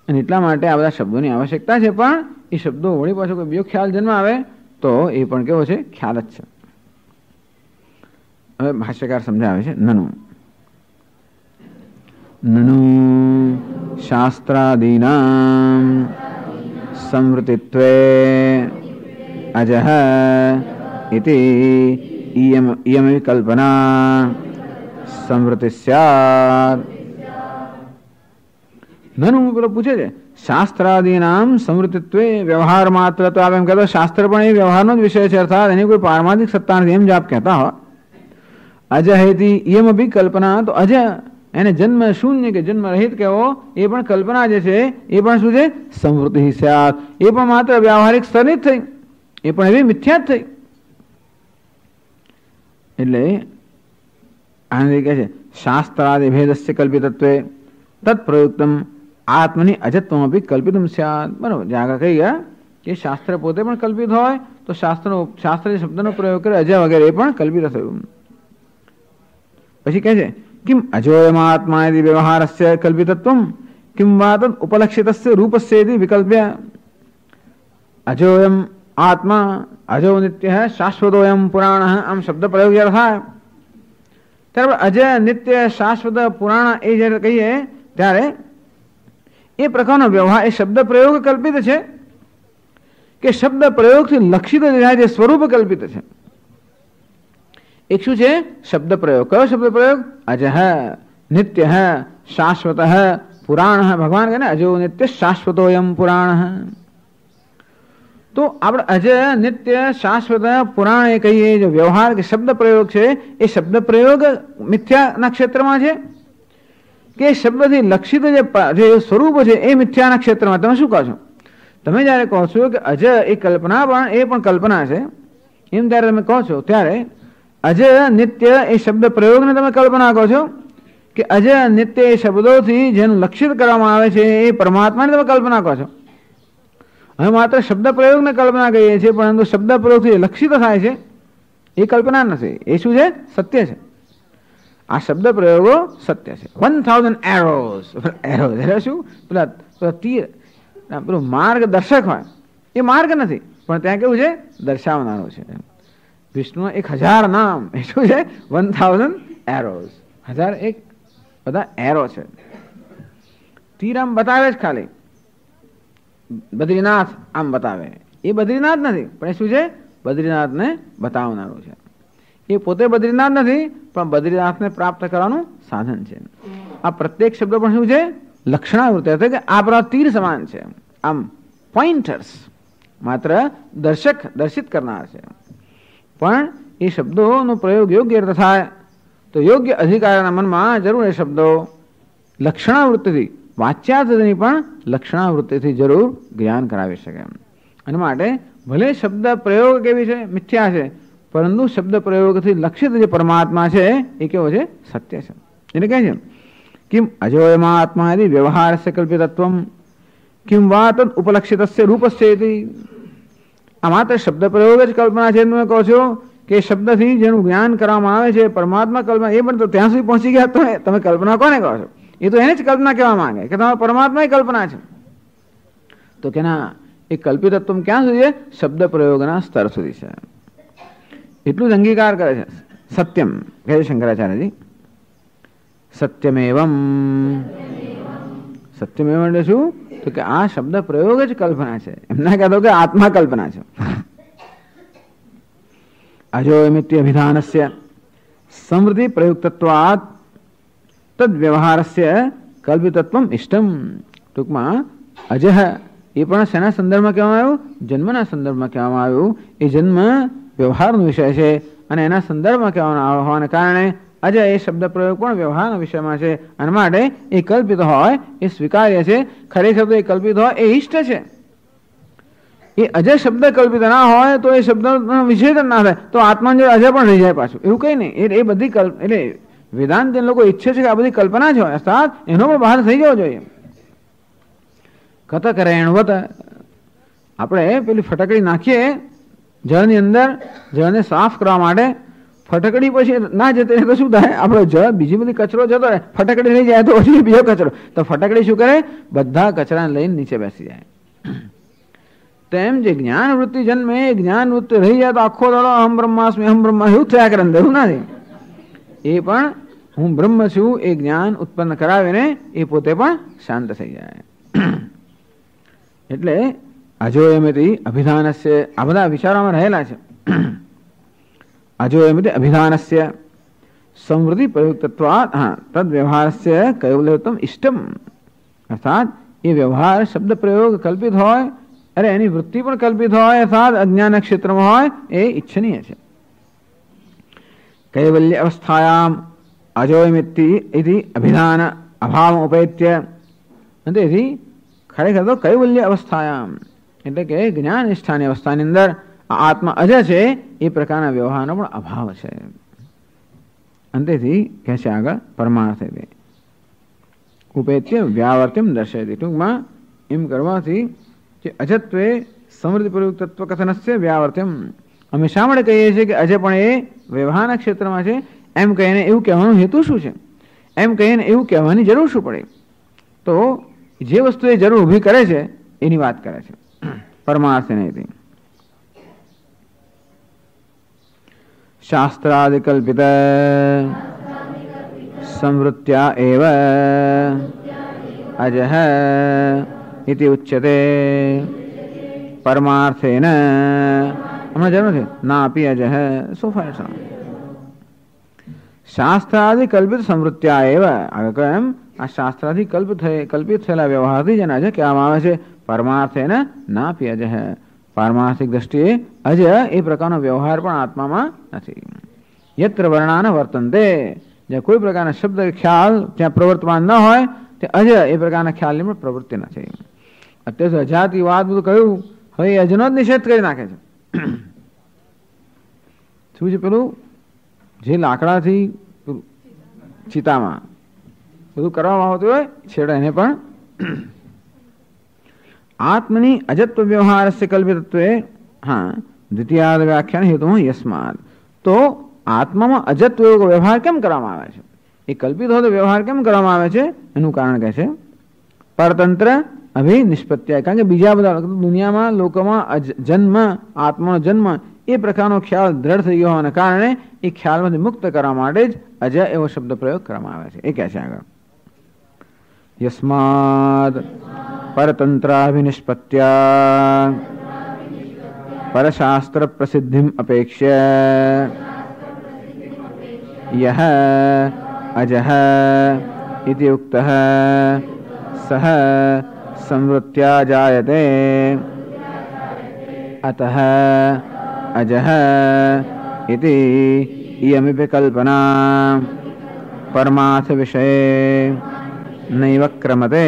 અને એટલા માટે આ બધા શબ્દોની આવશ્યકતા છે. પણ એ શબ્દો વળી પાછો કોઈ બીજો ખ્યાલ જન્મ આવે તો એ પણ કેવો છે? ખ્યાલ જ છે. હવે ભાષ્યકાર સમજાવે છે. નનુ શાસ્ત્રાદીનાં સંવૃત્તિત્વે અજઃ ઇતિ ઇયમિ કલ્પના સંવૃત્તિ સ્યાત્. નનુ પેલો પૂછે છે શાસ્ત્રાદીનામ સંવૃત્તિત્વે, વ્યવહાર માત્ર. તો આપ એમ કહેતો શાસ્ત્ર પણ એ વ્યવહારનો જ વિષય છે, અર્થાત એની કોઈ પારમાર્થિક સત્તા નથી એમ જ આપ કહેતા હો. અજ હેતી ઇયમ અભી કલ્પના. તો અજ એને જન્મ શૂન્ય કે જન્મ રહિત કહેવો, એ પણ કલ્પના જે છે એ પણ શું છે? સંવૃત્તિ સ્યાત્. એ પણ માત્ર વ્યવહારિક સ્તરની જ થઈ, એ પણ એવી મિથ્યા જ થઈ. એટલે આને કહે છે શાસ્ત્રાદિ ભેદસ્ય કલ્પિતત્વે તત્પ્રયુક્તમ આત્મની અજત્વમ અભી કલ્પિતમ સ્યાત્. બરાબર, જે આગળ કહી ગયા કે શાસ્ત્ર પોતે પણ કલ્પિત હોય તો શાસ્ત્ર શબ્દનો પ્રયોગ કરે અજ વગેરે એ પણ કલ્પિત થયું. પછી કહે છે કિમ અજોયમાત્મા યદિ વ્યવહારસ્ય કલ્પિતત્વમ કિમ વા તદ ઉપલક્ષિતસ્ય રૂપસ્ય યદિ વિકલ્પ્ય. અજોયમ આત્મા, અજો નિત્ય, શાશ્વતોયમ પુરાણ. આમ શબ્દ પ્રયોગ જ્યારે થાય ત્યારે અજય, નિત્ય, શાશ્વત, પુરાણ એ જ્યારે કહીએ ત્યારે એ પ્રકારનો વ્યવહાર એ શબ્દ પ્રયોગ કલ્પિત છે કે શબ્દ પ્રયોગથી લક્ષિત જે સ્વરૂપ કલ્પિત છે. એક શું છે? શબ્દ પ્રયોગ. કયો શબ્દ પ્રયોગ? અજઃ, નિત્ય, શાશ્વત, પુરાણ. ભગવાન કહે ને અજો નિત્ય શાશ્વતોયમ પુરાણ. તો આપણે અજય, નિત્ય, શાશ્વત, પુરાણ એ કહીએ જો વ્યવહાર કે શબ્દ પ્રયોગ છે, એ શબ્દ પ્રયોગ મિથ્યાના ક્ષેત્રમાં છે કે શબ્દથી લક્ષિત જે સ્વરૂપ છે એ મિથ્યાના ક્ષેત્રમાં? તમે શું કહો છો? તમે જયારે કહો છો કે અજય એ કલ્પના પણ એ પણ કલ્પના છે, એમ ત્યારે તમે કહો છો ત્યારે અજય, નિત્ય એ શબ્દ પ્રયોગને તમે કલ્પના કહો છો કે અજય, નિત્ય એ શબ્દોથી જેનું લક્ષિત કરવામાં આવે છે એ પરમાત્માને તમે કલ્પના કહો છો? હવે માત્ર શબ્દ પ્રયોગને કલ્પના કહીએ છીએ, પરંતુ શબ્દ પ્રયોગથી લક્ષિત થાય છે એ કલ્પના નથી. એ શું છે? સત્ય છે. આ શબ્દ પ્રયોગો સત્ય છે. 1000 એરોઝ. એરોઝ એટલે શું? પેલા તીર, પેલું માર્ગદર્શક હોય એ માર્ગ નથી, પણ ત્યાં કેવું છે? દર્શાવનારું છે. વિષ્ણુના 1000 નામ એ શું છે? 1000 એરોઝ. 1001 બધા એરો છે. તીર આમ બતાવે જ ખાલી, બદ્રીનાથ આમ બતાવે, એ બદ્રીનાથ નથી, પણ એ શું છે? બદ્રીનાથને બતાવનારું છે. એ પોતે બદ્રીનાથ નથી, પણ બદ્રીનાથને પ્રાપ્ત કરવાનું સાધન છે. આ પ્રત્યેક શબ્દ પણ શું છે? લક્ષણાવૃત્તિ, એટલે કે આ બધા તીર સમાન છે, આમ પોઈન્ટર્સ, માત્ર દર્શિત કરનાર છે. પણ એ શબ્દોનો પ્રયોગ યોગ્ય રીતે થાય તો યોગ્ય અધિકારીના મનમાં જરૂર એ શબ્દો લક્ષણાવૃત્તિથી, વાચ્યાર્થની પણ લક્ષણાવૃત્તિથી જરૂર જ્ઞાન કરાવી શકે. અને માટે ભલે શબ્દ પ્રયોગ કેવી છે? મિથ્યા છે, પરંતુ શબ્દ પ્રયોગથી લક્ષિત જે પરમાત્મા છે એ કેવો છે? સત્ય છે. એને કહે છે કિમ અજોયમાં આત્મા યદિ વ્યવહારસ્ય કલ્પિતત્વમ કિમ વા તદ ઉપલક્ષિતસ્ય રૂપસ્ય ઇતિ. આ માત્ર શબ્દ પ્રયોગ જ કલ્પના છે તમે કહો છો કે શબ્દથી જેનું જ્ઞાન કરવામાં આવે છે પરમાત્મા કલ્પના, એ પણ તો ત્યાં સુધી પહોંચી ગયા તમે કલ્પના કોને કહો છો? એ તો એને જ કલ્પના કહેવા માંગે કે તમારા પરમાત્મા એ કલ્પના છે. તો કે ના, એ કલ્પિતત્વ ક્યાં સુધી છે? શબ્દ પ્રયોગના સ્તર સુધી છે. એટલું જ અંગીકાર કરે છે. સત્યમ કહે છે શંકરાચાર્યજી. સત્યમેવમ. સત્યમેવ એટલે શું? તો કે આ શબ્દ પ્રયોગ જ કલ્પના છે. એમ ના કહેતો કે આત્મા કલ્પના છે. અજોયમિત્ય અભિધાનસ્ય સમૃદ્ધિ પ્રયુક્તત્વાત તદ વ્યવહારસ્ય કલ્પિતત્વમ ઇષ્ટમ. ટૂંકમાં અજહ એ પણ શેના સંદર્ભમાં કહેવામાં આવ્યું? જન્મના સંદર્ભમાં કહેવામાં આવ્યું. એ જન્મ વ્યવહારનો વિષય છે અને એના સંદર્ભમાં કહેવામાં હોવાને કારણે અજય એ શબ્દ પ્રયોગ પણ વ્યવહારના વિષયમાં છે. અને માટે એ કલ્પિત હોય એ સ્વીકાર્ય છે. ખરેખર એ કલ્પિત હોય એ ઇષ્ટ છે. એ અજય શબ્દ કલ્પિત ના હોય તો એ શબ્દ વિષય ના થાય તો આત્મા જો અજય પણ રહી જાય પાછું. એવું કઈ નહીં. એ બધી એટલે વેદાંત લોકો ઈચ્છે છે કે આ બધી કલ્પના જ હોય, અર્થાત એનો પણ બહાર થઈ જવો જોઈએ. કથકરેણવત આપણે પેલી ફટકડી નાખીએ જળની અંદર, જળને સાફ કરવા માટે, ફટકડી પછી ના જતી તો શું થાય? આપણો જળ બીજી બધી કચરો જતો રહે, ફટકડી રહી જાય તો પછી બીજો કચરો, તો ફટકડી શું કરે? બધા કચરાને લઈને નીચે બેસી જાય. તેમ જે જ્ઞાન વૃત્તિ જન્મે, જ્ઞાન વૃત્તિ રહી જાય તો આખો દાડો અહમ બ્રહ્માસ્મિ અહમ બ્રહ્મા એવું થયા કરે, એવું નથી. એ પણ હું બ્રહ્મ છું એ જ્ઞાન ઉત્પન્ન કરાવીને એ પોતે પણ શાંત થઈ જાય. એટલે અજોયમિતિ અભિધાનસ્ય, આ બધા વિચારોમાં રહેલા છે. અજોયમિતિ અભિધાનસ્ય સમૃદ્ધિ પ્રયુક્તત્વાત તદ વ્યવહારસ્ય કૈવલ્યોત્તમ ઇષ્ટમ. અર્થાત એ વ્યવહાર શબ્દ પ્રયોગ કલ્પિત હોય, અરે એની વૃત્તિ પણ કલ્પિત હોય, અર્થાત અજ્ઞાન ક્ષેત્રમાં હોય એ ઈચ્છનીય છે. કૈવલ્ય અવસ્થાયામ અજોયમિતિ ઇતિ અભિધાન અભાવ ઉપેત્ય. તેથી ખરેખર તો કૈવલ્ય અવસ્થાયામ એટલે કે જ્ઞાન નિષ્ઠાની અવસ્થાની અંદર આત્મા અજય છે એ પ્રકારના વ્યવહારનો પણ અભાવ છે. અંતેથી કહે છે આગળ પરમાર્થે ઉપેત્ય વ્યાવર્ત્યમ દર્શયતિ. ટૂંકમાં એમ કરવાથી કે અજત્વે સમૃદ્ધિ પ્રયુક્તત્વ કથનસ્ય વ્યાવર્ત્યમ. અમે શા માટે કહીએ છીએ કે અજય પણ એ વ્યવહારના ક્ષેત્રમાં છે એમ કહીને એવું કહેવાનો હેતુ શું છે? એમ કહીને એવું કહેવાની જરૂર શું પડે? તો જે વસ્તુ એ જરૂર ઊભી કરે છે એની વાત કરે છે. પરમાર્થ નહીં. શાસ્ત્રાદિકલ્પિત સંવૃત્યા એવ અજહ ઇતિ ઉચ્યતે પરમાર્થેન. હમણાં જરૂર છે ના આપી અજહ સોફા. શાસ્ત્રાદિ કલ્પિત સંવૃત્યા એવ. આગળ એમ આ શાસ્ત્રાદિ કલ્પિત થયેલા વ્યવહારથી જેને અજય કહેવામાં આવે છે. પરમાર્થેન નાપી અજહ. પારમાર્થિક દ્રષ્ટિએ અજય એ પ્રકારનો વ્યવહાર પણ આત્મામાં નથી. યત્ર વર્ણાન વર્તનતે. જ્યાં કોઈ પ્રકારના શબ્દ ખ્યાલ ત્યાં પ્રવર્તમાન ન હોય તે અજય એ પ્રકારના ખ્યાલની પણ પ્રવૃત્તિ નથી. અત્યારે અજાતિવાદ બધું કહ્યું, હવે એ અજનો જ નિષેધ કરી નાખે છે. શું છે પેલું જે લાકડાથી ચિતામાં બધું કરવામાં આવતું હોય છેડે એને પણ આત્મની અજત્વ વ્યવહારસ્ય કલ્પિતત્વે દ્વિતીયાદ વ્યાખ્યાન હેતુ યસ્માદ. તો આત્મામાં અજત્વ વ્યવહાર કેમ કરવામાં આવે છે? એ કલ્પિત હોય તો વ્યવહાર કેમ કરવામાં આવે છે એનું કારણ કહે છે પરતંત્ર અભિનિષ્પત્તિ, કારણ કે બીજા બધા દુનિયામાં લોકોમાં જન્મ, આત્માનો જન્મ એ પ્રકારનો ખ્યાલ દ્રઢ થઈ ગયો હોવાને કારણે એ ખ્યાલમાંથી મુક્ત કરવા માટે જ અજય એવો શબ્દ પ્રયોગ કરવામાં આવે છે. એ કહે છે આગળ યસ્માદ પરતંત્રાભિનિષ્પત્યા પરશાસ્ત્ર પ્રસિદ્ધિમ અપેક્ષ્ય યહ અજહ ઇતિ ઉક્તઃ સહ સંવૃત્યા જાયતે અતઃ અજહ ઇતિ ઇયમિ કલ્પના પરમાર્થ વિષये નૈવ ક્રમતે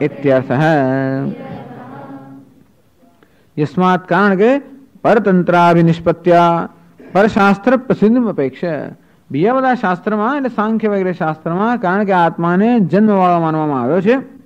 ઇત્યર્થઃ. યસ્માત કારણ કે પરતંત્રાભિનિષ્પત્યા પરશાસ્ત્ર પ્રસિદ્ધિ અપેક્ષા, બીજા બધા શાસ્ત્રમાં એટલે સાંખ્ય વગેરે શાસ્ત્રમાં કારણ કે આત્માને જન્મવાળો માનવામાં આવ્યો છે